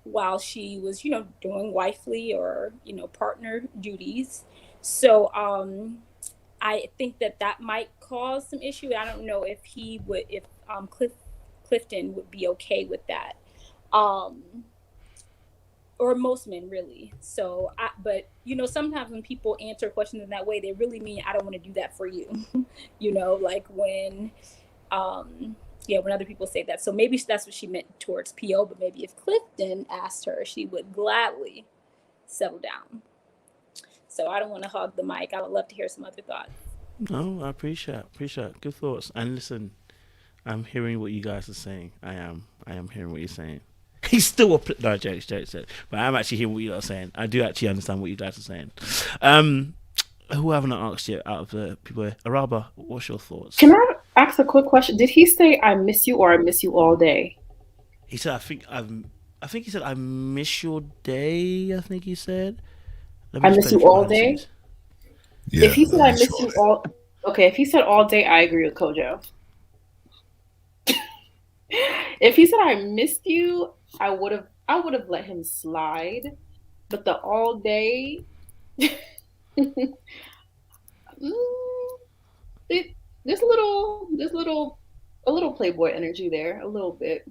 while she was, doing wifely or, partner duties. So I think that might cause some issue. I don't know if Clifton would be okay with that. Or most men really. So, but sometimes when people answer questions in that way, they really mean, I don't want to do that for you. Like when, when other people say that. So maybe that's what she meant towards PO, but maybe if Clifton asked her, she would gladly settle down. So I don't want to hog the mic. I would love to hear some other thoughts. No, I appreciate good thoughts. And listen, I'm hearing what you guys are saying. I am hearing what you're saying. He's still no jokes, but I'm actually hearing what you guys are saying. I do actually understand what you guys are saying. Who haven't I asked yet out of the people here? Araba, what's your thoughts? Can I ask a quick question? Did he say I miss you or I miss you all day? He said I think he said I miss your day. I think he said I miss you all day. Yeah, if he said I miss you all, okay. If he said all day, I agree with Kojo. If he said I missed you, I would have let him slide. But the all day, there's a little Playboy energy there, a little bit.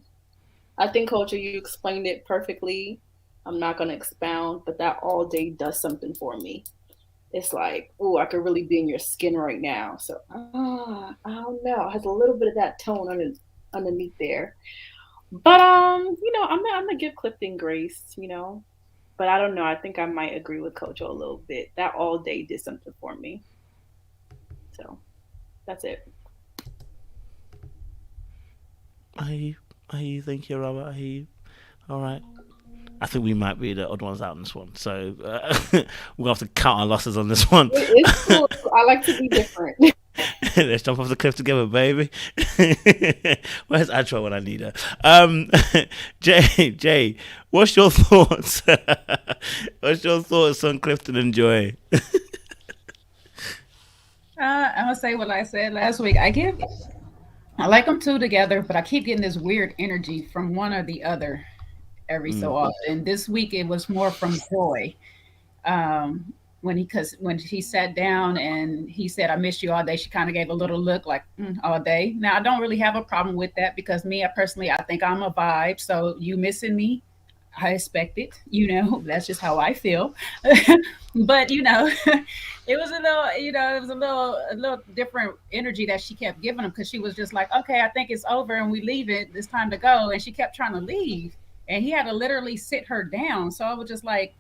I think, Kojo, you explained it perfectly. I'm not gonna expound, but that all day does something for me. It's like, oh, I could really be in your skin right now. So, I don't know. It has a little bit of that tone underneath there. But, I'm gonna give Clifton grace, But I don't know. I think I might agree with Kojo a little bit. That all day did something for me. So that's it. I hear you. Thank you, Robert. I hear you. All right. I think we might be the odd ones out in this one. So we'll have to count our losses on this one. It's cool. I like to be different. Let's jump off the cliff together, baby. Where's Adra when I need her? Jay, what's your thoughts? What's your thoughts on Clifton and Joy? I'm gonna say what I said last week. I like them two together, but I keep getting this weird energy from one or the other every so often. This week it was more from Joy. When she sat down and he said, "I missed you all day," she kind of gave a little look like all day. Now I don't really have a problem with that because I think I'm a vibe. So you missing me, I expect it. That's just how I feel. But it was a little different energy that she kept giving him because she was just like, "Okay, I think it's over and we leave it. It's time to go." And she kept trying to leave, and he had to literally sit her down. So I was just like,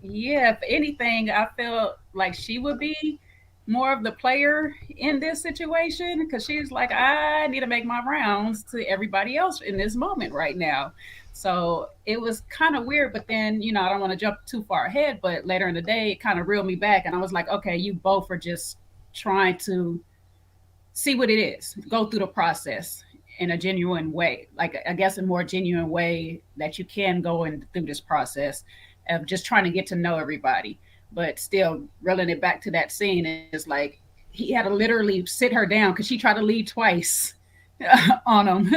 yeah, if anything, I feel like she would be more of the player in this situation because she's like, I need to make my rounds to everybody else in this moment right now. So it was kind of weird, but then, I don't want to jump too far ahead, but later in the day, it kind of reeled me back. And I was like, okay, you both are just trying to see what it is, go through the process in a genuine way, like I guess a more genuine way that you can go through this process of just trying to get to know everybody, but still reeling it back to that scene. It's like he had to literally sit her down because she tried to leave twice on him.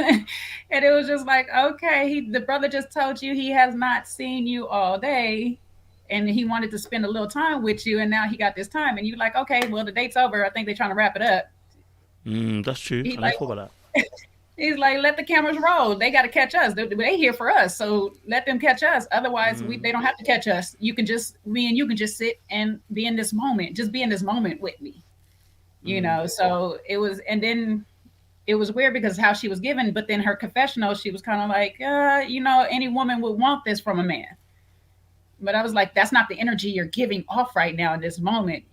And it was just like, okay, the brother just told you he has not seen you all day and he wanted to spend a little time with you, and now he got this time, and you're like, okay, well, the date's over. I think they're trying to wrap it up. That's true. I thought about that. He's like, let the cameras roll. They got to catch us. They here for us, so let them catch us. Otherwise, they don't have to catch us. Me and you can just sit and be in this moment. Just be in this moment with me, So it was, and then it was weird because how she was given. But then her confessional, she was kind of like, any woman would want this from a man. But I was like, that's not the energy you're giving off right now in this moment,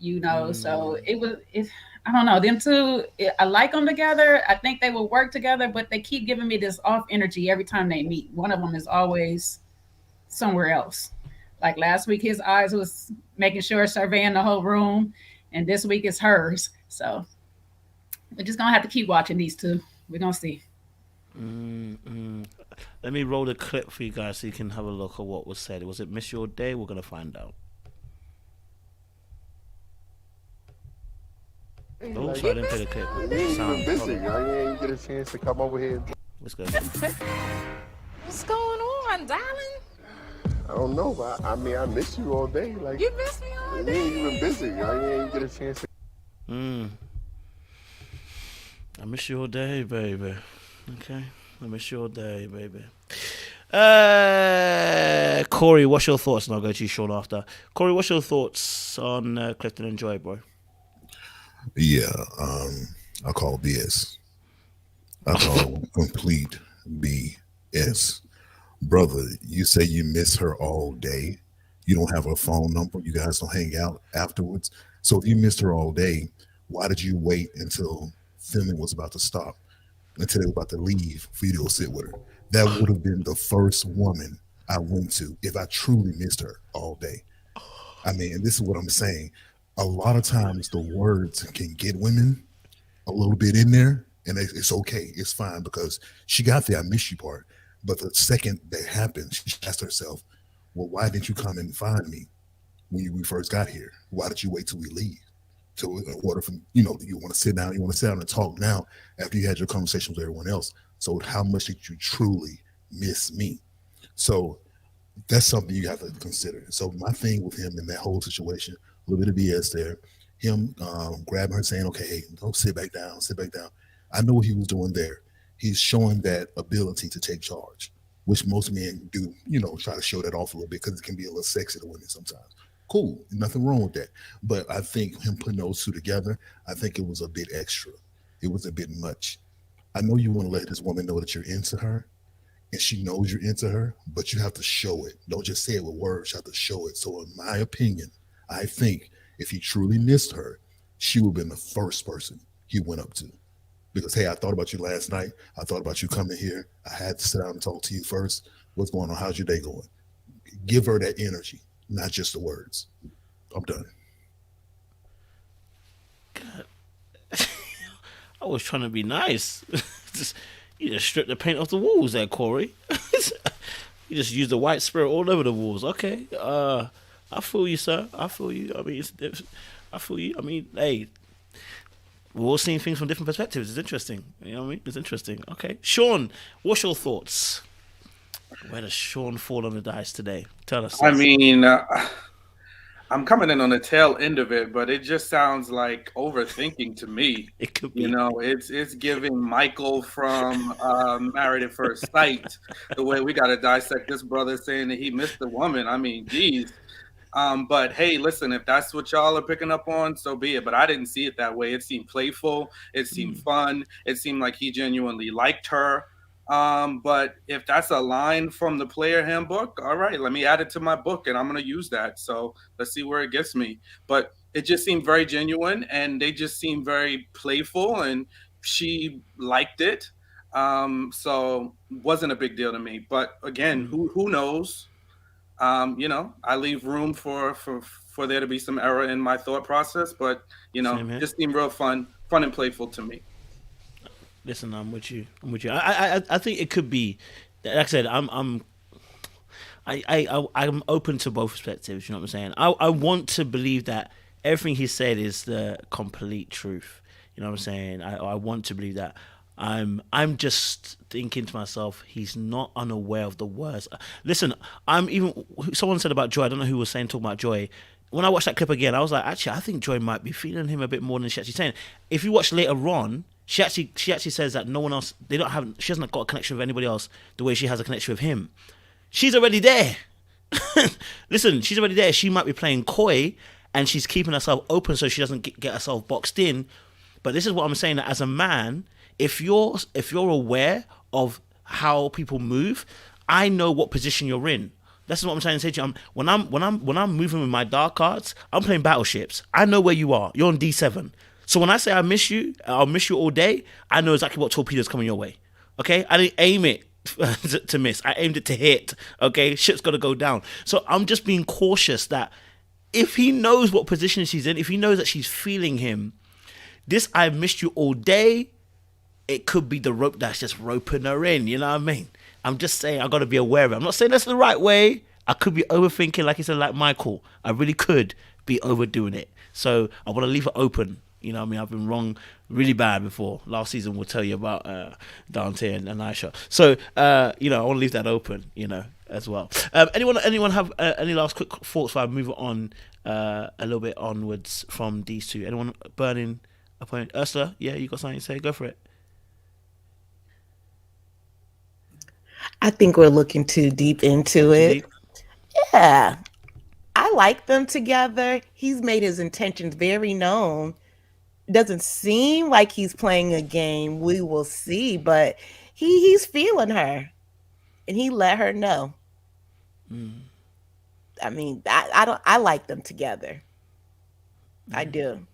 So it's. I don't know. Them two, I like them together. I think they will work together, but they keep giving me this off energy every time they meet. One of them is always somewhere else. Like last week, his eyes was making sure surveying the whole room, and this week it's hers. So we're just going to have to keep watching these two. We're going to see. Let me roll the clip for you guys so you can have a look at what was said. Was it Miss Your Day? We're going to find out. Oh, sorry, I didn't play the clip. You ain't busy. You ain't get a chance to come over here. Let's go. What's going on, darling? I don't know, but I miss you all day. Like You miss me all day? You ain't even busy. You ain't get a chance to. I miss you all day, baby. Okay, I miss you all day, baby. Corey, what's your thoughts? And I'll go to you, Sean, after. Corey, what's your thoughts on Clifton and Joy, bro? Yeah, I call BS. I call complete BS. Brother, you say you miss her all day. You don't have her phone number. You guys don't hang out afterwards. So if you missed her all day, why did you wait until filming was about to stop, until they were about to leave for you to go sit with her? That would have been the first woman I went to if I truly missed her all day. And this is what I'm saying. A lot of times the words can get women a little bit in there, and it's okay. It's fine because she got the I miss you part. But the second that happened, she asked herself, well, why didn't you come and find me when we first got here? Why did you wait till we leave? In order for, you want to sit down, and talk now after you had your conversation with everyone else. So how much did you truly miss me? So that's something you have to consider. So my thing with him in that whole situation, a little bit of BS there, him grabbing her saying, okay, hey, don't sit back down. I know what he was doing there. He's showing that ability to take charge, which most men do, try to show that off a little bit because it can be a little sexy to women sometimes. Cool, nothing wrong with that. But I think him putting those two together, I think it was a bit extra. It was a bit much. I know you want to let this woman know that you're into her, and she knows you're into her, but you have to show it. Don't just say it with words, you have to show it. So in my opinion, I think if he truly missed her, she would have been the first person he went up to. Because, hey, I thought about you last night. I thought about you coming here. I had to sit down and talk to you first. What's going on? How's your day going? Give her that energy, not just the words. I'm done. God. I was trying to be nice. You just stripped the paint off the walls there, Corey. You just used the white spirit all over the walls. Okay. I feel you, sir. I feel you. I mean, I feel you. I mean, hey, we're all seeing things from different perspectives. It's interesting. You know what I mean? It's interesting. Okay. Sean, what's your thoughts? Where does Sean fall on the dice today? Tell us. I mean, I'm coming in on the tail end of it, but it just sounds like overthinking to me. It could be. You know, it's giving Michael from Married at First Sight, the way we got to dissect this brother saying that he missed the woman. I mean, geez. But hey, listen, if that's what y'all are picking up on, so be it. But I didn't see it that way. It seemed playful. It seemed fun. It seemed like he genuinely liked her. But if that's a line from the player handbook, all right, let me add it to my book and I'm going to use that. So let's see where it gets me. But it just seemed very genuine and they just seemed very playful and she liked it. So wasn't a big deal to me. But again, who knows? You know, I leave room for there to be some error in my thought process, but you know, just seemed real fun and playful to me. Listen, I'm with you. I think it could be. Like I said, I'm open to both perspectives. You know what I'm saying? I want to believe that everything he said is the complete truth. You know what I'm saying? I want to believe that. I'm just thinking to myself, he's not unaware of the words. Listen, someone said about Joy, I don't know who was talking about Joy. When I watched that clip again, I was like, actually, I think Joy might be feeling him a bit more than she's actually saying. If you watch later on, she actually says that no one else, she hasn't got a connection with anybody else the way she has a connection with him. She's already there. Listen, she's already there. She might be playing coy and she's keeping herself open so she doesn't get herself boxed in. But this is what I'm saying, that as a man, if you're aware of how people move, I know what position you're in. That's what I'm trying to say to you. When I'm moving with my dark cards, I'm playing battleships. I know where you are. You're on D7. So when I say I miss you, I'll miss you all day, I know exactly what torpedo's coming your way. Okay? I didn't aim it to miss. I aimed it to hit. Okay? Shit's got to go down. So I'm just being cautious that if he knows what position she's in, if he knows that she's feeling him, this I missed you all day, it could be the rope that's just roping her in. You know what I mean? I'm just saying I got to be aware of it. I'm not saying that's the right way. I could be overthinking, like he said, like Michael. I really could be overdoing it. So I want to leave it open. You know what I mean? I've been wrong really bad before. Last season we'll tell you about Dante and Aisha. So, you know, I want to leave that open, you know, as well. Anyone have any last quick thoughts before I move on a little bit onwards from these two? Anyone burning a point? Ursula, yeah, you got something to say? Go for it. I think we're looking too deep into it. Yeah. I like them together. He's made his intentions very known. Doesn't seem like he's playing a game. We will see, but he's feeling her, and he let her know. I mean, I like them together. I do.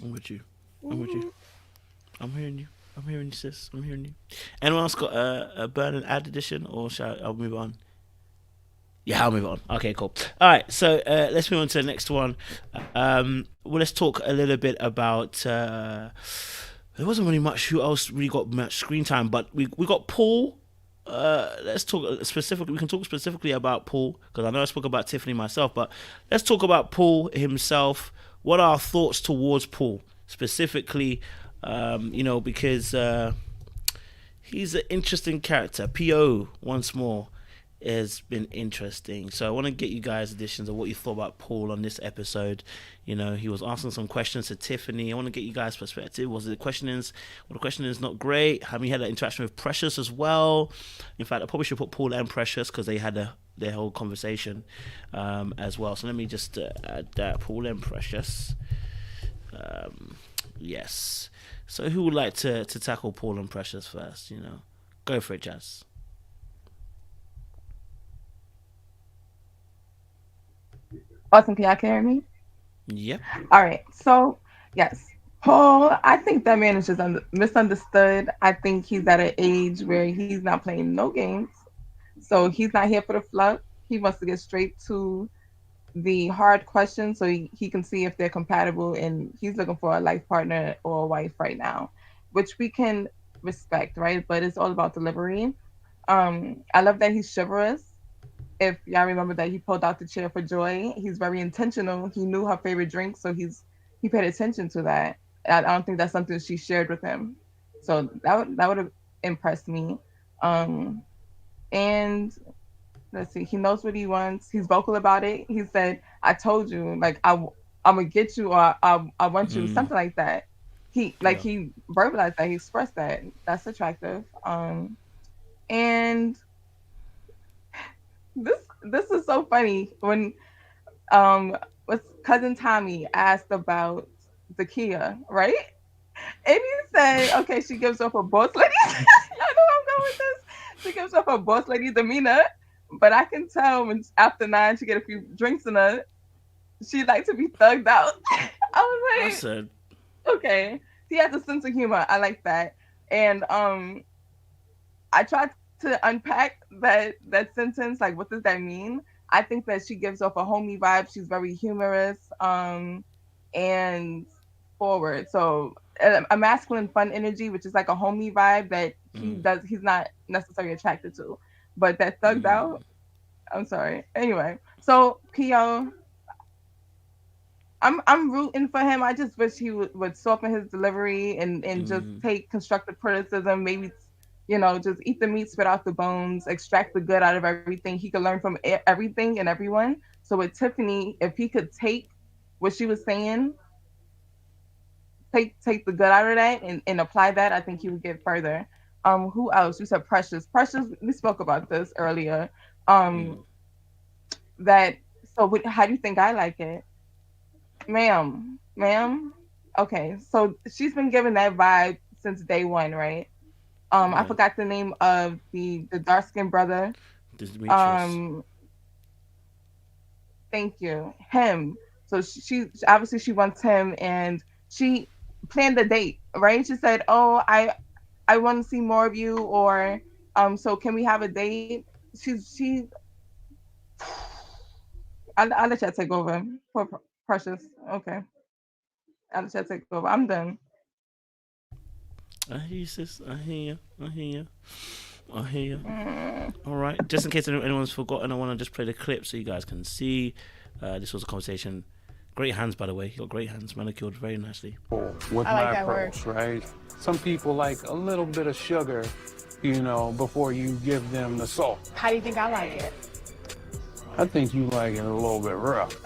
I'm with you. I'm hearing you. I'm hearing you, sis. I'm hearing you. Anyone else got a burning ad edition, or I'll move on? Yeah, I'll move on. Okay, cool. All right, so let's move on to the next one. Well, let's talk a little bit about. There wasn't really much who else really got much screen time, but we got Paul. Let's talk specifically. We can talk specifically about Paul because I know I spoke about Tiffany myself, but let's talk about Paul himself. What are our thoughts towards Paul specifically? You know, because he's an interesting character. PO once more has been interesting. So I want to get you guys additions of what you thought about Paul on this episode. You know, he was asking some questions to Tiffany. I want to get you guys' perspective. Was it the questionings? Well, the questioning is not great. Have you had that interaction with Precious as well? In fact, I probably should put Paul and Precious because they had their whole conversation as well. So let me just add that. Paul and Precious. Yes. So who would like to tackle Paul and Precious first? You know, go for it, Jazz. Awesome, can y'all hear me? Yep. All right. So, yes. Paul, I think that man is just misunderstood. I think he's at an age where he's not playing no games. So he's not here for the fluff. He wants to get straight to the hard questions so he can see if they're compatible, and he's looking for a life partner or a wife right now, which we can respect, right? But it's all about delivery. I love that he's chivalrous. If y'all remember that he pulled out the chair for Joy, he's very intentional. He knew her favorite drink, so he paid attention to that. I don't think that's something she shared with him. So that would have impressed me. And let's see, he knows what he wants. He's vocal about it. He said, "I told you, like I'm gonna get you, or I want you," something like that. He verbalized that. He expressed that. That's attractive. And this is so funny when what's cousin Tommy asked about Dakia, right? And he said, okay, she gives off a boss lady. I know I'm going with this. She gives off a boss lady demeanor, but I can tell when after 9 she get a few drinks in her, she like to be thugged out. I was like, I said, okay, he has a sense of humor. I like that, and I tried to unpack that sentence. Like, what does that mean? I think that she gives off a homey vibe. She's very humorous, and forward. So a masculine fun energy, which is like a homey vibe that he's not necessarily attracted to. But that thugged out, I'm sorry. Anyway, so P.O., I'm rooting for him. I just wish he would soften his delivery and just take constructive criticism. Maybe, just eat the meat, spit out the bones, extract the good out of everything. He could learn from everything and everyone. So with Tiffany, if he could take what she was saying, take the good out of that and apply that, I think he would get further. Who else? You said Precious. Precious, we spoke about this earlier. That, so how do you think I like it? Ma'am. Okay, so she's been given that vibe since day one, right? I forgot the name of the dark-skinned brother. Demetrius. Thank you. Him. So she obviously she wants him, and she planned a date, right? She said, "Oh, I want to see more of you," or so can we have a date? I'll let y'all take over. Poor Precious. Okay. I'll let y'all take over. I'm done. I hear you, sis. I hear you. All right. Just in case anyone's forgotten, I want to just play the clip so you guys can see. This was a conversation. Great hands, by the way. You got great hands, manicured very nicely. With my approach, right? Some people like a little bit of sugar, before you give them the salt. How do you think I like it? I think you like it a little bit rough.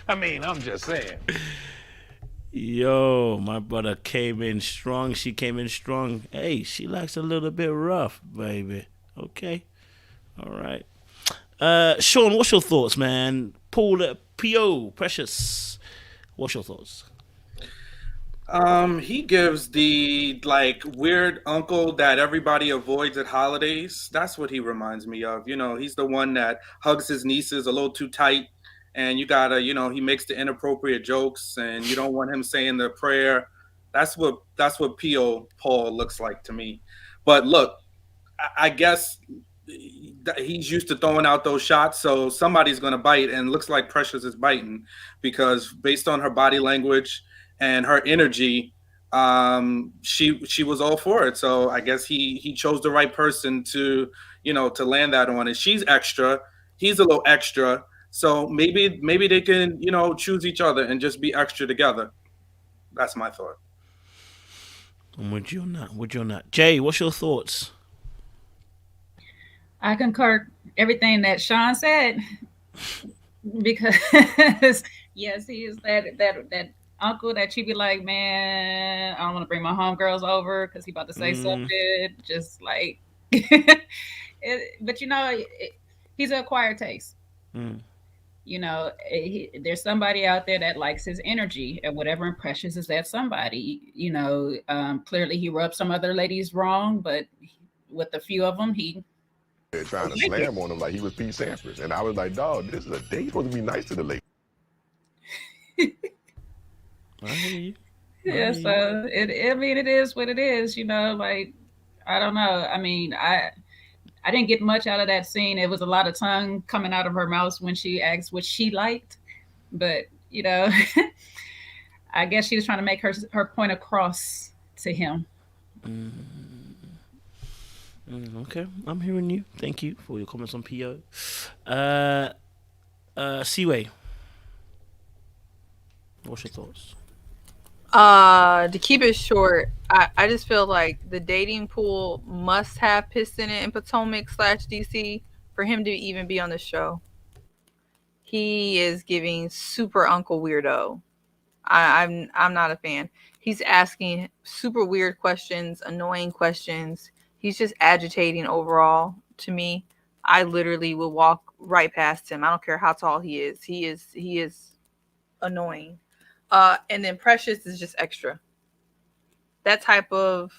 I mean, I'm just saying. Yo, my brother came in strong. She came in strong. Hey, she likes a little bit rough, baby. Okay. All right. Sean, what's your thoughts, man? Paul, P.O., Precious, what's your thoughts? He gives the weird uncle that everybody avoids at holidays. That's what he reminds me of. He's the one that hugs his nieces a little too tight, and you gotta, he makes the inappropriate jokes, and you don't want him saying the prayer. That's what P.O. Paul looks like to me. But look, I guess he's used to throwing out those shots, so somebody's gonna bite, and it looks like Precious is biting because based on her body language and her energy, she was all for it. So I guess he chose the right person to to land that on. And she's extra, he's a little extra. So maybe they can choose each other and just be extra together. That's my thought. I'm with you on that. Jay, what's your thoughts? I concur everything that Sean said because yes, he is that uncle that you be like, man, I don't want to bring my homegirls over because he about to say something just like but he's an acquired taste. There's somebody out there that likes his energy, and whatever Precious is that somebody. Clearly he rubbed some other ladies wrong, but with a few of them they're trying to slam on him like he was Pete Sampras, and I was like, dog, this is a date. You're supposed to be nice to the lady. I hear you. Yeah, so I mean, it is what it is, you know. Like, I don't know. I mean, I didn't get much out of that scene. It was a lot of tongue coming out of her mouth when she asked what she liked, but you know, I guess she was trying to make her point across to him. Okay, I'm hearing you. Thank you for your comments on PO. Seaway, what's your thoughts? To keep it short, I just feel like the dating pool must have Piston in Potomac / DC for him to even be on the show. He is giving super Uncle Weirdo. I'm not a fan. He's asking super weird questions, annoying questions. He's just agitating overall to me. I literally will walk right past him. I don't care how tall he is. He is annoying. And then Precious is just extra. That type of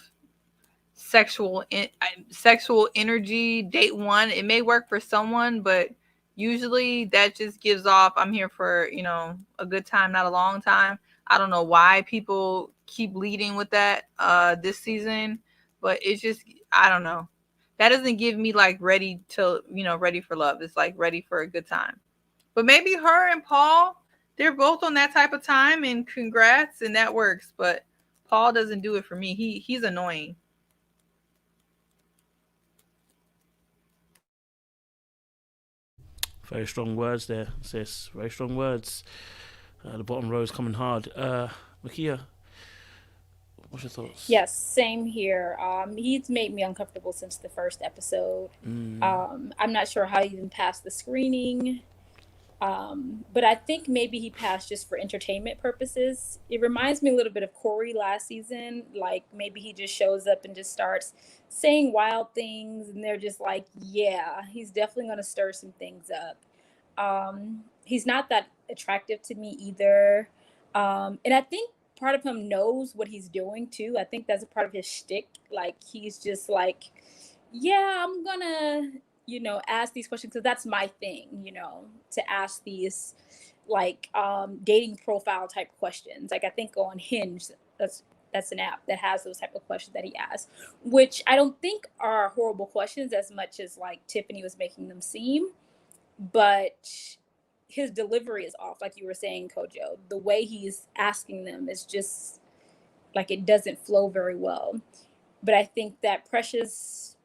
sexual energy, date one, it may work for someone, but usually that just gives off, I'm here for, a good time, not a long time. I don't know why people keep leading with that this season, but it's just, I don't know. That doesn't give me like ready for love. It's like ready for a good time. But maybe her and Paul, they're both on that type of time, and congrats, and that works. But Paul doesn't do it for me. He's annoying. Very strong words there, sis. Very strong words. The bottom row is coming hard. Makia, what's your thoughts? Yes, same here. He's made me uncomfortable since the first episode. I'm not sure how he even passed the screening. But I think maybe he passed just for entertainment purposes. It reminds me a little bit of Corey last season. Like maybe he just shows up and just starts saying wild things, and they're just like, yeah, he's definitely going to stir some things up. He's not that attractive to me either. And I think part of him knows what he's doing too. I think that's a part of his shtick. Like he's just like, yeah, I'm gonna ask these questions because that's my thing, to ask these like dating profile type questions. Like I think on Hinge, that's an app that has those type of questions that he asks, which I don't think are horrible questions as much as like Tiffany was making them seem, but his delivery is off, like you were saying, Kojo. The way he's asking them is just like it doesn't flow very well. But I think that Precious's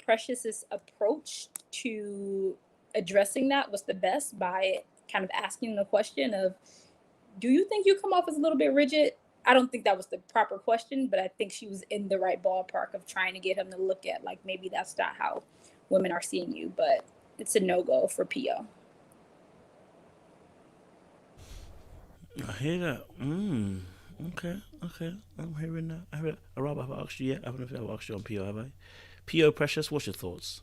approach to addressing that was the best by kind of asking the question of, do you think you come off as a little bit rigid? I don't think that was the proper question, but I think she was in the right ballpark of trying to get him to look at like maybe that's not how women are seeing you, but it's a no-go for PO. I hear that. Okay. I'm hearing that. Rob, have I asked you yet? I don't know if I've asked you on PO, have I? PO Precious, what's your thoughts?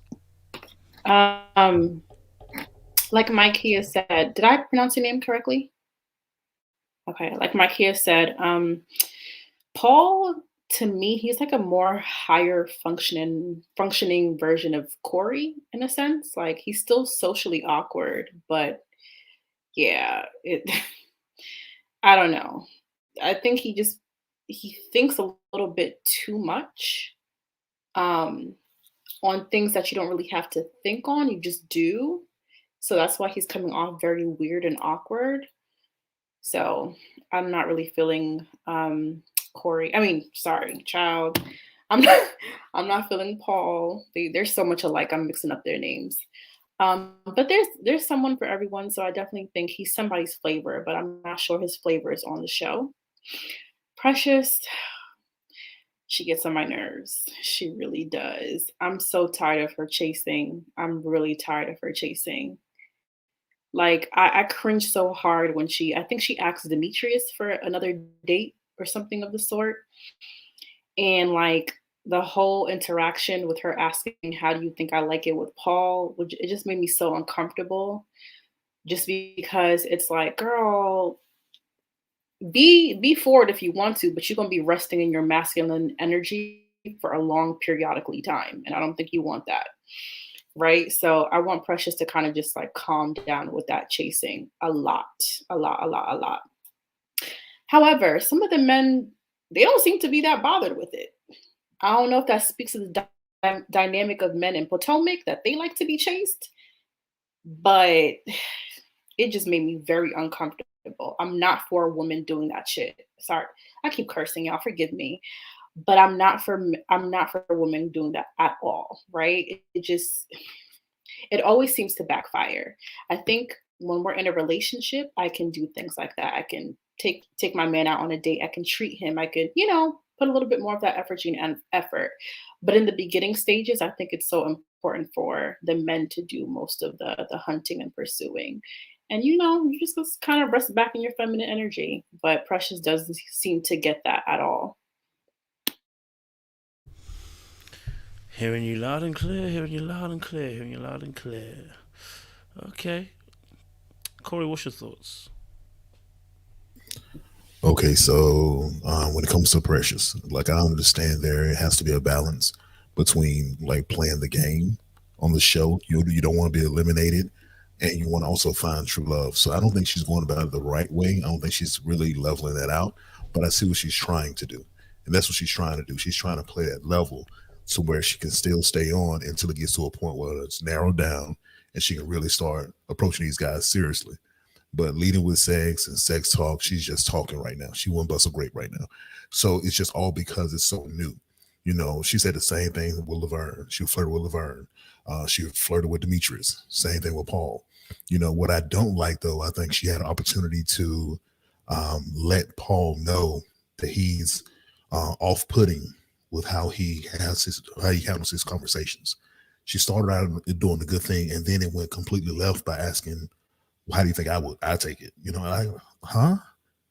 Like Micaiah said, did I pronounce your name correctly? Okay, like Micaiah said, Paul, to me, he's like a more higher functioning version of Corey in a sense. Like he's still socially awkward, but yeah, I don't know. I think he thinks a little bit too much on things that you don't really have to think on, you just do. So that's why he's coming off very weird and awkward. So I'm not really feeling Corey. I mean, sorry, child. I'm not feeling Paul. They're so much alike. I'm mixing up their names. But there's someone for everyone. So I definitely think he's somebody's flavor, but I'm not sure his flavor is on the show. Precious, she gets on my nerves. She really does. I'm so tired of her chasing. I'm really tired of her chasing. Like I cringe so hard when I think she asked Demetrius for another date or something of the sort. And like the whole interaction with her asking, how do you think I like it with Paul? It just made me so uncomfortable. Just because it's like, girl, be forward if you want to, but you're going to be resting in your masculine energy for a long periodically time. And I don't think you want that. Right. So I want Precious to kind of just like calm down with that chasing a lot. However, some of the men, they don't seem to be that bothered with it. I don't know if that speaks to the dynamic of men in Potomac, that they like to be chased, but it just made me very uncomfortable. I'm not for a woman doing that shit. Sorry, I keep cursing, y'all. Forgive me, but I'm not for a woman doing that at all. Right? It always seems to backfire. I think when we're in a relationship, I can do things like that. I can take my man out on a date. I can treat him. I could, put a little bit more of that effort. But in the beginning stages, I think it's so important for the men to do most of the hunting and pursuing. And you just kind of rest back in your feminine energy. But Precious doesn't seem to get that at all. Hearing you loud and clear, hearing you loud and clear, hearing you loud and clear. Okay. Corey, what's your thoughts? Okay, so when it comes to Precious, like I understand there has to be a balance between like playing the game on the show. You don't want to be eliminated, and you want to also find true love. So I don't think she's going about it the right way. I don't think she's really leveling that out, but I see what she's trying to do, and that's what she's trying to do. She's trying to play that level to where she can still stay on until it gets to a point where it's narrowed down and she can really start approaching these guys seriously. But leading with sex and sex talk, she's just talking right now. She wouldn't bust a grape right now. So it's just all because it's so new. She said the same thing with Laverne. She flirted with Laverne. She flirted with Demetrius. Same thing with Paul. What I don't like, though, I think she had an opportunity to let Paul know that he's off-putting with how he handles his conversations. She started out doing the good thing, and then it went completely left by asking, how do you think I take it?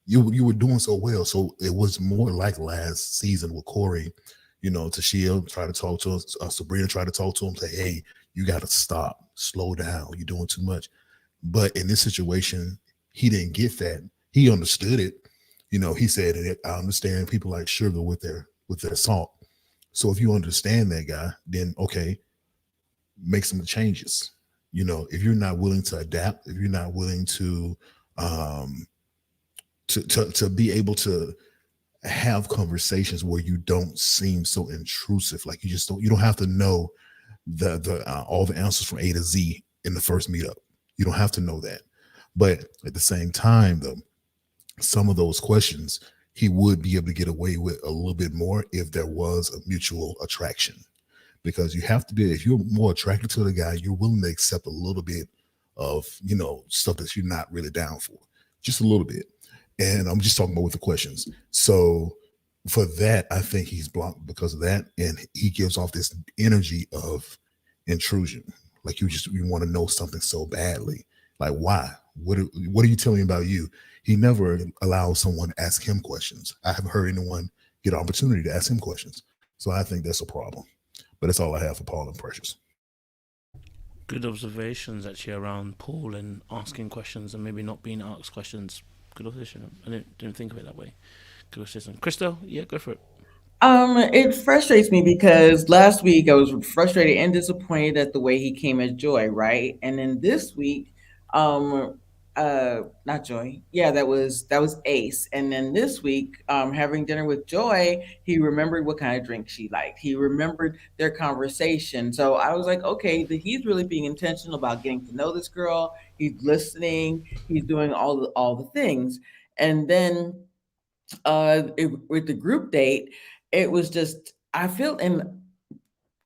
You were doing so well. So it was more like last season with Corey, Tashia tried to talk to us, Sabrina tried to talk to him, say, hey, you got to stop, slow down, you're doing too much. But in this situation, he didn't get that. He understood it. He said, I understand people like sugar with their salt. So if you understand that, guy, then okay, make some changes. If you're not willing to adapt, if you're not willing to be able to have conversations where you don't seem so intrusive, like you don't have to know the all the answers from A to Z in the first meetup. You don't have to know that. But at the same time, though, some of those questions he would be able to get away with a little bit more if there was a mutual attraction. Because you have to be, if you're more attracted to the guy, you're willing to accept a little bit of, stuff that you're not really down for, just a little bit. And I'm just talking about with the questions. So for that, I think he's blocked because of that. And he gives off this energy of intrusion. Like you want to know something so badly. Like, why? What are you telling me about you? He never allows someone to ask him questions. I haven't heard anyone get an opportunity to ask him questions. So I think that's a problem. But that's all I have for Paul and Precious. Good observations actually around Paul and asking questions and maybe not being asked questions. Good observation. I didn't think of it that way. Good observation. Crystal, yeah, go for it. It frustrates me because last week I was frustrated and disappointed at the way he came as Joy, right? And then this week, not Joy. Yeah, that was Ace. And then this week, having dinner with Joy, he remembered what kind of drink she liked. He remembered their conversation. So I was like, okay, he's really being intentional about getting to know this girl. He's listening. He's doing all the things. And then with the group date, it was just, I feel, and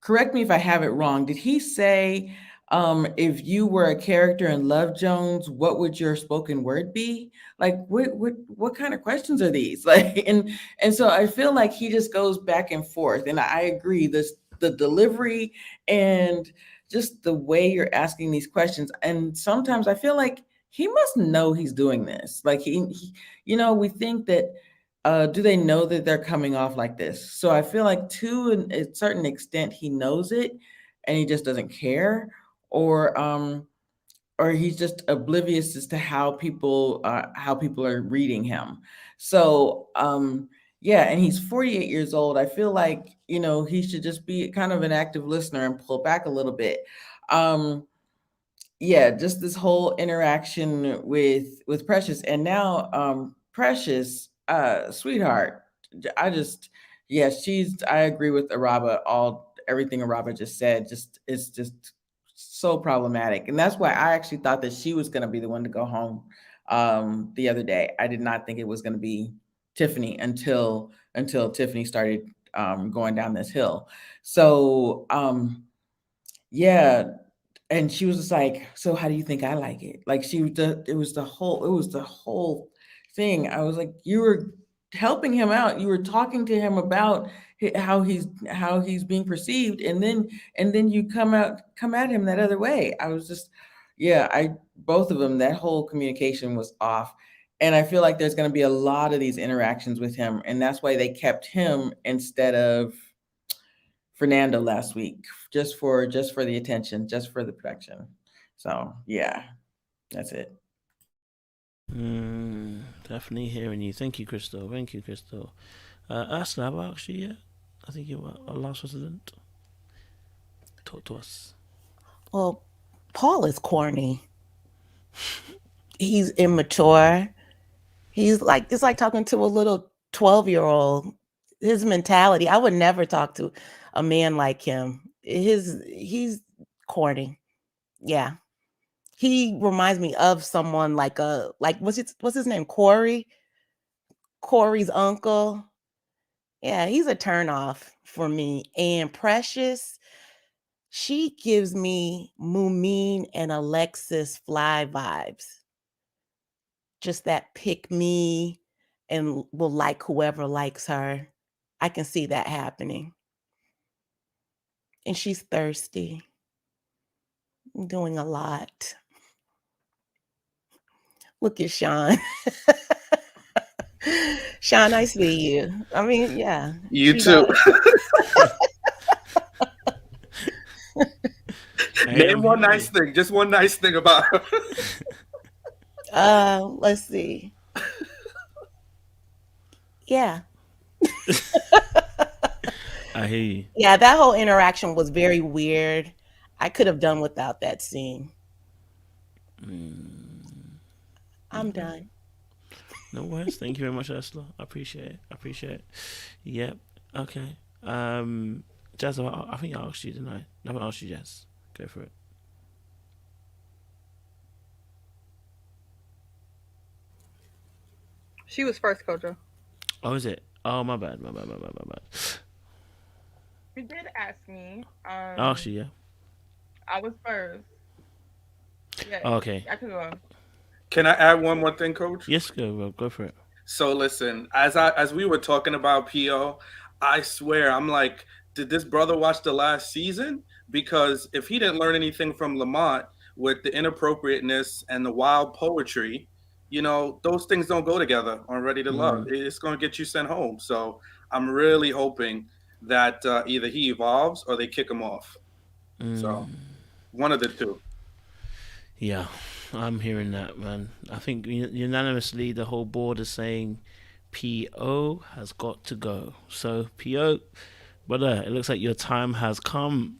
correct me if I have it wrong, did he say, if you were a character in Love Jones, what would your spoken word be? Like, what kind of questions are these? Like, and so I feel like he just goes back and forth. And I agree, the delivery and just the way you're asking these questions. And sometimes I feel like he must know he's doing this. Like he we think that, do they know that they're coming off like this? So I feel like to a certain extent, he knows it and he just doesn't care, or he's just oblivious as to how people are reading him. So yeah, and he's 48 years old. I feel like, he should just be kind of an active listener and pull back a little bit. Yeah, just this whole interaction with Precious. And now Precious, sweetheart. I agree with everything Araba just said. It's just so problematic. And that's why I actually thought that she was going to be the one to go home the other day. I did not think it was going to be Tiffany until Tiffany started going down this hill. So yeah. And she was just like, so how do you think I like it? Like it was the whole thing. I was like, you were helping him out. You were talking to him about how he's being perceived. And then you come at him that other way. I was just, both of them, that whole communication was off. And I feel like there's going to be a lot of these interactions with him. And that's why they kept him instead of Fernando last week, just for the attention, just for the production. So yeah, that's it. Definitely hearing you. Thank you, Crystal. Ursula, have I asked you yet? I think you were our last resident. Talk to us. Well, Paul is corny. He's immature. It's like talking to a little 12-year-old. His mentality, I would never talk to a man like him. He's corny. Yeah. He reminds me of someone what's his name? Corey's uncle. Yeah, he's a turnoff for me. And Precious, she gives me Mumin and Alexis Fly vibes. Just that pick me and will like whoever likes her. I can see that happening. And she's thirsty. Doing a lot. Look at Sean. Sean, I see you. I mean, yeah. You too. Name one nice thing. Just one nice thing about her. Let's see. Yeah. I hear you. Yeah, that whole interaction was very weird. I could have done without that scene. I'm done. No worries. Thank you very much, Ursula. I appreciate it. Yep. Okay. Jazz, I think I asked you, didn't I? I haven't asked you, Jazz. Go for it. She was first, Kojo. Oh, is it? Oh, my bad. You did ask me. I asked you, yeah. I was first. Yeah. Oh, okay. I could go. Can I add one more thing, Coach? Yes, go for it. So listen, as we were talking about PO, I swear I'm like, did this brother watch the last season? Because if he didn't learn anything from Lamont with the inappropriateness and the wild poetry, those things don't go together on Ready to Love. It's going to get you sent home. So I'm really hoping that either he evolves or they kick him off. So one of the two. Yeah, I'm hearing that, man. I think unanimously the whole board is saying PO has got to go. So PO, brother, it looks like your time has come.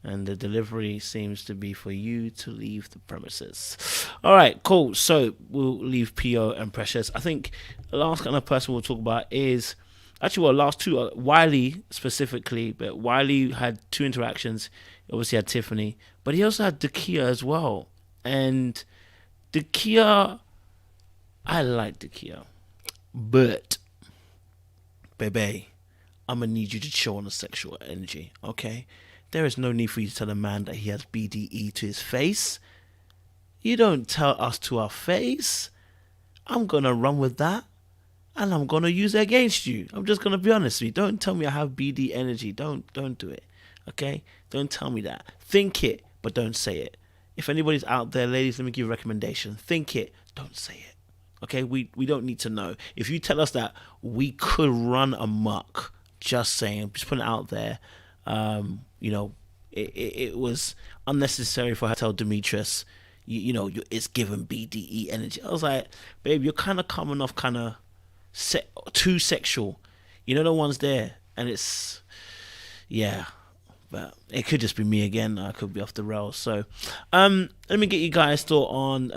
And the delivery seems to be for you to leave the premises. All right, cool. So we'll leave PO and Precious. I think the last kind of person we'll talk about is actually, last two, Wiley specifically. But Wiley had two interactions. He obviously had Tiffany, but he also had Dakia as well. And Dakia, I like Dakia, but baby, I'm gonna need you to show on the sexual energy, okay? There is no need for you to tell a man that he has BDE to his face. You don't tell us to our face. I'm going to run with that and I'm going to use it against you. I'm just going to be honest with you. Don't tell me I have BD energy. Don't do it. Okay? Don't tell me that. Think it, but don't say it. If anybody's out there, ladies, let me give you a recommendation. Think it, don't say it. Okay? We don't need to know. If you tell us that, we could run amok. Just saying. Just put it out there. It was unnecessary for her to tell Demetrius, it's given BDE energy. I was like, babe, you're kind of coming off kind of too sexual. The ones there. And it's, yeah, But it could just be me again. I could be off the rails. So, let me get you guys' thought on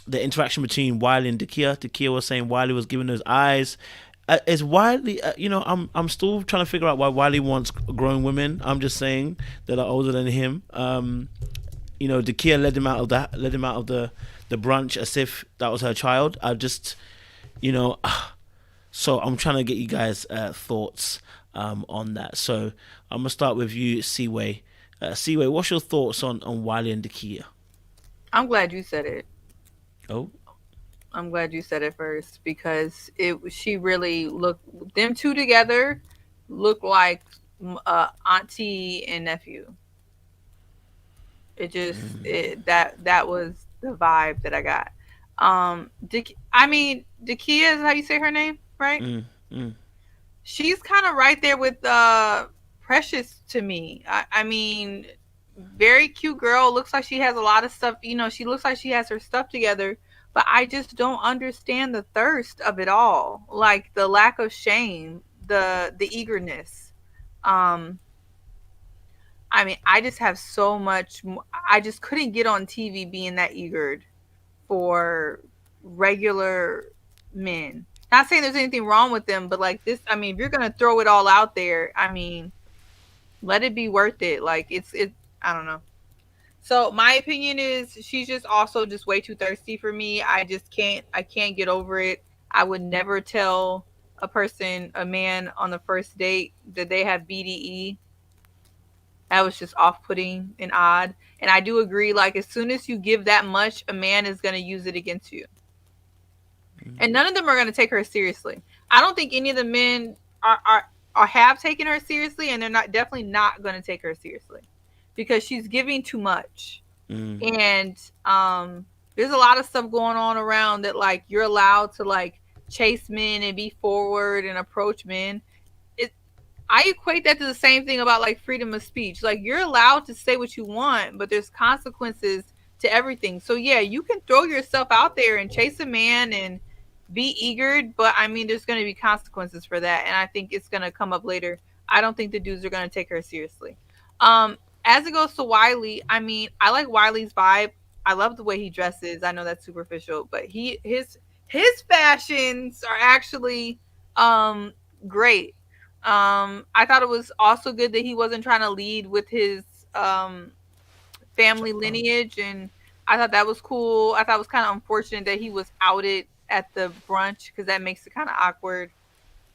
the interaction between Wiley and Dakia. Dakia was saying Wiley was giving those eyes. Is Wiley? I'm still trying to figure out why Wiley wants grown women. I'm just saying that are older than him. Dakia led him out of the brunch as if that was her child. So I'm trying to get you guys' thoughts on that. So I'm gonna start with you, Seaway. Seaway, what's your thoughts on Wiley and Dakia? I'm glad you said it. Oh, I'm glad you said it first because she really them two together look like auntie and nephew. It just that was the vibe that I got. Dakia is how you say her name, right? She's kind of right there with Precious to me. I mean, very cute girl. Looks like she has a lot of stuff. She looks like she has her stuff together. But I just don't understand the thirst of it all. Like the lack of shame, the eagerness. I just have so much. I just couldn't get on TV being that eager for regular men. Not saying there's anything wrong with them, but like this, if you're gonna throw it all out there, let it be worth it. Like it's I don't know. So my opinion is she's just also just way too thirsty for me. I can't get over it. I would never tell a man on the first date that they have BDE. That was just off-putting and odd. And I do agree, like as soon as you give that much, a man is going to use it against you. And none of them are going to take her seriously. I don't think any of the men are have taken her seriously, and they're definitely not going to take her seriously. Because she's giving too much. And there's a lot of stuff going on around that like you're allowed to like chase men and be forward and approach men. I equate that to the same thing about like freedom of speech. Like you're allowed to say what you want, but there's consequences to everything. So yeah, you can throw yourself out there and chase a man and be eager, but there's going to be consequences for that. And I think it's going to come up later. I don't think the dudes are going to take her seriously. As it goes to Wiley, I like Wiley's vibe. I love the way he dresses. I know that's superficial, but his fashions are actually great. I thought it was also good that he wasn't trying to lead with his family lineage, and I thought that was cool. I thought it was kind of unfortunate that he was outed at the brunch because that makes it kind of awkward.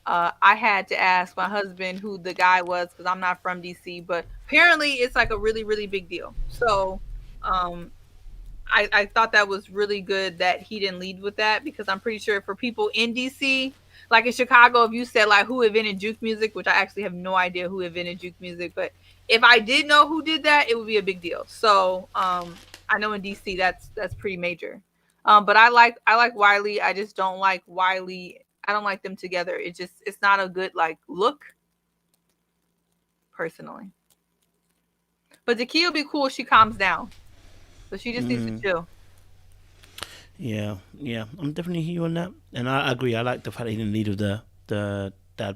I had to ask my husband who the guy was because I'm not from DC, but apparently it's like a really, really big deal. So I thought that was really good that he didn't lead with that, because I'm pretty sure for people in DC, like in Chicago, if you said like who invented juke music, which I actually have no idea who invented juke music, but if I did know who did that, it would be a big deal. So I know in DC that's pretty major. But I like Wiley. I just don't like Wiley. I don't like them together. It's not a good like look, personally. But Dakia will be cool if she calms down. So she just needs to chill. Yeah, I'm definitely here on that, and I agree. I like the fact that he didn't lead with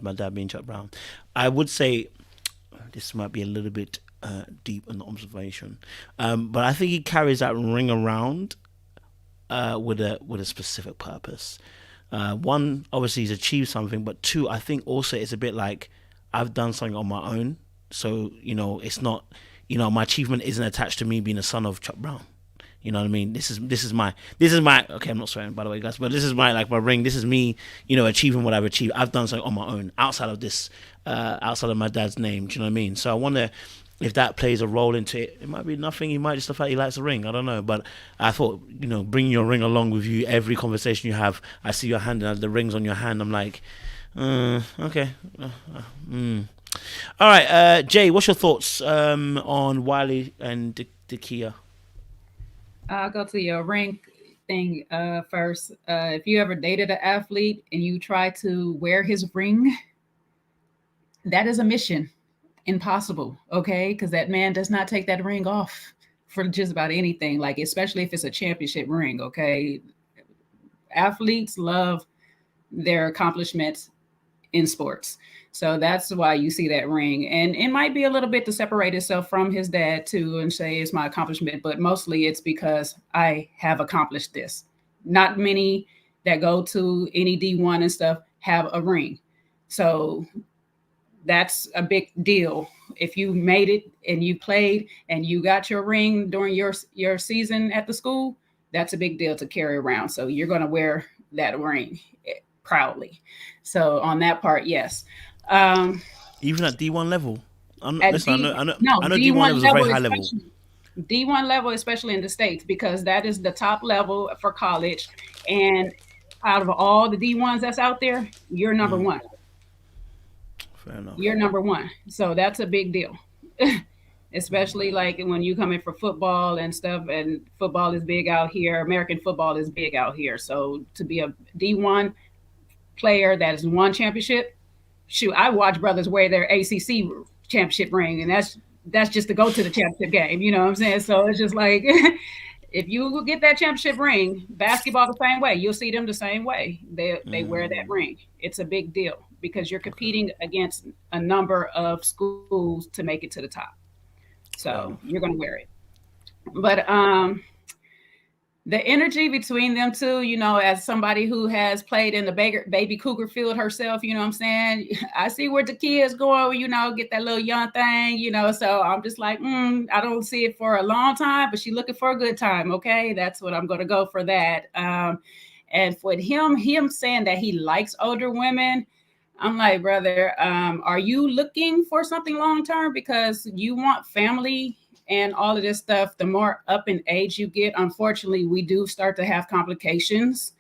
my dad being Chuck Brown. I would say this might be a little bit deep in the observation, but I think he carries that ring around with a specific purpose. One, obviously, he's achieved something, but two, I think also it's a bit like I've done something on my own. So it's not, my achievement isn't attached to me being a son of Chuck Brown. You know what I mean? This is my. Okay, I'm not swearing, by the way, guys, but this is my ring. This is me, achieving what I've achieved. I've done something on my own outside of this, outside of my dad's name. Do you know what I mean? So I wonder if that plays a role into it. It might be nothing. He might just the fact he likes the ring. I don't know, but I thought, bring your ring along with you every conversation you have. I see your hand and the ring's on your hand. I'm like, okay. All right, Jay, what's your thoughts on Wiley and Dakia? I'll go to your ring thing first. If you ever dated an athlete and you try to wear his ring, that is a mission. Impossible, okay? Because that man does not take that ring off for just about anything, like especially if it's a championship ring, okay? Athletes love their accomplishments in sports. So that's why you see that ring. And it might be a little bit to separate itself from his dad too and say it's my accomplishment, but mostly it's because I have accomplished this. Not many that go to any D1 and stuff have a ring. So that's a big deal. If you made it and you played and you got your ring during your season at the school, that's a big deal to carry around. So you're going to wear that ring proudly. So on that part, yes. Even at D1 level? I know D1 D1 level is a very high level. D1 level, especially in the States, because that is the top level for college. And out of all the D1s that's out there, you're number one. Fair enough. You're number one. So that's a big deal. Especially like when you come in for football and stuff, and football is big out here. American football is big out here. So to be a D1 player that has won championship, shoot, I watch brothers wear their ACC championship ring, and that's just to go to the championship game. You know what I'm saying? So it's just like, if you get that championship ring, basketball the same way. You'll see them the same way. They wear that ring. It's a big deal because you're competing against a number of schools to make it to the top. So you're going to wear it. But the energy between them two, you know, as somebody who has played in the baby cougar field herself, you know what I'm saying? I see where Dakia is going, you know, get that little young thing, you know, so I'm just like, I don't see it for a long time, but she's looking for a good time, okay? That's what I'm going to go for that. And for him saying that he likes older women, I'm like, brother, are you looking for something long-term? Because you want family and all of this stuff. The more up in age you get, unfortunately, we do start to have complications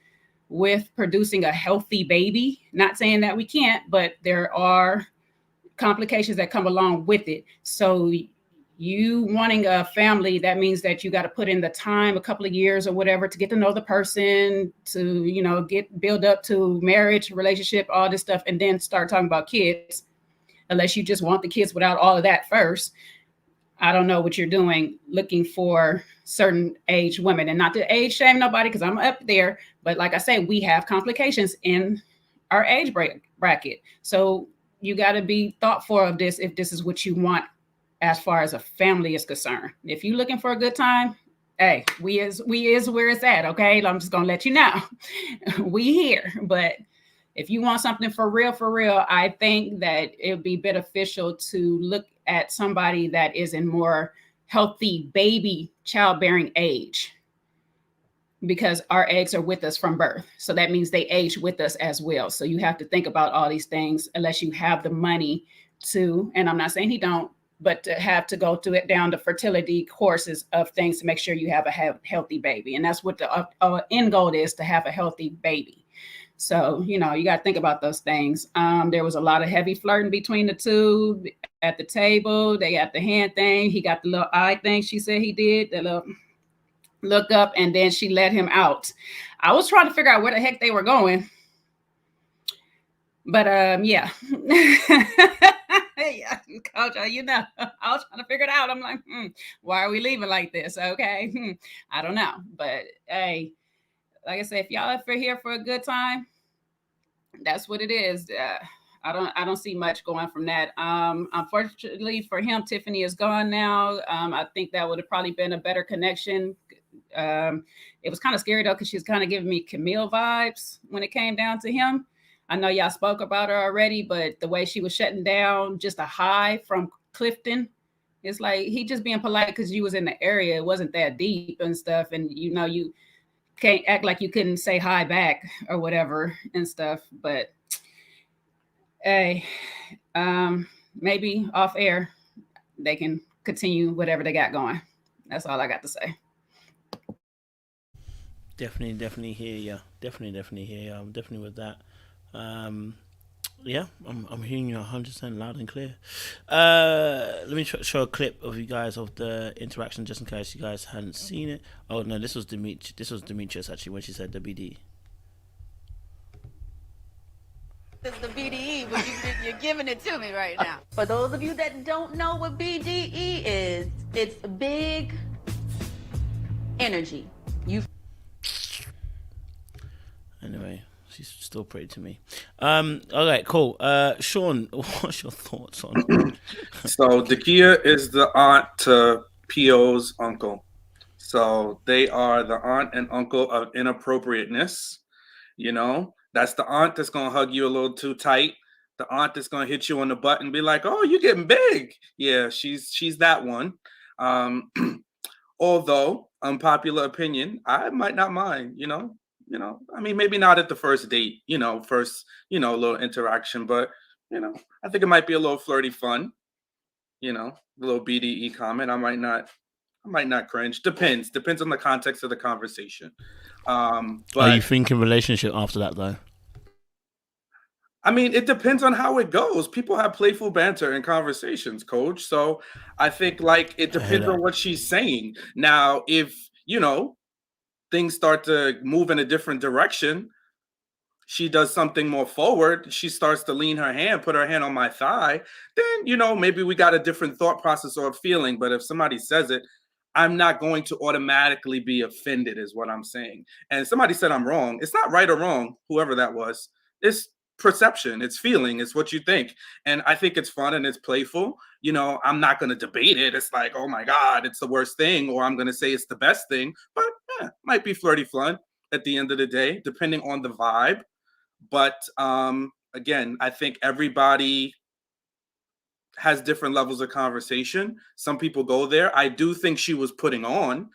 with producing a healthy baby. Not saying that we can't, but there are complications that come along with it. So you wanting a family, that means that you got to put in the time, a couple of years or whatever, to get to know the person, to, you know, build up to marriage, relationship, all this stuff, and then start talking about kids, unless you just want the kids without all of that first. I don't know what you're doing looking for certain age women, and not to age shame nobody because I'm up there. But like I say, we have complications in our age bracket. So you got to be thoughtful of this if this is what you want as far as a family is concerned. If you're looking for a good time, hey, we is where it's at. Okay. I'm just going to let you know we here, but if you want something for real, I think that it would be beneficial to look at somebody that is in more healthy baby childbearing age, because our eggs are with us from birth. So that means they age with us as well. So you have to think about all these things unless you have the money to, and I'm not saying he don't, but to have to go through it down the fertility courses of things to make sure you have a healthy baby. And that's what the end goal is, to have a healthy baby. So, you know, you got to think about those things. There was a lot of heavy flirting between the two at the table. They got the hand thing. He got the little eye thing she said he did, the little look up, and then she let him out. I was trying to figure out where the heck they were going. But yeah. Yeah, Coach, you know, I was trying to figure it out. I'm like, why are we leaving like this? Okay. I don't know. But hey, like I said, if y'all are here for a good time, that's what it is. I don't see much going from that. Unfortunately for him, Tiffany is gone now. I think that would have probably been a better connection. It was kind of scary though, because she's kind of giving me Camille vibes when it came down to him. I know y'all spoke about her already, but the way she was shutting down just a hi from Clifton, it's like he just being polite because you was in the area. It wasn't that deep and stuff. And, you know, you can't act like you couldn't say hi back or whatever and stuff. But hey, maybe off air, they can continue whatever they got going. That's all I got to say. Definitely hear you. Definitely hear you. I'm definitely with that. Yeah, I'm hearing you 100% loud and clear. Let me show a clip of you guys of the interaction, just in case you guys hadn't seen it. Oh no, this was Demetrius actually when she said the BD. It's the BDE, but you're giving it to me right now. For those of you that don't know what BDE is, it's big energy. Anyway, she's still pretty to me. Okay, cool. Sean, what's your thoughts on? So Dakia is the aunt to P.O.'s uncle. So they are the aunt and uncle of inappropriateness. You know, that's the aunt that's gonna hug you a little too tight. The aunt that's gonna hit you on the butt and be like, "Oh, you're getting big." Yeah, she's that one. Um, although unpopular opinion, I might not mind. I mean, maybe not at the first date. A little interaction, but I think it might be a little flirty fun. A little BDE comment. I might not cringe. Depends on the context of the conversation. Are But you thinking relationship after that though? I mean, it depends on how it goes. People have playful banter in conversations, coach. So I think like it depends on what she's saying. Now, if things start to move in a different direction, she does something more forward, she starts to lean her hand, put her hand on my thigh, then maybe we got a different thought process or a feeling. But if somebody says it, I'm not going to automatically be offended, is what I'm saying. And somebody said I'm wrong. It's not right or wrong, whoever that was. It's perception, it's feeling, it's what you think. And I think it's fun and it's playful. I'm not going to debate it. It's like, oh my God, it's the worst thing, or I'm going to say it's the best thing. But might be flirty fun at the end of the day, depending on the vibe. But again, I think everybody has different levels of conversation. Some people go there. I do think she was putting on,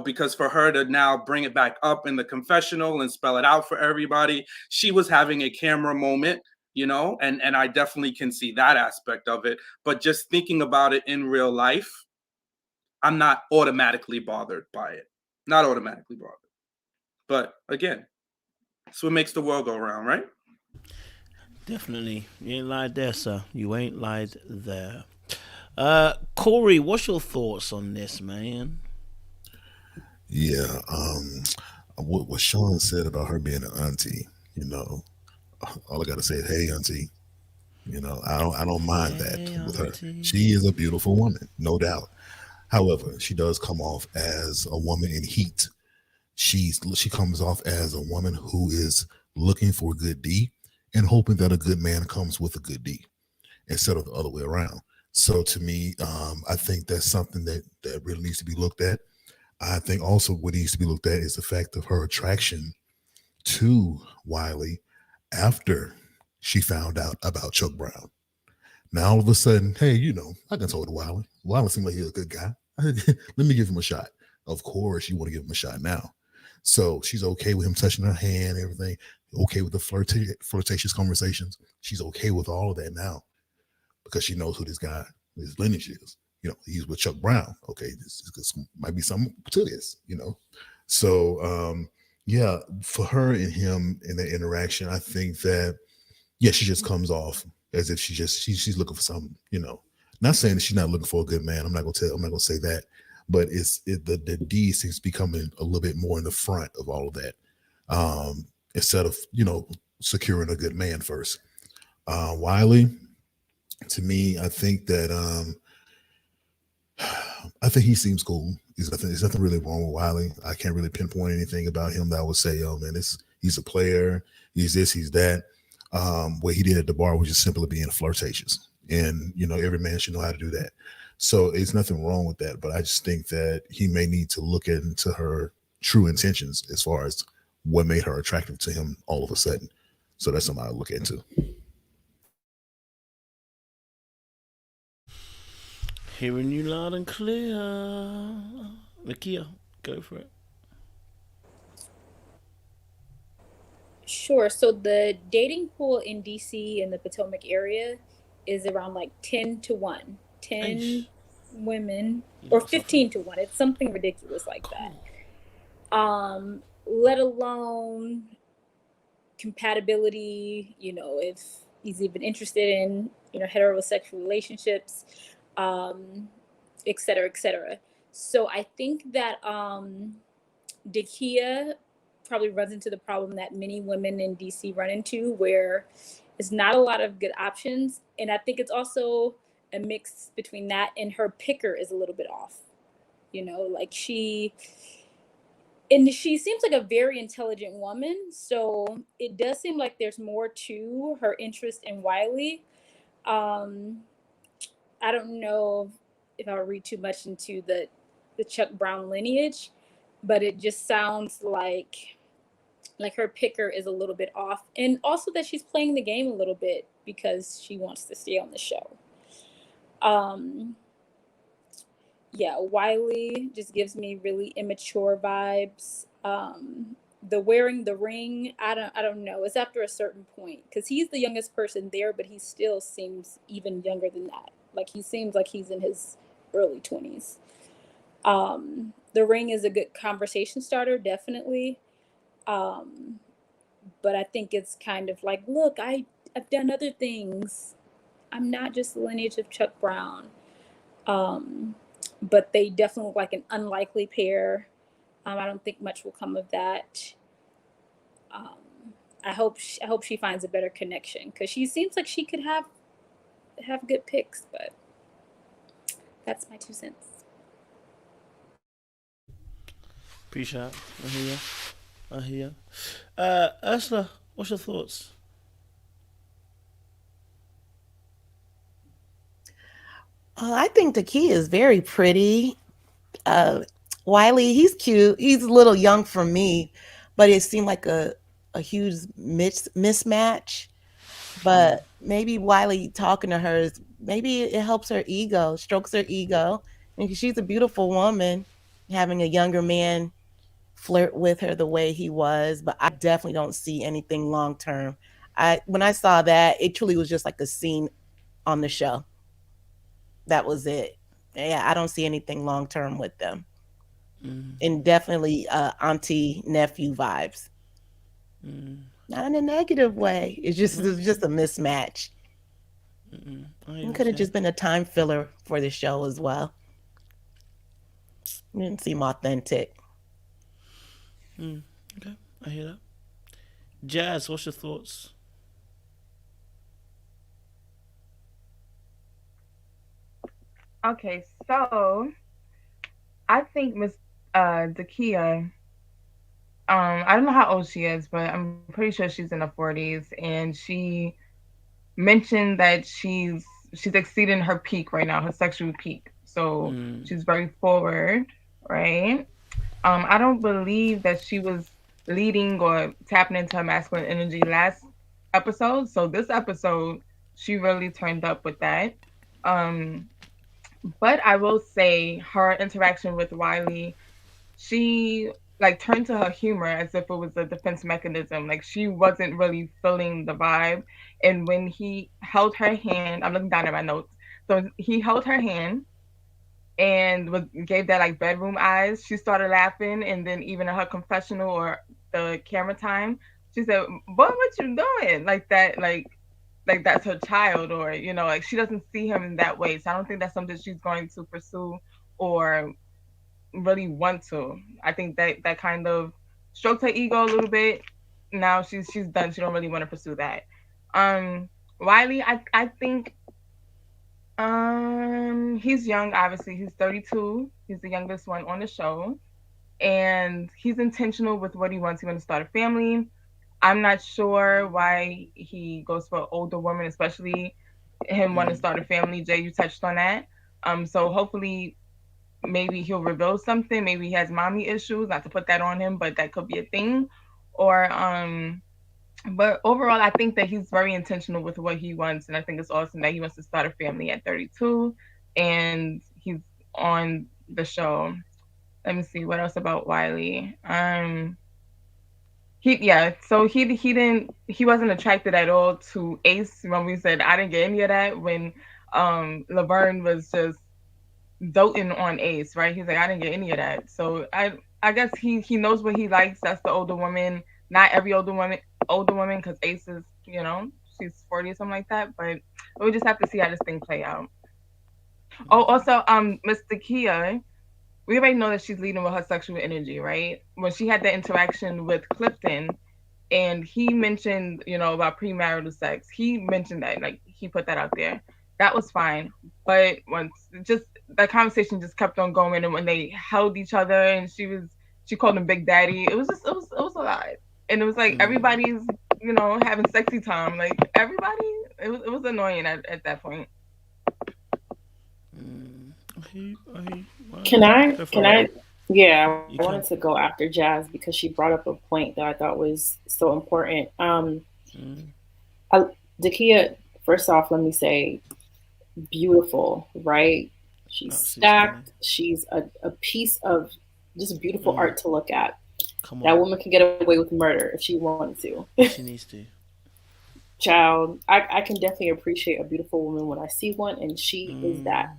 because for her to now bring it back up in the confessional and spell it out for everybody, she was having a camera moment, and I definitely can see that aspect of it. But just thinking about it in real life, I'm not automatically bothered by it. Not automatically bothered. But again, that's what makes the world go around, right? Definitely. You ain't lied there, sir. You ain't lied there. Corey, what's your thoughts on this, man? Yeah, what Sean said about her being an auntie, all I gotta say is, hey, auntie. I don't mind that with her. She is a beautiful woman, no doubt. However, she does come off as a woman in heat. She comes off as a woman who is looking for a good D and hoping that a good man comes with a good D instead of the other way around. So to me, I think that's something that really needs to be looked at. I think also what needs to be looked at is the fact of her attraction to Wiley after she found out about Chuck Brown. Now all of a sudden, hey, I can talk to Wiley. Wiley seems like he's a good guy. Let me give him a shot. Of course, you want to give him a shot now. So she's okay with him touching her hand, everything. Okay with the flirtatious conversations. She's okay with all of that now because she knows who this guy, his lineage is. He's with Chuck Brown. Okay, this might be something to this. So yeah, for her and him in that interaction, I think that she just comes off as if she's looking for something. Not saying that she's not looking for a good man. I'm not gonna say that. But the D seems to be coming a little bit more in the front of all of that, instead of securing a good man first. Wiley, to me, I think that he seems cool. There's nothing really wrong with Wiley. I can't really pinpoint anything about him that I would say, oh man, he's a player. He's this, he's that. What he did at the bar was just simply being flirtatious, and every man should know how to do that. So it's nothing wrong with that, but I just think that he may need to look into her true intentions as far as what made her attractive to him all of a sudden. So that's something I'll look into. Hearing you loud and clear. Nakia, go for it. Sure. So the dating pool in DC in the Potomac area is around like 10 to 1. 10 women or 15 to 1. It's something ridiculous like that. Let alone compatibility, if he's even interested in, heterosexual relationships, et cetera, et cetera. So I think that Dakia probably runs into the problem that many women in DC run into, where there's not a lot of good options. And I think it's also a mix between that and her picker is a little bit off. Like she And she seems like a very intelligent woman, so it does seem like there's more to her interest in Wiley. Um, I don't know if I'll read too much into the Chuck Brown lineage, but it just sounds like her picker is a little bit off, and also that she's playing the game a little bit because she wants to stay on the show. Yeah, Wiley just gives me really immature vibes. The wearing the ring, I don't know. It's after a certain point because he's the youngest person there, but he still seems even younger than that. Like he seems like he's in his early 20s. The ring is a good conversation starter, definitely. But I think it's kind of like, look, I've done other things. I'm not just the lineage of Chuck Brown. But they definitely look like an unlikely pair. I don't think much will come of that. I hope she finds a better connection because she seems like she could have good picks, but that's my 2 cents. Appreciate it. I hear you. Ursula, what's your thoughts? I think Dakia is very pretty. Wiley, he's cute. He's a little young for me, but it seemed like a huge mismatch. But maybe Wiley talking to her maybe it helps her ego, strokes her ego. And she's a beautiful woman, having a younger man flirt with her the way he was. But I definitely don't see anything long term. When I saw that, it truly was just like a scene on the show. That was it. Yeah, I don't see anything long term with them. And definitely auntie nephew vibes. Not in a negative way. It's just a mismatch. It could have just been a time filler for the show as well. It didn't seem authentic. Okay, I hear that. Jazz, what's your thoughts? Okay, so I think Miss Dakia, I don't know how old she is, but I'm pretty sure she's in her 40s, and she mentioned that she's exceeding her peak right now, her sexual peak. So she's very forward, right? I don't believe that she was leading or tapping into her masculine energy last episode. So this episode, she really turned up with that. But I will say her interaction with Wiley, she like turned to her humor as if it was a defense mechanism. Like she wasn't really feeling the vibe. And when he held her hand, I'm looking down at my notes. So he held her hand and gave that like bedroom eyes. She started laughing, and then even in her confessional or the camera time, she said, "Boy, what you doing?" Like that, like that's her child, or like she doesn't see him in that way. So I don't think that's something she's going to pursue or really want to. I think that kind of stroked her ego a little bit. Now she's done. She don't really want to pursue that. Wiley, I think he's young. Obviously, he's 32. He's the youngest one on the show, and he's intentional with what he wants. He wants to start a family. I'm not sure why he goes for older women, especially him wanting to start a family. Jay, you touched on that. So hopefully maybe he'll reveal something. Maybe he has mommy issues, not to put that on him, but that could be a thing. Or but overall I think that he's very intentional with what he wants, and I think it's awesome that he wants to start a family at 32 and he's on the show. Let me see what else about Wiley. He wasn't attracted at all to Ace. When we said I didn't get any of that, when Laverne was just doting on Ace, right? He's like, I didn't get any of that. So I guess he knows what he likes. That's the older woman. Not every older woman, because Ace is, she's 40 or something like that. But we just have to see how this thing play out. Oh, also, Miss Dakia, we already know that she's leading with her sexual energy, right? When she had the interaction with Clifton, and he mentioned, about premarital sex, he mentioned that, like, he put that out there. That was fine. But once just that conversation just kept on going, and when they held each other and she she called him Big Daddy. It was a lot, and it was like everybody's having sexy time. Like everybody, it was annoying at that point. Can I? Yeah, I wanted to go after Jazz because she brought up a point that I thought was so important. Dakia, first off, let me say, beautiful, right? She's stacked. She's a piece of just beautiful art to look at. That woman can get away with murder if she wanted to. She needs to. Child, I can definitely appreciate a beautiful woman when I see one, and she is that.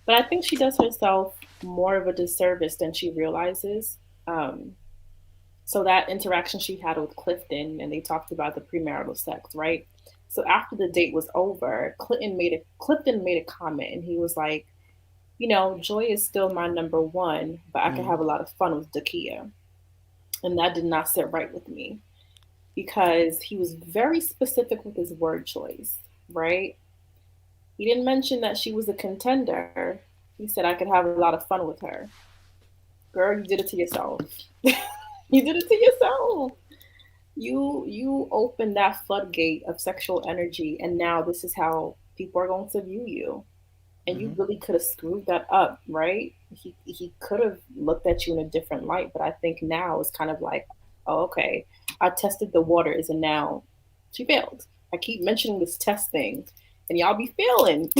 But I think she does herself more of a disservice than she realizes. So that interaction she had with Clifton, and they talked about the premarital sex, right? So after the date was over, Clifton made a comment, and he was like, Joy is still my number one, but I can have a lot of fun with Dakia. And that did not sit right with me because he was very specific with his word choice, right? He didn't mention that she was a contender. He said I could have a lot of fun with her. Girl, you did it to yourself. You did it to yourself. You opened that floodgate of sexual energy, and now this is how people are going to view you. And you really could have screwed that up, right? He could have looked at you in a different light, but I think now it's kind of like, oh, okay, I tested the waters, and now she failed. I keep mentioning this test thing, and y'all be failing.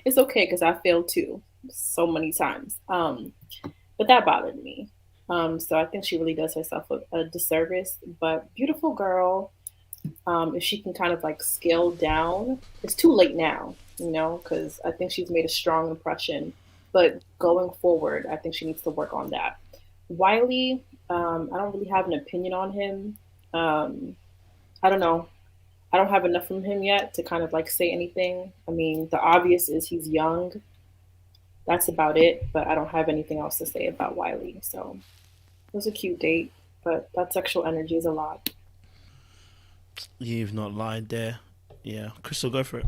It's okay because I failed too so many times. But that bothered me. So I think she really does herself a disservice. But beautiful girl, if she can kind of like scale down, it's too late now, because I think she's made a strong impression. But going forward, I think she needs to work on that. Wiley, I don't really have an opinion on him. I don't know. I don't have enough from him yet to kind of like say anything. I mean, the obvious is he's young. That's about it. But I don't have anything else to say about Wiley. So it was a cute date, but that sexual energy is a lot. You've not lied there. Yeah. Crystal, go for it.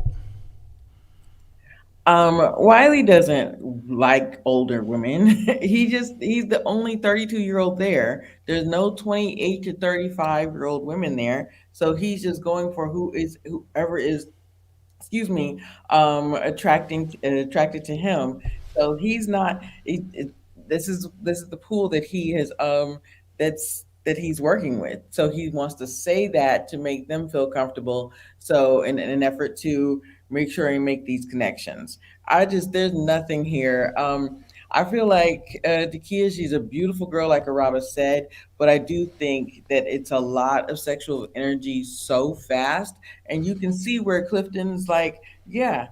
Wiley doesn't like older women. He's the only 32-year-old there. There's no 28 to 35-year-old women there. So he's just going for whoever is, attracted to him. So he's not. This is the pool that he has that he's working with. So he wants to say that to make them feel comfortable. So in an effort to make sure and make these connections. There's nothing here. I feel like Dakia, she's a beautiful girl, like Araba said, but I do think that it's a lot of sexual energy so fast. And you can see where Clifton's like, yeah,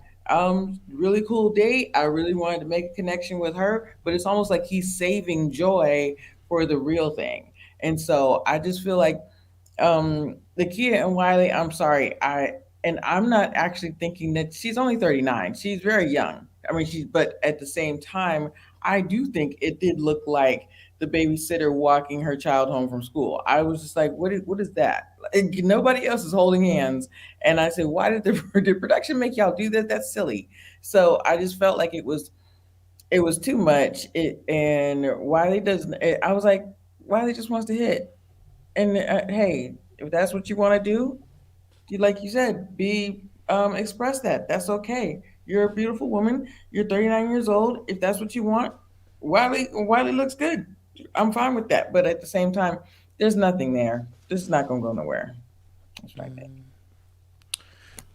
really cool date. I really wanted to make a connection with her, but it's almost like he's saving Joy for the real thing. And so I just feel like Dakia and Wiley, I'm sorry, I'm not actually thinking that she's only 39. She's very young. I mean, but at the same time, I do think it did look like the babysitter walking her child home from school. I was just like, what is that? And nobody else is holding hands. And I said, why did the production make y'all do that? That's silly. So I just felt like it was too much. And Wiley doesn't, I was like, Wiley just wants to hit. And hey, if that's what you want to do, like you said, express that. That's okay. You're a beautiful woman. You're 39 years old. If that's what you want, Wiley looks good. I'm fine with that. But at the same time, there's nothing there. This is not going to go nowhere. That's what I think.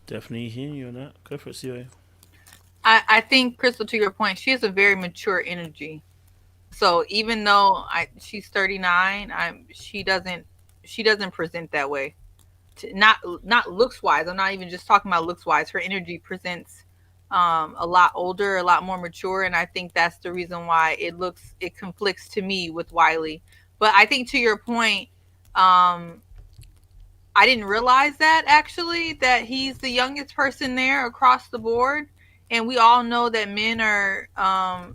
Definitely hearing you on that. Go for it, COA. I think, Crystal, to your point, she has a very mature energy. So even though she's 39, she doesn't present that way. Not looks wise. I'm not even just talking about looks wise. Her energy presents a lot older, a lot more mature, and I think that's the reason why it conflicts to me with Wiley. But I think to your point, I didn't realize that actually that he's the youngest person there across the board. And we all know that men are,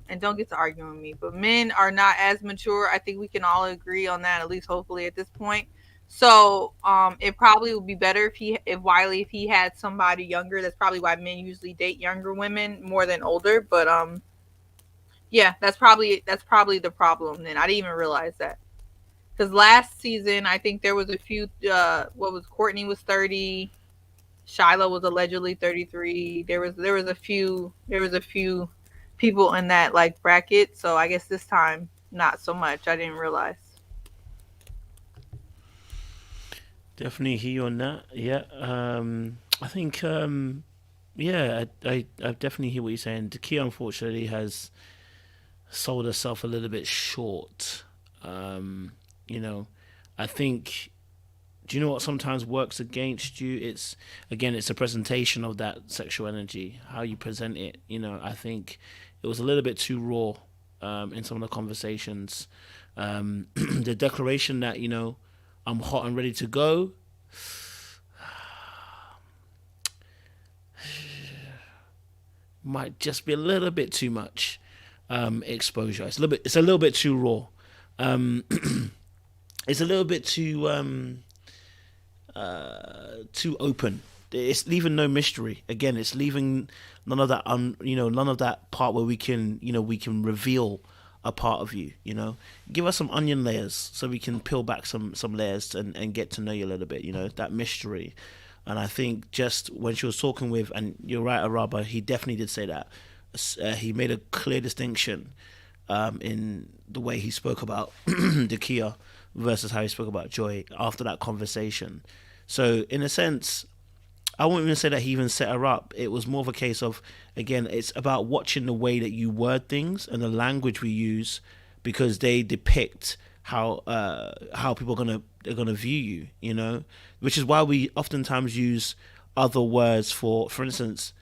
and don't get to arguing with me, but men are not as mature. I think we can all agree on that, at least hopefully at this point. So it probably would be better if Wiley had somebody younger. That's probably why men usually date younger women more than older. But Yeah, that's probably the problem. Then I didn't even realize that. Because last season, I think there was a few. Courtney was 30, Shiloh was allegedly 33. There was a few people in that like bracket. So I guess this time not so much. I didn't realize. Definitely hear you on that. Yeah. I think. Yeah, I definitely hear what you're saying. Dakia unfortunately has sold herself a little bit short. You know, I think. Do you know what sometimes works against you? It's a presentation of that sexual energy, how you present it. You know, I think it was a little bit too raw in some of the conversations. The declaration that I'm hot and ready to go. Might just be a little bit too much exposure. It's a little bit too raw. It's a little bit too open. It's leaving no mystery. Again, it's leaving none of that none of that part where we can reveal a part of you. Give us some onion layers so we can peel back some layers and get to know you a little bit. That mystery. And I think just when she was talking with, and you're right, Araba, he definitely did say that. He made a clear distinction in the way he spoke about Dakia versus how he spoke about Joy after that conversation. So in a sense, I won't even say that he even set her up. It was more of a case of, again, it's about watching the way that you word things and the language we use, because they depict how people are gonna view you, which is why we oftentimes use other words for instance,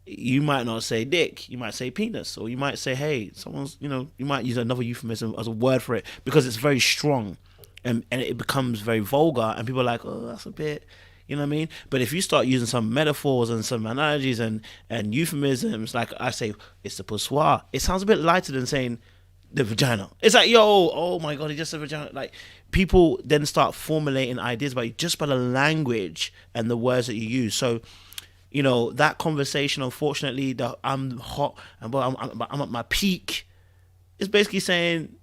you might not say dick, you might say penis, or you might say, hey, someone's, you might use another euphemism as a word for it because it's very strong and it becomes very vulgar and people are like, oh, that's a bit, you know what I mean? But if you start using some metaphors and some analogies and euphemisms, like I say, it's the poussoir, it sounds a bit lighter than saying the vagina. It's like, yo, oh my god, he just said vagina. Like, people then start formulating ideas about you just by the language and the words that you use. So, that conversation, unfortunately, that I'm hot and I'm at my peak, is basically saying,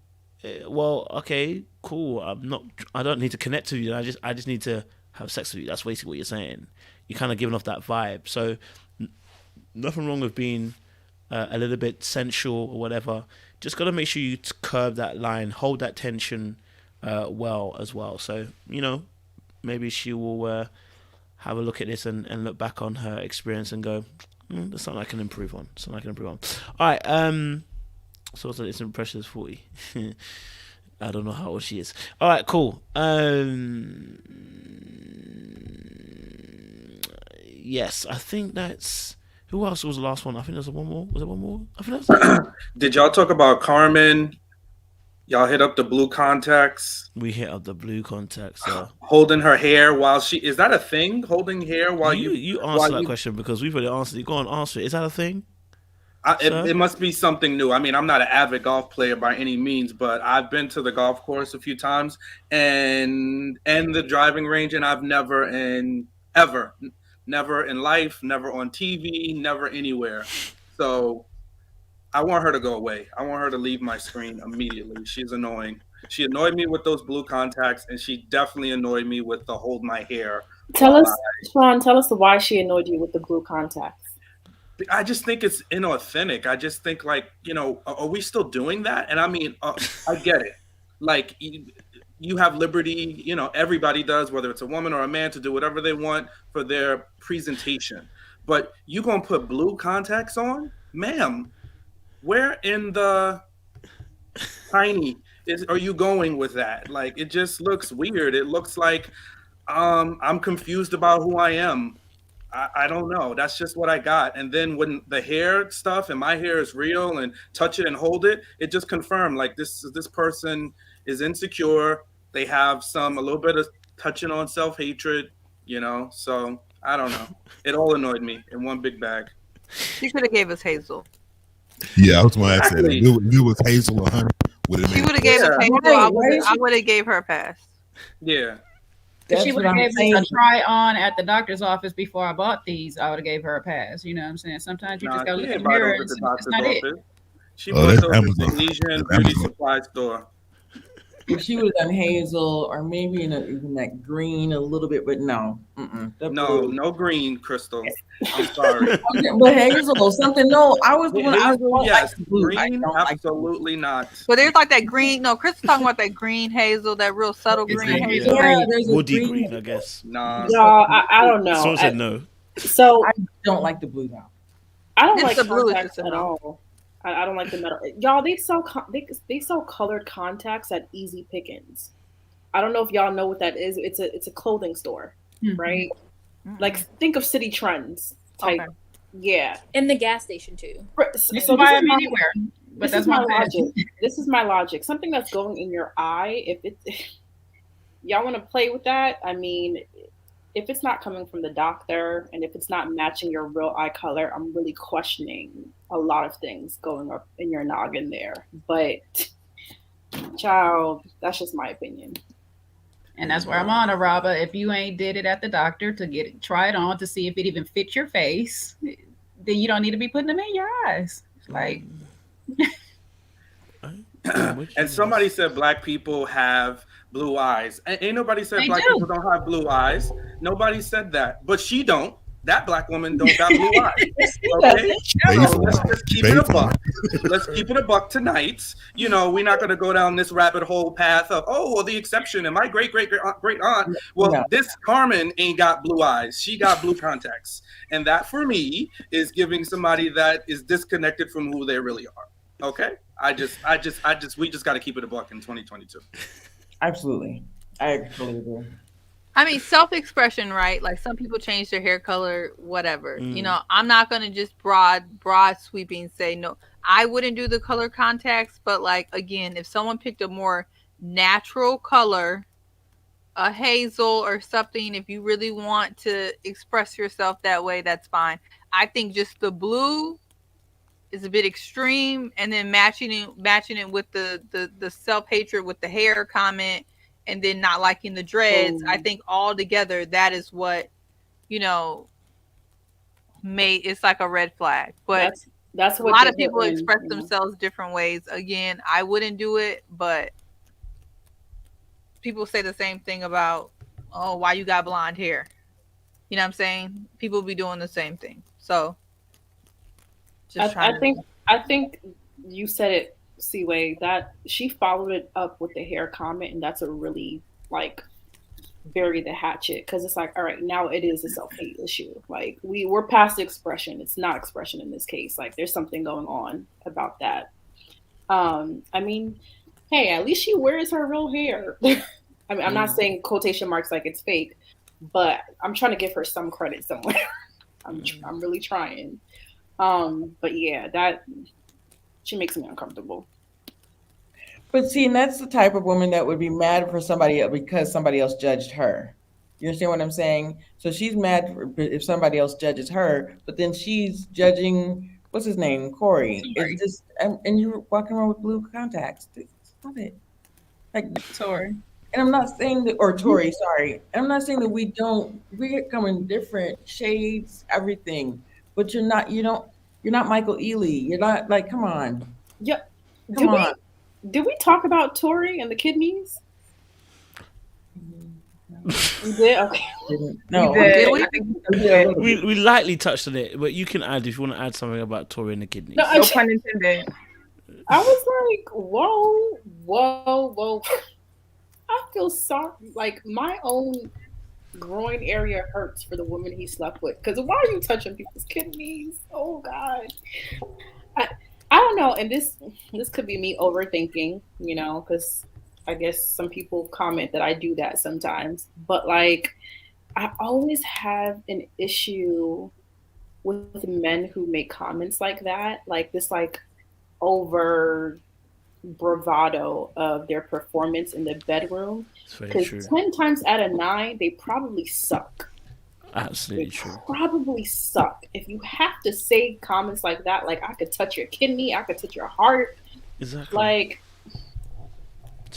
well, okay, cool. I don't need to connect to you. I just need to have sex with you. That's basically what you're saying. You're kind of giving off that vibe. So, nothing wrong with being a little bit sensual or whatever. Just got to make sure you curb that line, hold that tension well as well. So, maybe she will have a look at this and look back on her experience and go, there's something I can improve on. All right. So it's in Precious 40. I don't know how old she is. All right, cool. Yes, I think that's... Who else was the last one? I think there's one more. Was there one more? I think that's... Did y'all talk about Carmen? Y'all hit up the blue contacts. We hit up the blue contacts. Holding her hair while she... Is that a thing? Holding hair while you answer that question because we've already answered it. Go on, answer it. Is that a thing? It must be something new. I mean, I'm not an avid golf player by any means, but I've been to the golf course a few times and the driving range, and I've never in life, never on TV, never anywhere. So I want her to go away. I want her to leave my screen immediately. She's annoying. She annoyed me with those blue contacts, and she definitely annoyed me with the hold my hair. Sean, tell us why she annoyed you with the blue contacts. I just think it's inauthentic. I just think, like, are we still doing that? And I mean, I get it. Like, you have liberty, everybody does, whether it's a woman or a man, to do whatever they want for their presentation. But you gonna put blue contacts on? Ma'am, where in the tiny are you going with that? Like, it just looks weird. It looks like I'm confused about who I am. I don't know. That's just what I got. And then when the hair stuff and my hair is real and touch it and hold it, it just confirmed, like, this person is insecure. They have a little bit of touching on self-hatred, so I don't know. It all annoyed me in one big bag. You should have gave us Hazel. Yeah, I was going to ask that. If it was Hazel or Honey, she would have gave us Hazel. I would have gave her a pass. Yeah. If she would have gave me a try on at the doctor's office before I bought these, I would have gave her a pass. You know what I'm saying? Sometimes you just gotta look in the mirror and it's not it. She put that's those in the Amazon. Asian That's beauty Amazon. supply store. If she would have done hazel or maybe in that green a little bit, but no. No, no green, Crystal. I'm sorry. But hazel, something. No, I was the one. I Hazel, don't yes. like the blue. I Green, don't like the blue. absolutely not. But there's like that green. No, Chris is talking about that green hazel, that real subtle green hazel. Yeah, there's a Woody green. green, I guess. Nah. Y'all, I don't know. Someone said no. So I don't like the blue though. I don't It's like the blue, it's contacts just a at no. all. I don't like the metal. Y'all, they sell colored contacts at Easy Pickens. I don't know if y'all know what that is. It's a clothing store, right? Like think of City Trends type. Okay. Yeah. In the gas station too. You can buy them anywhere, but that's my logic. This is my logic. Something that's going in your eye, if y'all want to play with that, I mean, if it's not coming from the doctor and if it's not matching your real eye color, I'm really questioning a lot of things going up in your noggin there. But child, that's just my opinion. And that's where I'm on, Araba. If you ain't did it at the doctor to get it, try it on to see if it even fits your face, then you don't need to be putting them in your eyes. Like, And somebody said black people have blue eyes. Ain't nobody said They black do. people don't have blue eyes. Nobody said that. But she don't. That black woman don't got blue eyes. Okay? So let's just keep it a buck. Let's keep it a buck tonight. You know, we're not going to go down this rabbit hole path of, oh, well, the exception and my great aunt. Well, No. this Carmen ain't got blue eyes. She got blue contacts. And that for me is giving somebody that is disconnected from who they really are. Okay? We just got to keep it a buck in 2022. Absolutely, I totally agree. I mean, self-expression, right? Like some people change their hair color, whatever. You know, I'm not gonna just broad sweeping say no. I wouldn't do the color contacts, but like again, if someone picked a more natural color, a hazel or something, if you really want to express yourself that way, that's fine. I think just the blue is a bit extreme, and then matching it with the self-hatred with the hair comment. And then not liking the dreads, I think all together that is what, you know, it's like a red flag. But that's what a lot of people express themselves different ways. Again, I wouldn't do it, but people say the same thing about, oh, why you got blonde hair? You know what I'm saying? People be doing the same thing. So I think you said it, Seaway, that she followed it up with the hair comment, and that's a really like bury the hatchet, because it's like, all right, now it is a self-hate issue. Like we're past the expression. It's not expression in this case. Like there's something going on about that. I mean, hey, at least she wears her real hair. I mean, I'm not saying quotation marks like it's fake, but I'm trying to give her some credit somewhere. I'm really trying. But yeah, that she makes me uncomfortable. But see, and that's the type of woman that would be mad for somebody else because somebody else judged her. You understand what I'm saying? So she's mad if somebody else judges her, but then she's judging, what's his name, Corey. It's just, and you're walking around with blue contacts. Stop it. Like Tori. And I'm not saying that, or Tori, sorry. And I'm not saying that we come in different shades, everything. But you're not Michael Ealy. You're not like, come on. Yeah. Come on. Did we talk about Tori and the kidneys? We did? Okay. No. We lightly touched on it, but you can add if you want to add something about Tori and the kidneys. No pun intended. I was like, whoa. I feel sorry. Like my own groin area hurts for the woman he slept with. Because why are you touching people's kidneys? Oh God. I don't know. And this could be me overthinking, you know, because I guess some people comment that I do that sometimes. But like, I always have an issue with men who make comments like that, like this, like over bravado of their performance in the bedroom. Because 10 times out of 9, they probably suck. Absolutely true. Probably suck. If you have to say comments like that, like I could touch your kidney, I could touch your heart. Exactly. Like,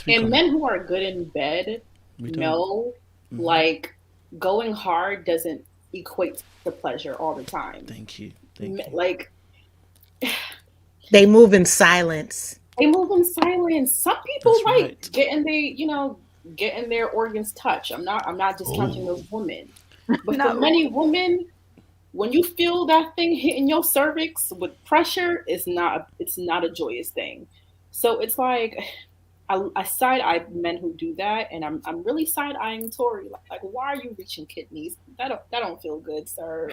and men who are good in bed know, like, going hard doesn't equate to pleasure all the time. Thank you. Like, They move in silence. They move in silence. Some people getting their organs touched. I'm not discounting those women. But for many women, when you feel that thing hitting your cervix with pressure, it's not a joyous thing. So it's like I side-eye men who do that, and I'm really side-eyeing Tori. Like, why are you reaching kidneys? That don't feel good, sir.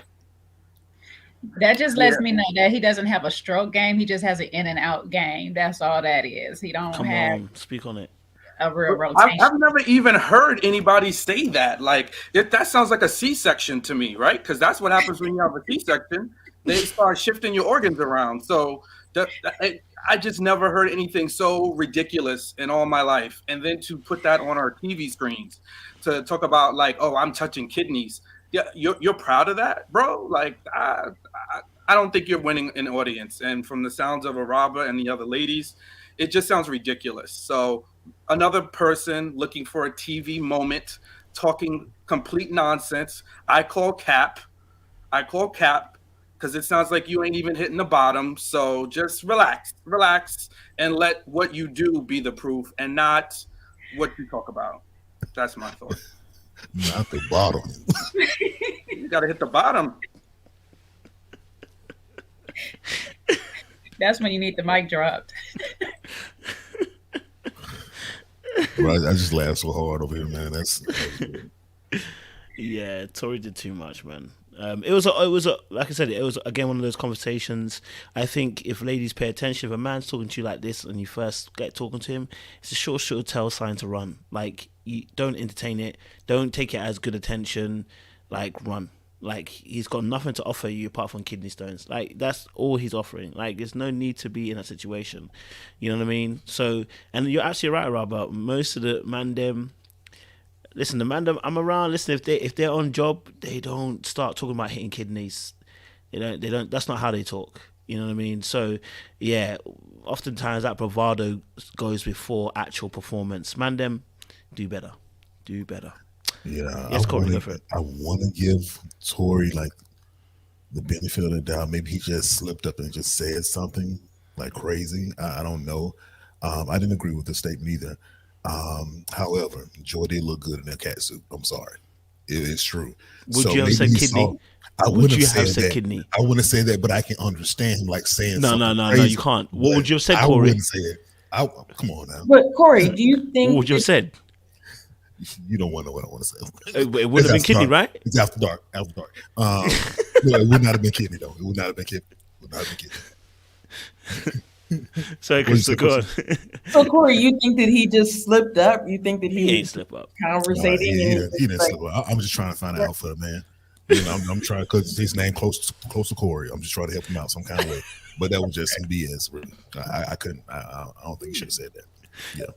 That just lets me know that he doesn't have a stroke game. He just has an in and out game. That's all that is. He don't speak on it. A real rotation. I've never even heard anybody say that. Like, that sounds like a C-section to me, right? Because that's what happens when you have a C-section. They start shifting your organs around. So I just never heard anything so ridiculous in all my life. And then to put that on our TV screens, to talk about like, oh, I'm touching kidneys. Yeah, you're proud of that, bro? Like, I don't think you're winning an audience. And from the sounds of Araba and the other ladies, it just sounds ridiculous. So another person looking for a TV moment, talking complete nonsense. I call cap because it sounds like you ain't even hitting the bottom. So just relax, and let what you do be the proof and not what you talk about. That's my thought. Not the bottom. You got to hit the bottom. That's when you need the mic dropped. Bro, I just laughed so hard over here, man. Yeah, Tori did too much, man. It was like I said, it was again one of those conversations. I think if ladies pay attention, if a man's talking to you like this and you first get talking to him, it's a sure tell sign to run. Like, you don't entertain it, don't take it as good attention. Like, run. Like, he's got nothing to offer you apart from kidney stones. Like, that's all he's offering. Like, there's no need to be in that situation. You know what I mean? So, and you're absolutely right, Rob. Most of the man them. Listen, the man I'm around. Listen, if they're on job, they don't start talking about hitting kidneys. They don't. That's not how they talk. You know what I mean? So, yeah, oftentimes that bravado goes before actual performance. Man, them do better. Yeah, yes, Corey, go for it. I want to give Tori like the benefit of the doubt. Maybe he just slipped up and just said something like crazy. I don't know. I didn't agree with the statement either. However, Joy did look good in that cat suit. I'm sorry, it is true. Would you have said kidney? I wouldn't have said that. Kidney? I wouldn't say that, but I can understand him like saying no, crazy. you can't. What would you have said, I Corey? wouldn't say it. Come on now. But Corey, do you think? What would you have said? You don't want to know what I want to say. It would have been kidney, right? It's after dark. No, it would not have been kidney though. It would not have been kidney. Sorry, Chris, go on. So Corey, you think that he just slipped up? You think that he ain't slip up? Conversating. No, he didn't slip up. I'm just trying to find out for the man. You know, I'm trying because his name close to Corey. I'm just trying to help him out some kind of way. But that was just some BS. Really, I couldn't. I don't think he should have said that. Yeah.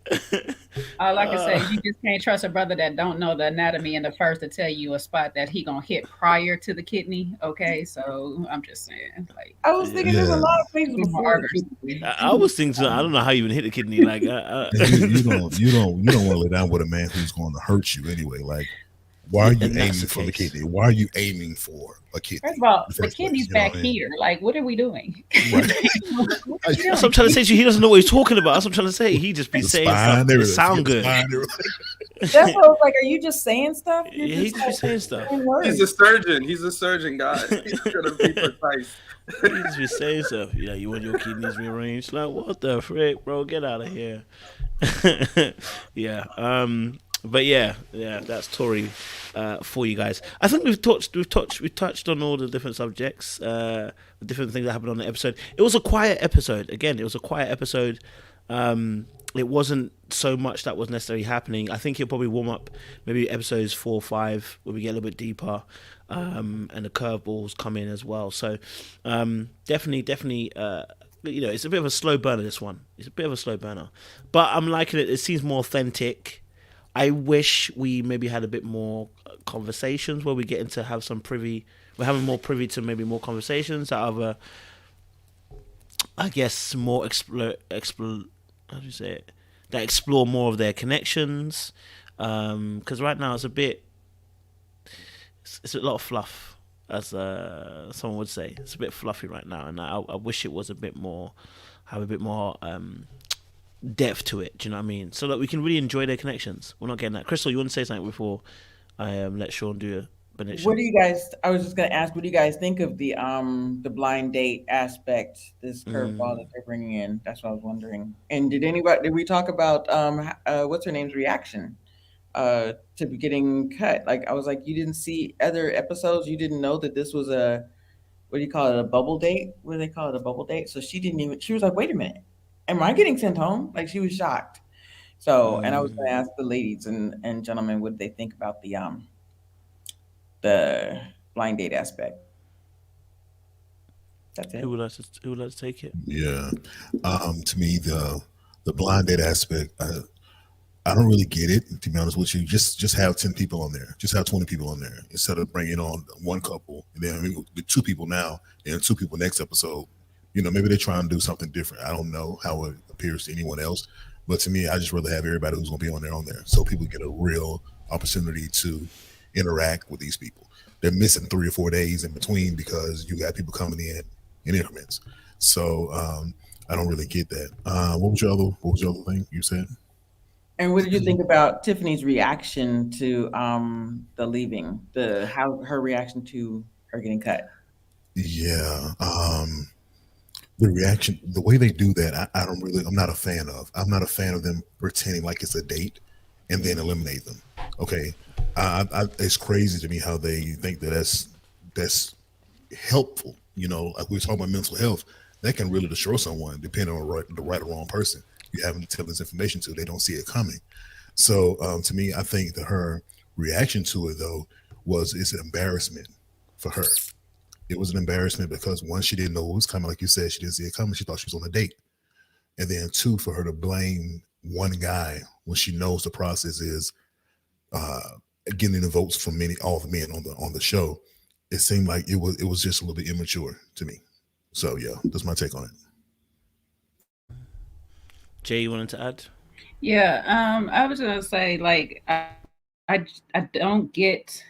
Like I said, you just can't trust a brother that don't know the anatomy and the first to tell you a spot that he gonna hit prior to the kidney. Okay, so I'm just saying. Like, I was thinking there's a lot of things before. I was thinking. I don't know how you even hit the kidney. Like, you don't want to lay down with a man who's going to hurt you anyway. Like, why are you aiming for the kidney? Why are you aiming for a kidney? First of all, the kidney's back here. Like, what are we doing? Right. That's what I'm trying to say to you. He doesn't know what he's talking about. That's what I'm trying to say. He just be saying stuff that sound good. That's what I was like. Are you just saying stuff? Yeah, he just be saying stuff. He's a surgeon. He's a surgeon, guys. He's gonna be precise. He just be saying stuff. Yeah, you want your kidneys rearranged? Like, what the frick, bro? Get out of here. Yeah. But yeah, that's Tori for you guys. I think we've touched on all the different subjects, the different things that happened on the episode. It was a quiet episode. Again, it was a quiet episode. It wasn't so much that was necessarily happening. I think it'll probably warm up maybe episodes 4 or 5 where we get a little bit deeper, and the curveballs come in as well. So definitely. You know, it's a bit of a slow burner. This one, it's a bit of a slow burner, but I'm liking it. It seems more authentic. I wish we maybe had a bit more conversations where we get into have some privy. We're having more privy to maybe more conversations out of a, I guess, more explore. How do you say it? That explore more of their connections. Because right now it's a lot of fluff. as someone would say. It's a bit fluffy right now, and I wish it was a bit more, have a bit more depth to it. Do you know what I mean? So that we can really enjoy their connections. We're not getting that. Crystal, you want to say something before I let Sean do a benediction? What do you guys? I was just gonna ask, what do you guys think of the blind date aspect, this curveball that they're bringing in? That's what I was wondering. And did we talk about what's her name's reaction to be getting cut? Like, I was like, you didn't see other episodes, you didn't know that this was a, what do you call it, a bubble date? What do they call it, a bubble date? So she didn't even. She was like, wait a minute, am I getting sent home? Like, she was shocked. So, and I was gonna ask the ladies and gentlemen what they think about the blind date aspect. That's it. Who would like to take it? Yeah. To me, the blind date aspect, I don't really get it, to be honest with you. Just have 10 people on there. Just have 20 people on there instead of bringing on one couple and then with 2 people now and 2 people next episode. You know, maybe they're trying to do something different. I don't know how it appears to anyone else, but to me, I just rather have everybody who's going to be on there, so people get a real opportunity to interact with these people. They're missing 3 or 4 days in between because you got people coming in increments. So I don't really get that. What was your other thing you said? And what did you think about Tiffany's reaction to the leaving? How her reaction to her getting cut? Yeah. The reaction, the way they do that, I'm not a fan of. I'm not a fan of them pretending like it's a date and then eliminate them. Okay. It's crazy to me how they think that that's helpful. You know, like we were talking about mental health, that can really destroy someone depending on the right or wrong person you having to tell this information to. They don't see it coming. So to me, I think that her reaction to it though it's an embarrassment for her. It was an embarrassment because one, she didn't know it was coming. Like you said, she didn't see it coming. She thought she was on a date. And then 2, for her to blame one guy when she knows the process is getting the votes from all the men on the show. It seemed like it was just a little bit immature to me. So yeah, that's my take on it. Jay, you wanted to add? Yeah, I was gonna say, like, I don't get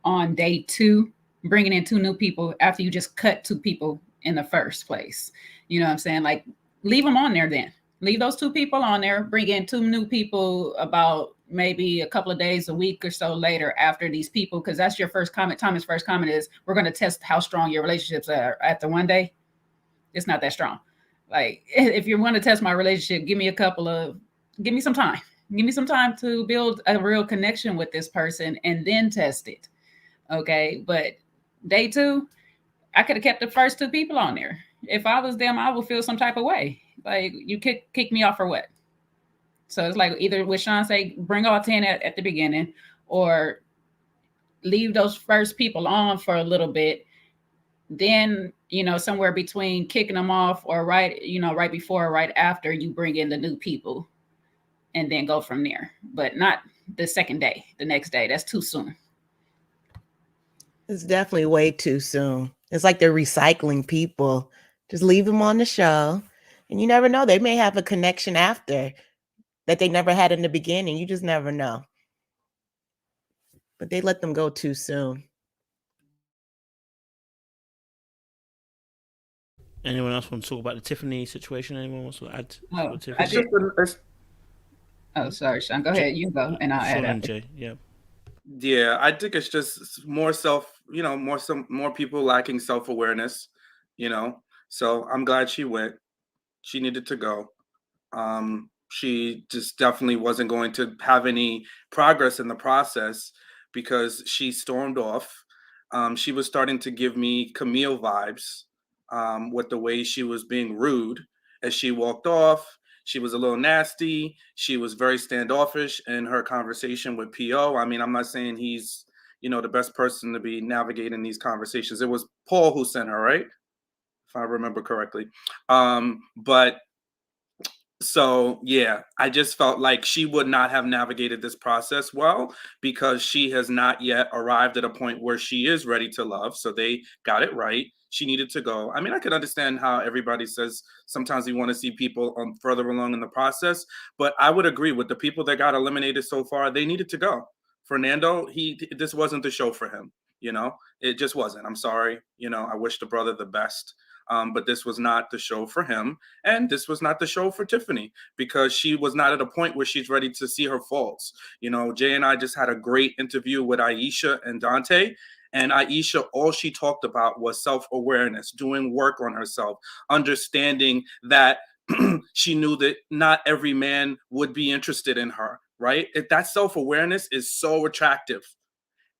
on day 2 bringing in 2 new people after you just cut 2 people in the first place. You know what I'm saying? Like, leave them on there then. Leave those 2 people on there, bring in 2 new people about maybe a couple of days, a week or so later after these people, because that's your first comment. Thomas' first comment is, we're going to test how strong your relationships are after one day. It's not that strong. Like, if you want to test my relationship, give me some time. Give me some time to build a real connection with this person and then test it. Okay. But day 2, I could have kept the first 2 people on there. If I was them, I would feel some type of way. Like, you kick me off or what? So it's like either what Sean say, bring all 10 at the beginning, or leave those first people on for a little bit. Then, somewhere between kicking them off or right before or right after, you bring in the new people and then go from there. But not the second day, the next day. That's too soon. It's definitely way too soon. It's like they're recycling people. Just leave them on the show. And you never know. They may have a connection after that they never had in the beginning. You just never know. But they let them go too soon. Anyone else want to talk about the Tiffany situation? Anyone wants to add? Sorry, Sean. Go ahead. You go, and I'll add after. Yeah. Yeah, I think it's just more people lacking self-awareness, So I'm glad she went. She needed to go. She just definitely wasn't going to have any progress in the process because she stormed off. She was starting to give me Camille vibes with the way she was being rude as she walked off. She was a little nasty. She was very standoffish in her conversation with P.O. I mean, I'm not saying he's, the best person to be navigating these conversations. It was Paul who sent her, right? If I remember correctly. So, yeah, I just felt like she would not have navigated this process well because she has not yet arrived at a point where she is ready to love. So they got it right. She needed to go. I mean, I can understand how everybody says sometimes we want to see people further along in the process, but I would agree with the people that got eliminated so far. They needed to go. Fernando, this wasn't the show for him. You know, it just wasn't. I'm sorry. You know, I wish the brother the best. But this was not the show for him. And this was not the show for Tiffany, because she was not at a point where she's ready to see her faults. You know, Jay and I just had a great interview with Aisha and Dante. And Aisha, all she talked about was self-awareness, doing work on herself, understanding that she knew that not every man would be interested in her, right? That self-awareness is so attractive.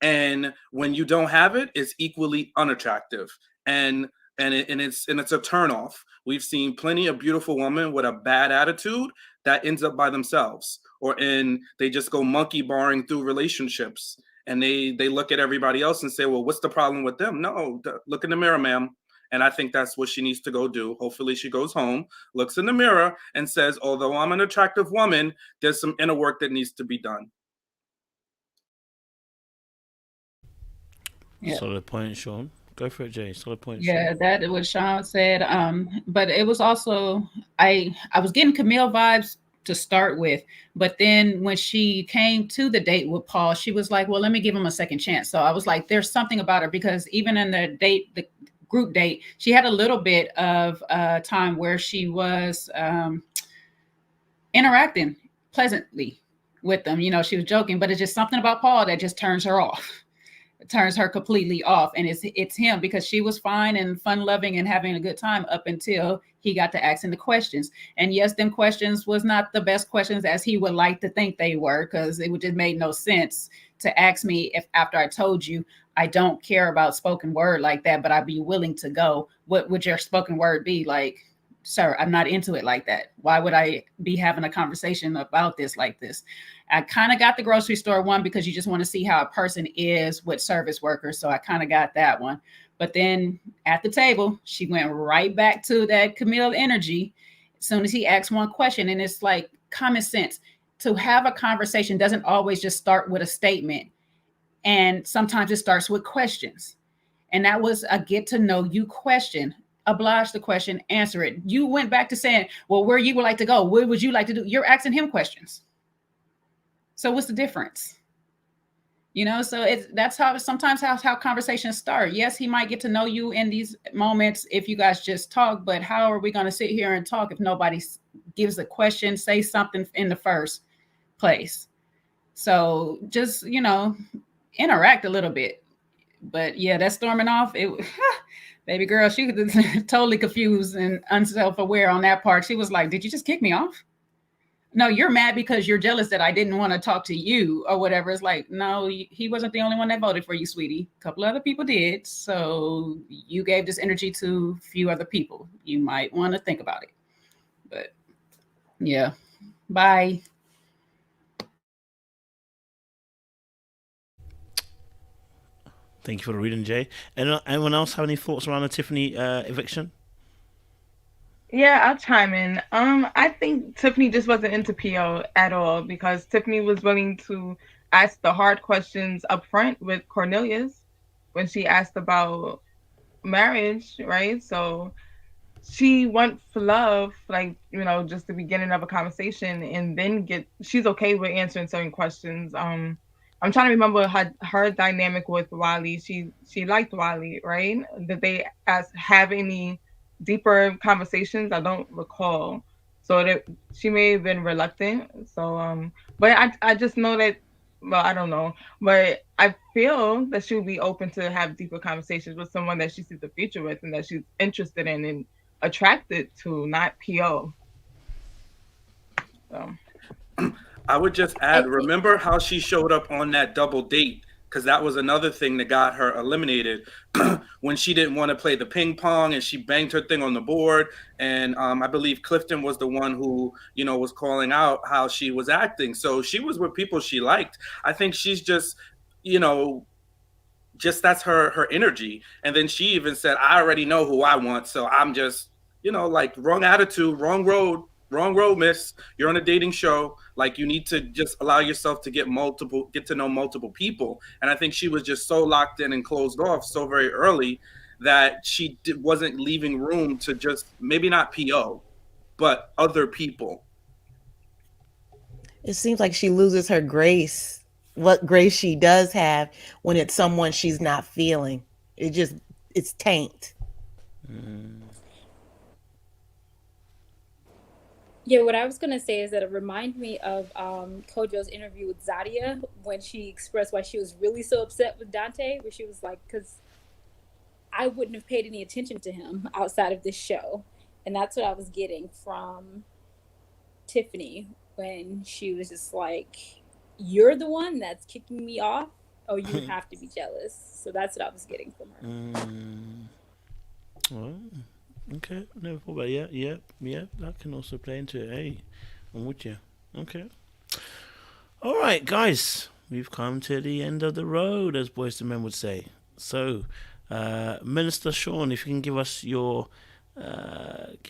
And when you don't have it, it's equally unattractive. And it's a turnoff. We've seen plenty of beautiful women with a bad attitude that ends up by themselves, they just go monkey barring through relationships, and they look at everybody else and say, well, what's the problem with them? No, look in the mirror, ma'am. And I think that's what she needs to go do. Hopefully she goes home, looks in the mirror, and says, although I'm an attractive woman, there's some inner work that needs to be done. Yeah. Solid point, Sean. Go for it, Jay. Solid point. Yeah, Sean. That is what Sean said. But it was also, I was getting Camille vibes to start with, but then when she came to the date with Paul, she was like, well, let me give him a second chance. So I was like, there's something about her, because even in the group date, she had a little bit of time where she was interacting pleasantly with them. You know, she was joking, but it's just something about Paul that just turns her off. It turns her completely off. And it's him, because she was fine and fun loving and having a good time up until he got to asking the questions. And yes, them questions was not the best questions as he would like to think they were, because it just made no sense to ask me if, after I told you I don't care about spoken word like that, but I'd be willing to go, what would your spoken word be? Like, sir, I'm not into it like that. Why would I be having a conversation about this like this? I kind of got the grocery store one, because you just want to see how a person is with service workers. So I kind of got that one. But then at the table, she went right back to that Camille energy as soon as he asked one question. And it's like common sense. To have a conversation doesn't always just start with a statement. And sometimes it starts with questions. And that was a get to know you question. Oblige the question, answer it. You went back to saying, well, where you would like to go? What would you like to do? You're asking him questions. So what's the difference? You know, so that's how sometimes how conversations start. Yes, he might get to know you in these moments if you guys just talk, but how are we going to sit here and talk if nobody gives a question, say something in the first place? So just, you know, interact a little bit. But yeah, that storming off, baby girl, she was totally confused and unself-aware on that part. She was like, did you just kick me off? No, you're mad because you're jealous that I didn't want to talk to you or whatever. It's like, no, he wasn't the only one that voted for you, sweetie. A couple other people did. So you gave this energy to a few other people. You might want to think about it. But yeah, bye. Thank you for the reading, Jay. Anyone else have any thoughts around the Tiffany eviction? Yeah, I'll chime in. I think Tiffany just wasn't into PO at all, because Tiffany was willing to ask the hard questions up front with Cornelius when she asked about marriage, right? So she went for love, like, you know, just the beginning of a conversation, and then she's okay with answering certain questions. I'm trying to remember her dynamic with Wiley. She liked Wiley, right? Did they have any deeper conversations? I don't recall. So she may have been reluctant. So but I just know that, well, I don't know, but I feel that she would be open to have deeper conversations with someone that she sees the future with and that she's interested in and attracted to, not PO. So I would just add, remember how she showed up on that double date? Because that was another thing that got her eliminated when she didn't want to play the ping pong and she banged her thing on the board. And I believe Clifton was the one who, you know, was calling out how she was acting. So she was with people she liked. I think she's just, you know, just that's her energy. And then she even said, I already know who I want. So I'm just, you know, like, wrong attitude, wrong road, miss. You're on a dating show. Like, you need to just allow yourself to get to know multiple people. And I think she was just so locked in and closed off so very early that she wasn't leaving room to just, maybe not PO, but other people. It seems like she loses her grace what grace she does have when it's someone she's not feeling. It's taint. Yeah, what I was gonna say is that it reminded me of Kojo's interview with Zadia when she expressed why she was really so upset with Dante, where she was like, because I wouldn't have paid any attention to him outside of this show. And that's what I was getting from Tiffany when she was just like, you're the one that's kicking me off. Oh, you have to be jealous. So that's what I was getting from her. Well, okay. Never thought about it. Yeah. That can also play into it. Hey, I'm with you. Okay. All right, guys. We've come to the end of the road, as Boys to Men would say. So, Minister Sean, if you can give us your what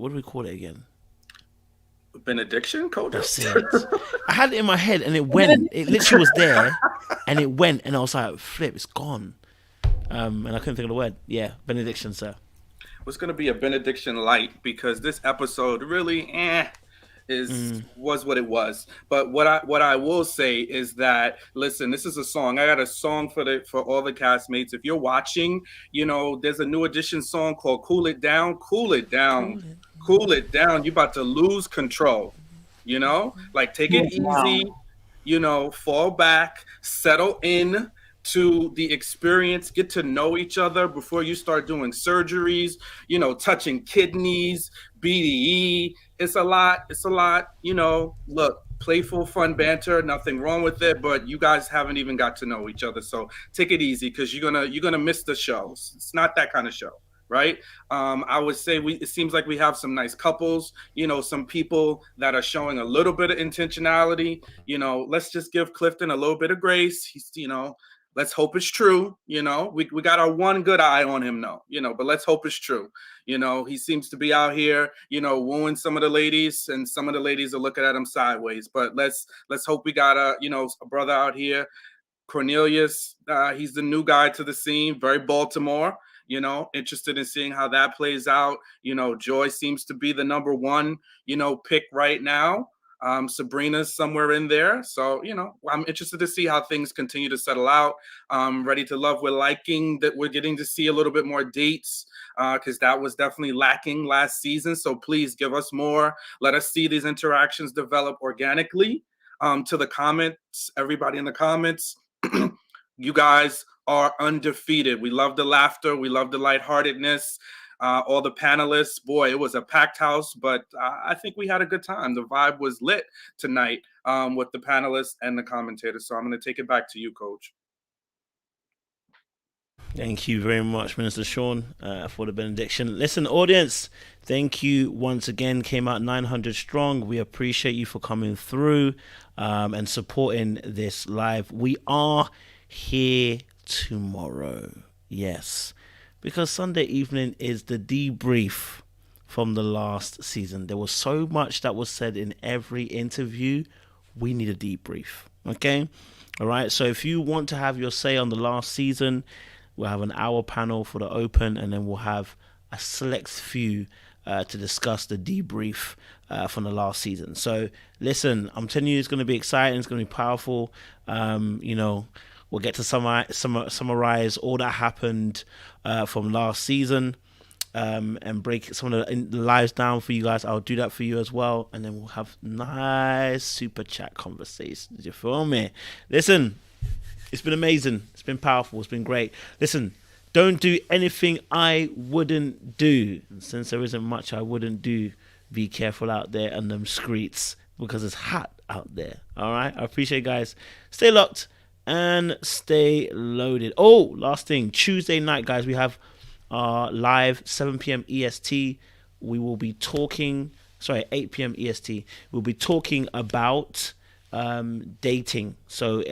do we call it again? Benediction, Coach. That's it. I had it in my head and it went. It literally was there, and it went, and I was like, "Flip, it's gone." And I couldn't think of the word. Yeah, benediction, sir. It's going to be a benediction light because this episode really was what it was. But what I will say is that, listen, this is a song. I got a song for all the castmates. If you're watching, there's a new edition song called "Cool It Down." Cool it down. Cool it down. You're about to lose control. Like take it easy. Fall back, settle in to the experience, get to know each other before you start doing surgeries, touching kidneys, BDE. It's a lot. Look, playful, fun banter, nothing wrong with it, but you guys haven't even got to know each other. So take it easy because you're gonna miss the show. It's not that kind of show. Right. I would say it seems like we have some nice couples, some people that are showing a little bit of intentionality. Let's just give Clifton a little bit of grace. He's, let's hope it's true. We got our one good eye on him now, but let's hope it's true. He seems to be out here, wooing some of the ladies, and some of the ladies are looking at him sideways. But let's hope we got a brother out here. Cornelius, he's the new guy to the scene, very Baltimore. Interested in seeing how that plays out. Joy seems to be the number one, pick right now. Sabrina's somewhere in there. So, I'm interested to see how things continue to settle out. Ready to Love, we're liking that we're getting to see a little bit more dates because that was definitely lacking last season. So please give us more. Let us see these interactions develop organically. To the comments, everybody in the comments, you guys are undefeated. We love the laughter. We love the lightheartedness. All the panelists, boy, it was a packed house, but I think we had a good time. The vibe was lit tonight with the panelists and the commentators. So I'm going to take it back to you, Coach. Thank you very much, Minister Sean, for the benediction. Listen, audience, thank you once again. Came out 900 strong. We appreciate you for coming through and supporting this live. We are here tomorrow. Yes. Because Sunday evening is the debrief from the last season. There was so much that was said in every interview. We need a debrief. Okay? All right. So if you want to have your say on the last season, we'll have an hour panel for the open, and then we'll have a select few to discuss the debrief from the last season. So listen, I'm telling you, it's going to be exciting. It's going to be powerful. We'll get to summarize all that happened from last season and break some of the lives down for you guys. I'll do that for you as well. And then we'll have nice super chat conversations. You feel me? Listen, it's been amazing. It's been powerful. It's been great. Listen, don't do anything I wouldn't do. Since there isn't much I wouldn't do, be careful out there on them streets because it's hot out there. All right? I appreciate you guys. Stay locked and stay loaded. Oh, last thing. Tuesday night, guys, we have live 7 p.m. EST. We will be talking... 8 p.m. EST. We'll be talking about dating. So...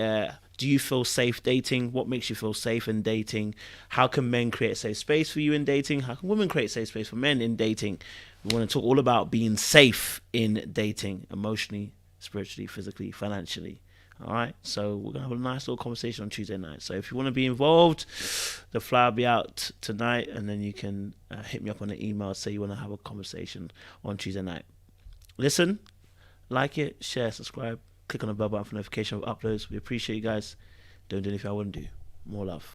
do you feel safe dating? What makes you feel safe in dating? How can men create a safe space for you in dating? How can women create a safe space for men in dating? We want to talk all about being safe in dating, emotionally, spiritually, physically, financially. All right? So we're going to have a nice little conversation on Tuesday night. So if you want to be involved, the flyer will be out tonight, and then you can hit me up on the email, say you want to have a conversation on Tuesday night. Listen, like it, share, subscribe, click on the bell button for notification of uploads. We appreciate you guys. Don't do anything I wouldn't do. More love.